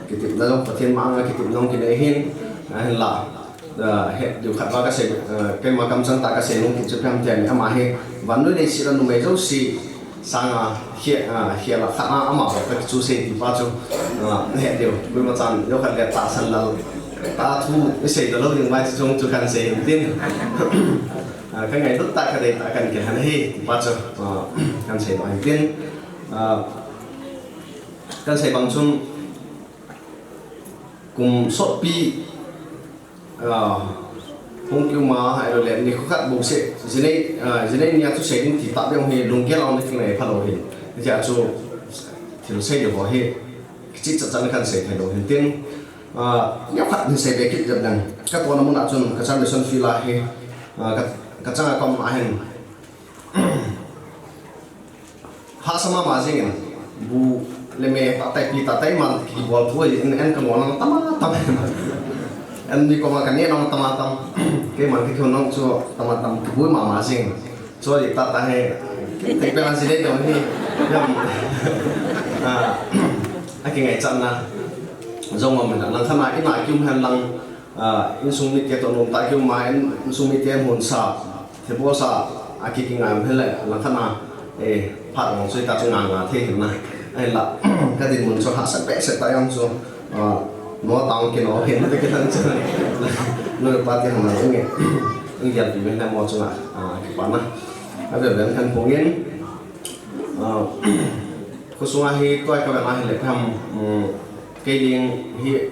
kitip na long pathian ma nga kitip nong kinahin hin la he du khat ba ka se ke ma kam sang ta ka se nong kitip pam tian ama he van noi dei si ran nu me zo si sang he la khat ama ba ka chu se ti pa chu he deu bu ma chan yo khat le ta san la ta thu se da lo ding mai chung chu kan se tin cái ngày tất cả cái đây ta cần cái hành hi bắt cho cần sẽ nói tiên cần sẽ bằng chung cùng sốt pi không kêu mà hay rồi liền đi khát bụng sẽ dưới đây nhà tôi sẽ thì tạo ra một cái đồng kết lòng cái này phát đầu hình thì giờ cho thì nó sẽ được vào hi chỉ chắc chắn cần sẽ thay đổi hình tiên nhóc khát thì sẽ về kịp được rằng các con nó muốn đặt chung các trang để xuân phi lại hi kacang akom ahen ha sama mazing bu leme tatai man ki bol tu en kan wala tama en ni ko makan ni nong tama ke man ki nong chu tama ki bu ma mazing so di ta he te pe lan sile dong ni yam aki ngai chan na zong ma man lang thama ina kyum han lang in sung mit ke to nom ta kyum ma in sung mit ke mon sa thế bố sa aki kinh nghiệm hết lại là khăn nào phát ngọn suy ta chung ngang thế hiện nay hay là cái gì muốn cho hạ sắc vẽ sẽ tay ông cho nó tăng cái nó hiện cái thân chơi nơi ba tiền là cái nghề ứng dụng thì bên này một chỗ cái quán này cái việc đến thành phố nghiên có số ai coi các bạn ai lại thăm cây điên hiện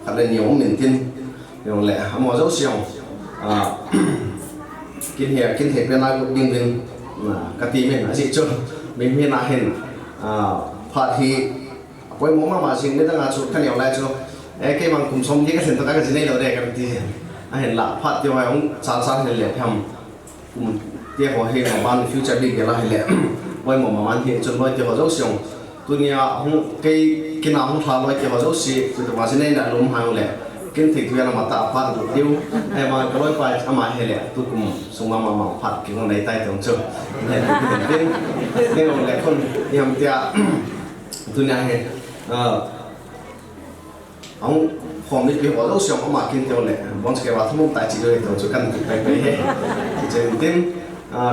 thật là nhiều miền tiên nhiều lẽ mua dấu xiong kinh hệ bên này cũng điên cái gì mình nói gì chứ mình nói hiện phát thì với mỗi mà xin người ta ngã chụp cái nhiều lại chứ cái bằng cùng sống với cái hiện tượng cái gì này đâu đây cái gì hiện là phát thì ông sáng hiện lệ thầm cùng tiếp họ hiện mà ban future đi cái là hiện lệ với một mà ban hiện chuẩn nói thì họ dấu xiong tôi nghe không cái nào không thà nói thì họ dấu xì thì mà xin này là luôn hàng lệ kinh thị tuyên mà tạo phát được tiêu hay mà cái lối phải ama hay lệ tôi cùng sung mà phát cái con này tay tổng chơi này cái nên ông lệ con nhầm tia tôi nghe hay ông phòng đi cái họ đâu xong mà kinh tiêu lệ bọn cái vào thông tài chỉ được tổng chơi cần phải hay thì chơi tin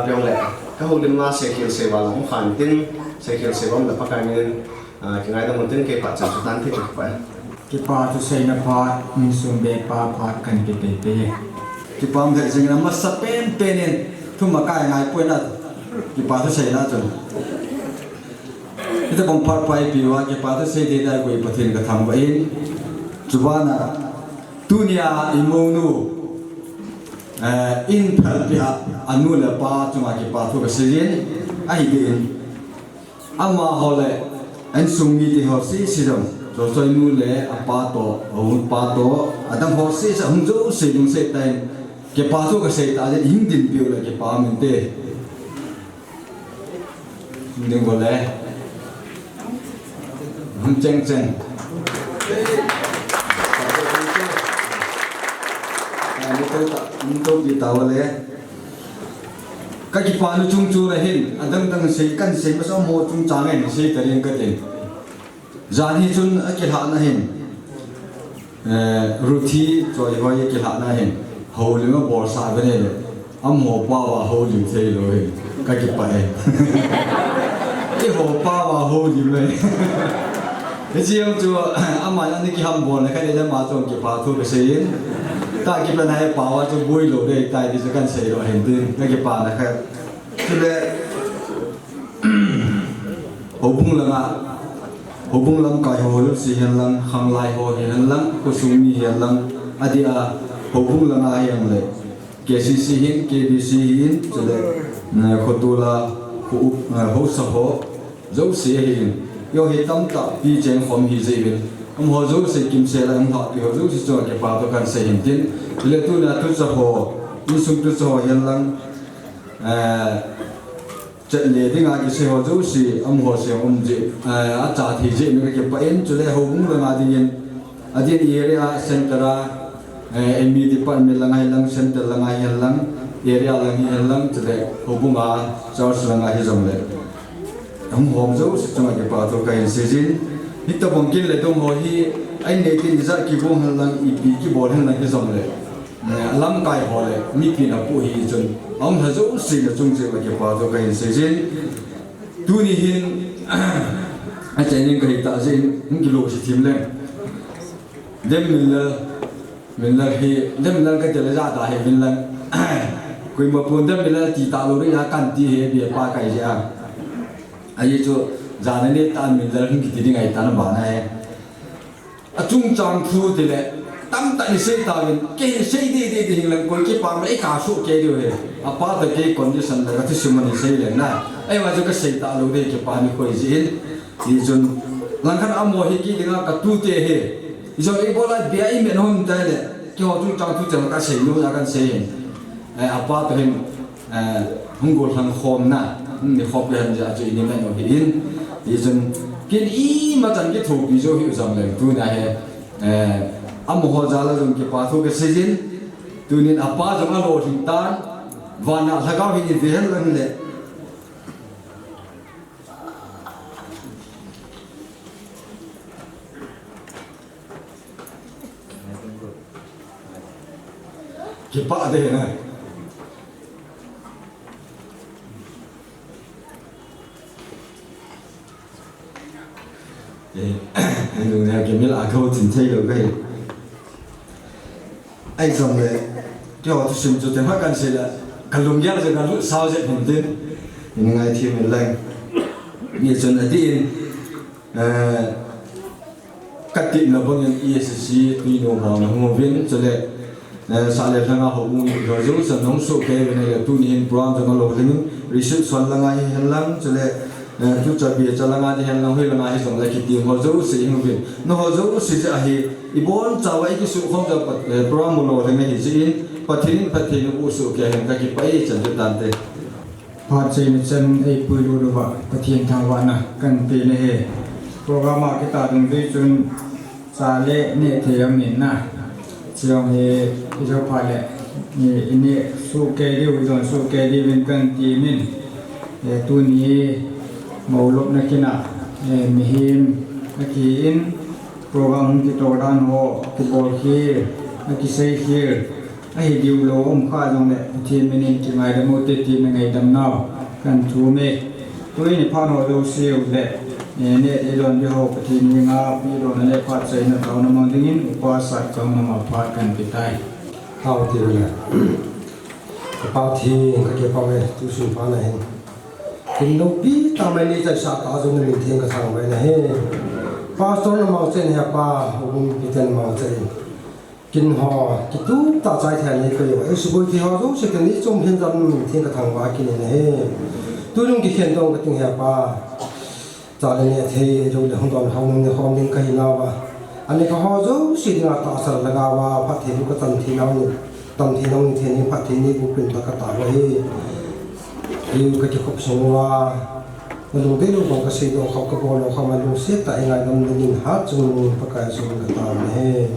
biểu lệ các hồ đêm na sẽ kiểu sẽ vào lòng phản tin sẽ kiểu sẽ vào được phát cái nên cái ngày đó mình tin cái phát triển tan thì được phải cái pa tu say na pa min sum be pa kan ke pe cái pam the jing na mas pen pen thu ma kai ngai point na cái pa tu say na chon ita bang par pai pi wa cái pa tu say de dai koi pathin ka tham ba in chubana dunia imonu in phal pi anu la pa chuma cái pa tu ka sirin ai din ama hole an sungi ti ho si dong rồi tôi nuôi lẽ apa to ông pa to adam ho si sa hung zo se dung se tai ke pa so ka se ta de hing din piu la ke pa min te ning go le hung cheng cheng ni to bi ta wa le ka ki pa nu chung chu la hin adam tang se kan se ma so mo chung chang ai se ta ren ka tin Zani chun cái hạ na hin, ruthi rồi gọi cái hạ na hin, hầu như mà bỏ xa bên này, hồ pa và hầu như thế rồi, cái bài, cái hồ pa và hầu như vậy, cái gì ông chú, mà anh cái ham buồn này cái này mà trong cái pa thu cái gì, ta cái bên này pa và chú bui lỗ đây, tại vì cái kan gì rồi hiện tin, cái pa này cái, cho nên, hầu bung là ngã hubung lam kai ho lu si hian lang khang lai ho hian lang ko sumi hian lang adia hubung lang a hian le KCC hin KBC hin chale na khotula khu ho sa ho zo si hin yo hi tam ta pi chen khom hi ze bin ho zo se kim se la ha pi ho zo si cho ke pa to kan se hin tin le tu na tu sa ho ni sum tu sa ho hian lang trận lệ tiếng Anh sẽ họ dấu si họ sẽ gì trả thì gì mình cái bệnh cho nên họ cũng là đi area center ME department là ngay lang center là ngay lang area lang cho nên họ cũng charge là ngay giống vậy họ dấu si trong cái bảo thủ cái season hít tập bóng kinh lại đông hồ hi anh này tin ra kỳ vọng hơn là ipi kỳ bol hơn là cái dòng này lắm cái hồ này mi pin là phụ hi chân ông thà dấu xì là trung chế là cái bao giờ cái xây dựng tu ni hin anh chạy nên cái tạo dựng những cái lỗ chỉ thêm lên đem mình là hi đem là cái chơi ra ta hi mình là quỳ mà phun đem mình là chỉ tạo lỗ đấy là căn ti hi bị ba cái gì à ai cho giờ này tan mình là những cái gì ngày tan bảo này trung trang thu thì lệ tâm tại xây tạo mình cái xây đi thì là coi cái bao mấy cả số cái điều này apa là cái condition là cái sự mình xây lên này ai mà cho cái xây tạo lỗ đấy cái bao nhiêu coi gì thì chun lang khăn amo hi ki dinga ka tu te he jo e bola bia i men hon ta le ki ho tu chang tu chang ka sei no ya kan sei apa to hin hungol hang khom na ni khop le han ja chu ni men no hi in thì chun kin i ma chan ki thu bi jo hi jam le tu na he amo ho ja la jun ki pa thu ke sei jin tu nin apa jong a lo thing tan wana thaka hi ni ve han lan le cái bạ đây này anh đừng nghe cái miếng lá câu chính thấy được cái anh xong rồi cái họ sử dụng tiếng Pháp can gì là cần lùng nhát rồi cần lúc sau sẽ thành tên những ngày thì mình lên như chuyện là tiền cắt tiền là bao nhiêu ESC tuy nhiều họ là không viên cho nên sa le thanga ho mu ro zo sa nong so ke ne le tu ni hin program jang lo ling research swan la ngai hen lang chele tu cha bi cha la ngai hen lang he la ngai song la ki ti ho zo se ing bin no ho zo se ja hi I bon cha wai ki su khom ja program lo ling hi ji pathin u su ke hen ka ki pai chan ju tan te phạt chế mình chân ai bùi lù vợ và thiên thang vạn à cần pì này hệ program mà cái ta đừng đi chun xa lệ nệ thì em miền na chiều thì cái chỗ phải lệ nệ su kê đi rồi su kê đi bên cần tì mình tu ni màu lốp này kia na mihim cái in program cái tổ đàn hộ cái bol kia cái xây kia ai điều lô ông khoa trong này thì mình chỉ ngày đêm một tết thì ngày đêm nào cần chú mẹ tôi này phan hồ đâu siêu lệ nè elon đi học thì mình ngáp elon này phát xây nó tao nó mang tiếng qua sạch trong nó mà phát cần bị tai hao thì là bao thì cái bao này tu sửa bao này thì đâu biết tao mày đi chạy sát tao rồi mình thiên cái thằng vậy này pastor nó mau trên hẹp ba hôm bị chân mau trên kinh họ cái tu ta trái thèn này cái ấy số bồi thì họ giống sẽ cái này trong hiện dân mình thiên cái thằng vài cái này tôi dùng cái hiện động cái tiếng hẹp ba cho nên thì rồi để không toàn không nên cái nào ba anh ấy có họ giống sẽ là ta sợ là gà và phát hiện cái tầm thì nào thì nên phát hiện này cũngเป็นcái tạo vậy thì cái chụp sống và mình biết lúc cái sự đó học cái bộ nó không mình xét tại ngày năm mình hát chung cái số cái tạo này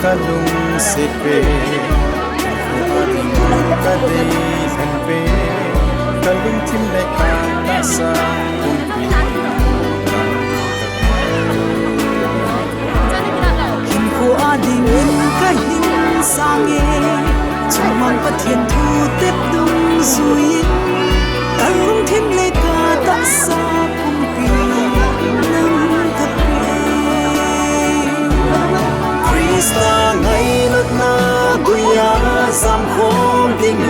kalung sepe ading kadei sanpe kalung tim le kasa kumpi hin ko ading ka hin sange chuman pathian thu tep dung zui kalung tim le ka ta sa kumpi nam thap Krista ngay lật na guya sam khom ding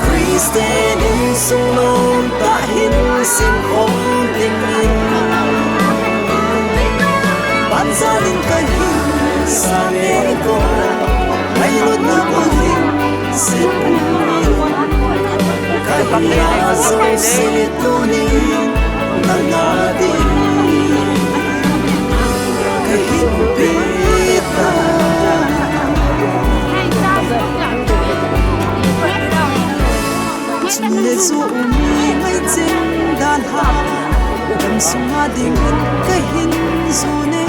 Kriste din sunon ta hin sin khom ding ban gia đình ka hin sa ne ko ngay lật na guya sin ka ya so se tu ni na di Chúng để dụ mi ngay trên ban ha dam sunga ding ka hin zune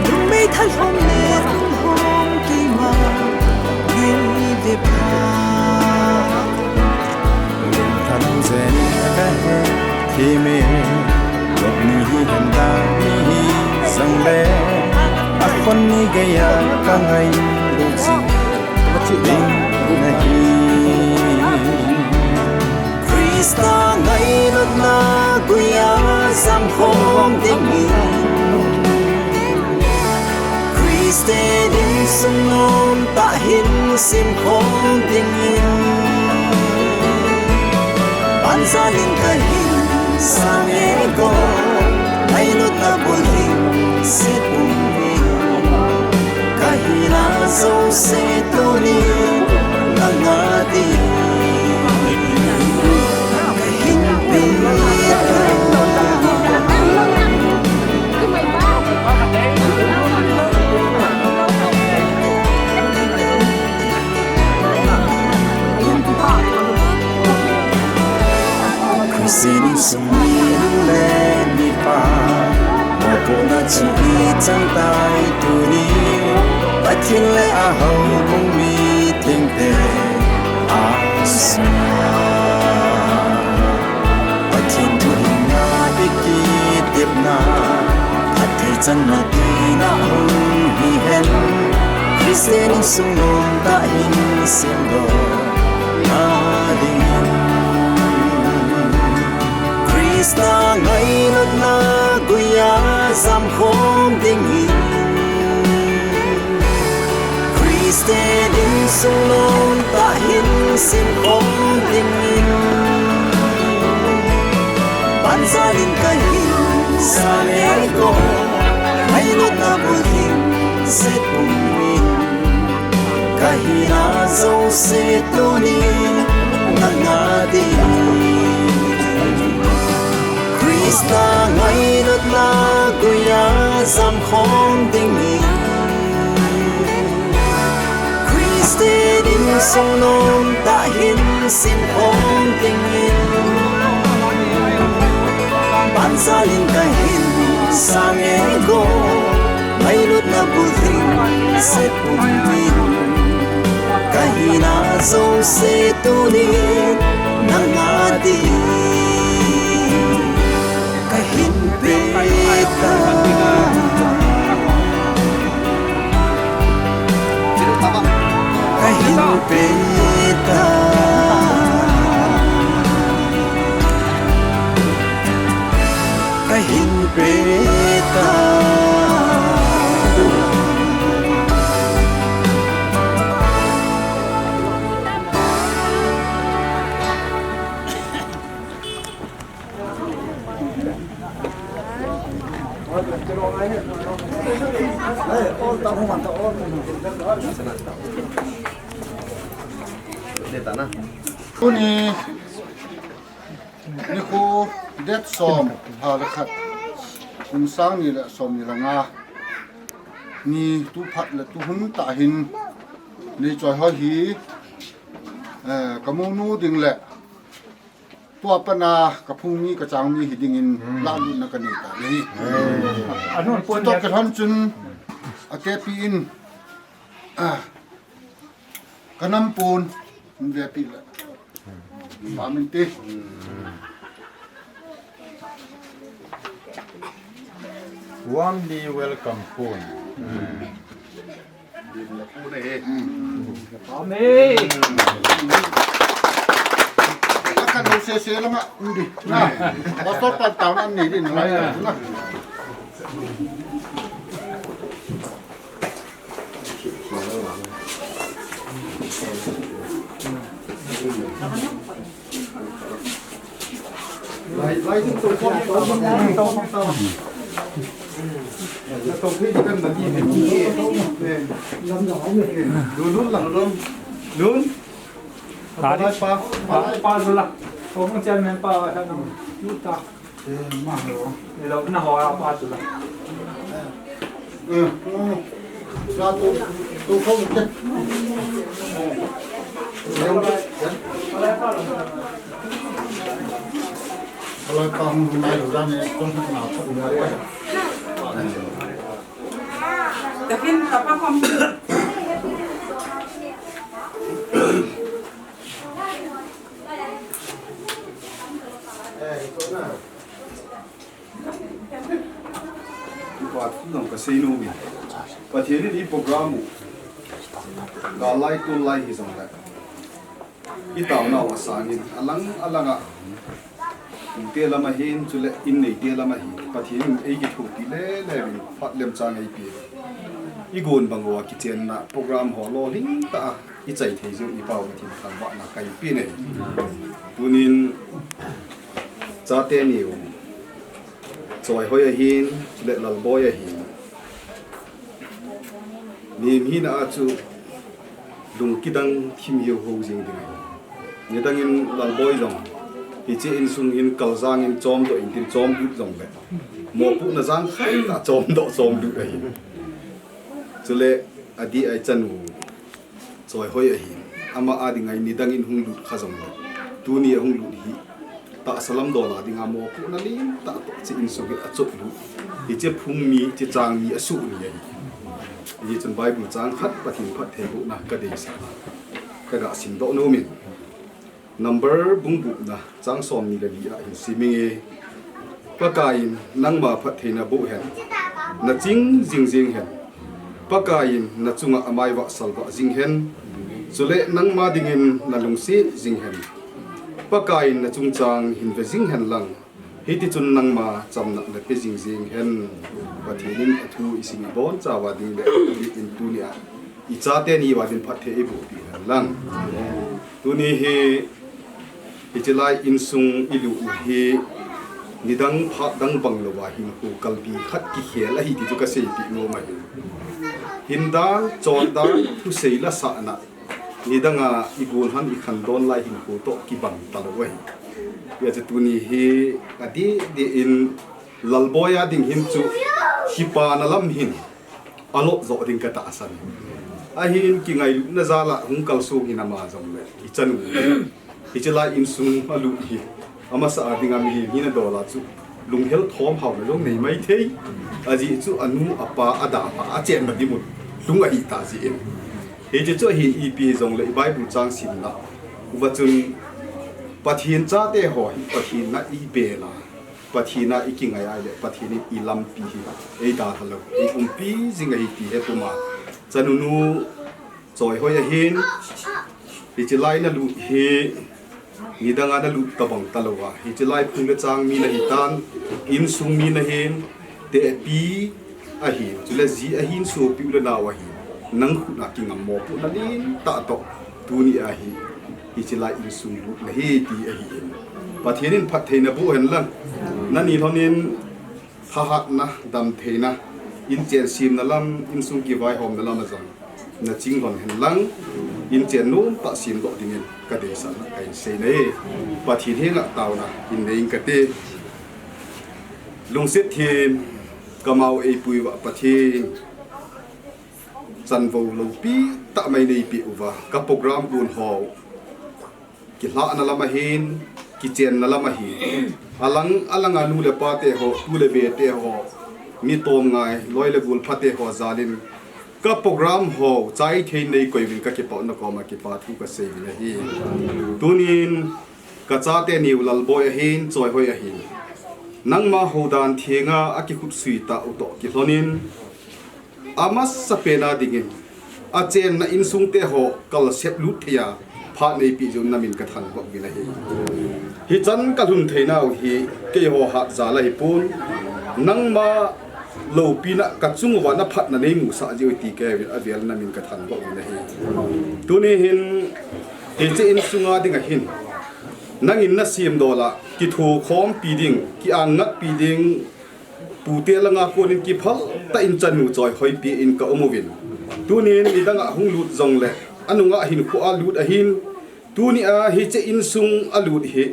lung mei thal hom le hom ki ma ni ve pa lung tham zen ka he thi me lop ni hi han da ni sang le a khon ni ge ya ka ngai lu si ding na hi Krista ngai lut na guya sam khom ding ni Kriste din sung nom ta hin sim khom ding ni ban sa lin ka hin sang e go ngai lut na bul hin se pum ni ka hi na so se to ni na na di Sini semua ni pa, maupun aci cang tai tu ni, batin le ahau mumi ting te asma, batin tu na dikit tip na, hati cang na ti na hung hi hen, Kristen sungom ta hin sindo na ding. Krista ngai lut na guya sam khom ding hin Kriste din sung nom ta hin sim khom ding hin ban sa lin ka hin sa le go ngai lut na bul hin se pum min ka hi na zo se tu ni na na di Krista ngai lut na guya sam khom ding ni Kriste din sung nom ta hin sim khom ding ni ban sa lin ka hin sang e go ngai lut na bul hin se pum min ka hi na zo se tu ni na na di kahin beta kahin beta kahin beta Kuni ni ko det som har khat kum sang ni la som ni la nga ni tu phat la tu hun ta hin ni choi ho hi kamu nu ding le tua pana ka phung ni ka chang ni hi ding in la lu na ka ni ta ni anun pon to ka han chun a ke pi in kanam pon ve pi la Paminte. Warmly welcome phone. Amen. Akan se lang undi. Na. Basta pa taon an ni din na. Lai tin tu phong tao. Tao khi đi cần là gì hết nè. Làm nhỏ nè. Luôn là luôn. Luôn. Pa rồi là. Không có chân men pa hay nó lút ta. Mà rồi. Để lâu nó hỏi pa rồi là. Ra tu không chết. kalau kamu mulai udah nih pun kenapa udah ya tapi apa kamu buat nang kasino ni pathian ni program ga lai to lai hi song la itaw na wasangin alanga te lama hin chule in nei te lama hi pathian ei ki thu ti le ri phat lem chang ei pi i gon bangwa kitchen na program ho lo ling ta i chai thei ju i pau thi thang ba na kai pi nei tunin cha te ni choi hoi a hin le lal boy a hin nim hin a chu lung kidang thim yo ho jing ding ni dangin lal boy jong hi che in sung in kalzang in chom do in tin chom du jong le mo pu na jang khai ta chom do chom du a hin chule adi ai chanu choi hoi a hin ama adi ngai ni dangin hung lut kha jong tu ni hung lut hi ta salam do la dinga mo pu na li ta to chi in so ge a chok lu hi che phung mi che chang mi asu ni hi chun bible chang khat pathin phat the bu na ka de sa ka ga sim do no min number bung bu na chang som ni le li a hin simi pa kai nang ma phat the na bu hen na ching jing jing hen pa kai na chunga amai wa sal wa jing hen chule nang ma dingin na lung si jing hen pakai na chung chang hin ve jing hen lang hiti chun nang ma cham na le pe jing jing hen pathinin athu ising bon chawa ding le in tu nia i cha te ni wa din phathe e bu pi lang tu ni he ichilai in sung ilu he nidang pha dang bang lo wa hin ku kalbi khat ki khel a hi ti chu ka sei pi no ma hin da chon da thu sei la sa na nidanga igun han ikhan don lai hin ko to ki bang talo wai ya che tuni hi adi de in lalboya ding him chu hipa na lam hin alo zo ding ka ta asan a hin ki ngai na zala hung kal su hin ama jom le i chanu hi chela in sung alu hi ama sa adinga mi hi na dola chu lung hel thom haw na long nei mai thei aji chu anu apa ada pa a chen ba di mu lung a hi ta ji in he je cho hin ep jong le bible chang sin na wa chun pathin cha te ho hi pathin na i be la pathina iking ai le pathin i lam pi hi e da thalo e pi jing ai ti he puma chanunu choi hoi a hin hi chi lai na lu he ni danga na lu tabang talowa hi chi lai phung le chang mi na hi tan in sung mi na hin te pi a hi chule ji a hin so pi le na wa hi nang khu na ki ngam mo pu na lin ta to tu ni a hi hi chi lai in sung lu na hi ti a hi pathianin phat theina bu hen lang na ni thonin tha hat na dam theina in chen sim na lam in sung ki vai hom na lam azam na ching hon hen lang in chen nu ta sim do dingin ka de sa na kai sei nei pathin he nga taw na in nei ka te lung set thim kamau e pui wa pathin san vo lo pi ta mai nei pi uwa ka program gun ho ki hla na lama hin ki chen na lama hi alang anu le pa te ho tu le be te ho mi tom ngai loi le gul phate ho zalin ka program ho chai thein nei koi win ka ki pa na ko ma ki pa thu ka sei na hi tunin ka cha te ni lal boy hin choi hoi a hin nang ma ho dan thenga aki khut sui ta u to ki hlonin amas sapena dingin a chen na insung te ho kal set lut thia pha nei pi jun namin ka than bo gi na hi chan ka hun theina hi ke ho ha za la hi pun nang ma lo pi na ka chung wa na phat na nei mu sa ji ti ke avel namin ka than bo gi na hi tu ni hin he che in sunga dinga hin nang in na sim dola ki thu khom pi ding ki ang ngat pi ding pu te langa ko nin ki phal ta in chanu choi hoi pi in ka omovin tunin idanga hung lut jong le anunga hin khu a lut a hin tuni a hi che in sung a lut hi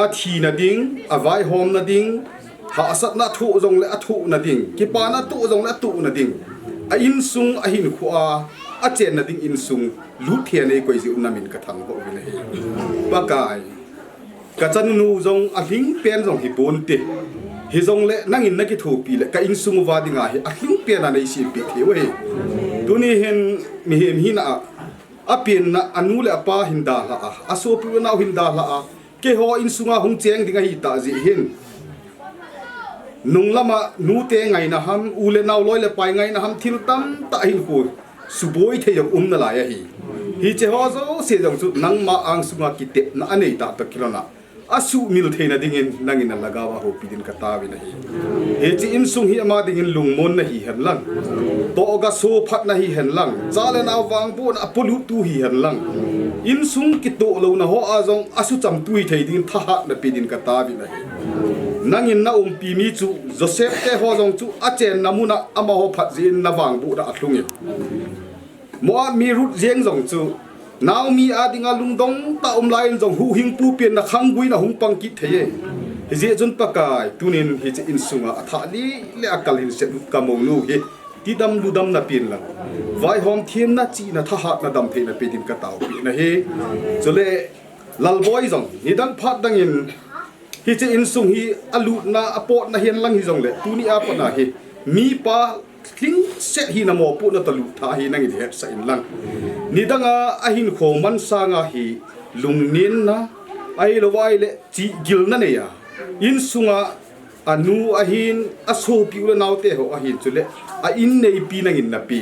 a thi na ding a vai hom na ding ha asat na thu jong le a thu na ding ki pa na tu jong le tu na ding a in sung a hin khu a chen na ding in sung lut thia nei koi ji unamin ka thang bo bi nei ba kai ka chan nu zong a hing pen zong hi pon te hi zong le nangin na ki thu pi le ka in sung wa dinga hi a hing pen anei si pi the we tuni hen mi hem hi na a pen na anu le apa hinda la a so pi na hinda la a ke ho in sunga hong cheng dinga hi ta ji hin nung lama nu te ngai na ham u le naw loi le pai ngai na ham thil tam ta hin ko suboi the yong na la ya hi che ho zo se jong chu nang ma ang sunga ki te na anei ta ta kilona asu mil theina dingin nangin lagawa ho pidin ka tawi na hi he chi in sung hi ama dingin lungmon na hi hen lang to ga so phat na hi hen lang chale na wang bu na polu tu hi hen lang in sung ki to lo na ho a jong asu cham tui thei ding tha ha na pidin ka tawi na hi nangin na pi mi chu Joseph te ho jong chu a chen namuna ama ho phat jin na wang bu da atlungi mo mi rut jeng jong chu now mi adinga lungdong ta lain jong hu hing pu pian na khangui na hung pang ki theye je jun pakai tunin hi che in sunga atha li le akal hin se ka mo nu hi ti dam lu dam na pin la vai hom thiem na chi na tha hat na dam the na pe din ka taw pi na he chole lal boy jong ni dang phat dang in hi che in sung hi alu na apot na hian lang hi jong le tu ni a pa na hi mi pa thing set hi na mo pu na talu tha hi nang hi het sa in lang ni danga ahin kho man sanga hi lungnin na ai lo wai le chi gil na ne ya in sunga anu ahin aso pi ula naw te ho ahin chule a in nei pi nang in na pi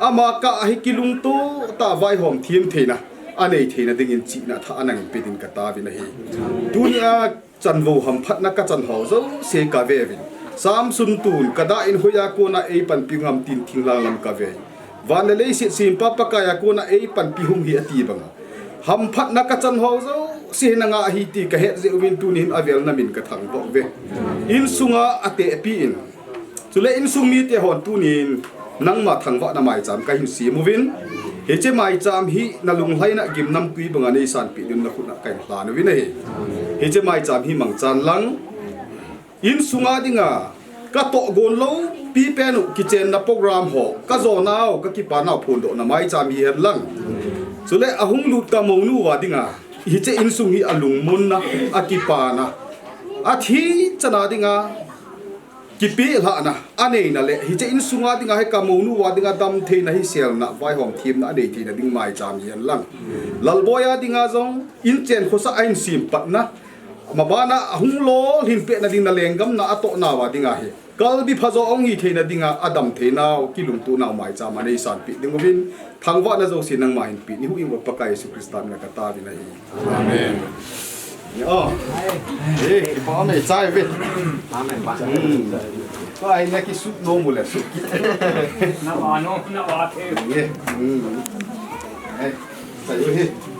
ama ka hi kilung to ta vai hom thiem theina anei theina ding in chi na tha anang pe din ka ta vi na hi dunia chan vo ham phat na ka chan ho zo se ka ve vin sam sun tun kada in hoya ko na ei pan pingam tin thinglang lam ka ve van le si sim pa pa ka ya ko na ei pan pi hung hi ati bang ham phat na ka chan ho zo si na nga hi ti ka het je win tu nin avel na min ka thang bo ve in sunga ate pi in chule in sung mi te hon tu nin nang ma thang wa na mai cham ka hin si movin he che mai cham hi na lung hlai na gim nam tui banga nei san pi dun na khuna kai hla na wi nei he che mai cham hi mang chan lang in sunga dinga ka to gon lo pi penu kitchen na program ho ka zo naw ka ki pa naw phun do na mai cham hi her lang chule ahung lut ka mo nu wa dinga hi che in sung hi alung mun na akipa na athi chana dinga kipi la na anei na le hi che in sunga dinga he ka mo nu wa dinga dam the na hi sel na vai hom thim na dei thi na ding mai cham hi lang lal boya dinga zong in chen khosa ain sim pat na mabana ahung lo hin pe na ding na lengam na ato na wa dinga he kalbi phazo ongi theina dinga adam theina kilum tu na mai cha mane san pi dingwin thangwa na zo sinang mai pi ni hu im pa kai su kristan na kata vi na hi amen oh eh pa me chai ve amen ba ko ai na ki su no mu le su na wa the ye eh sai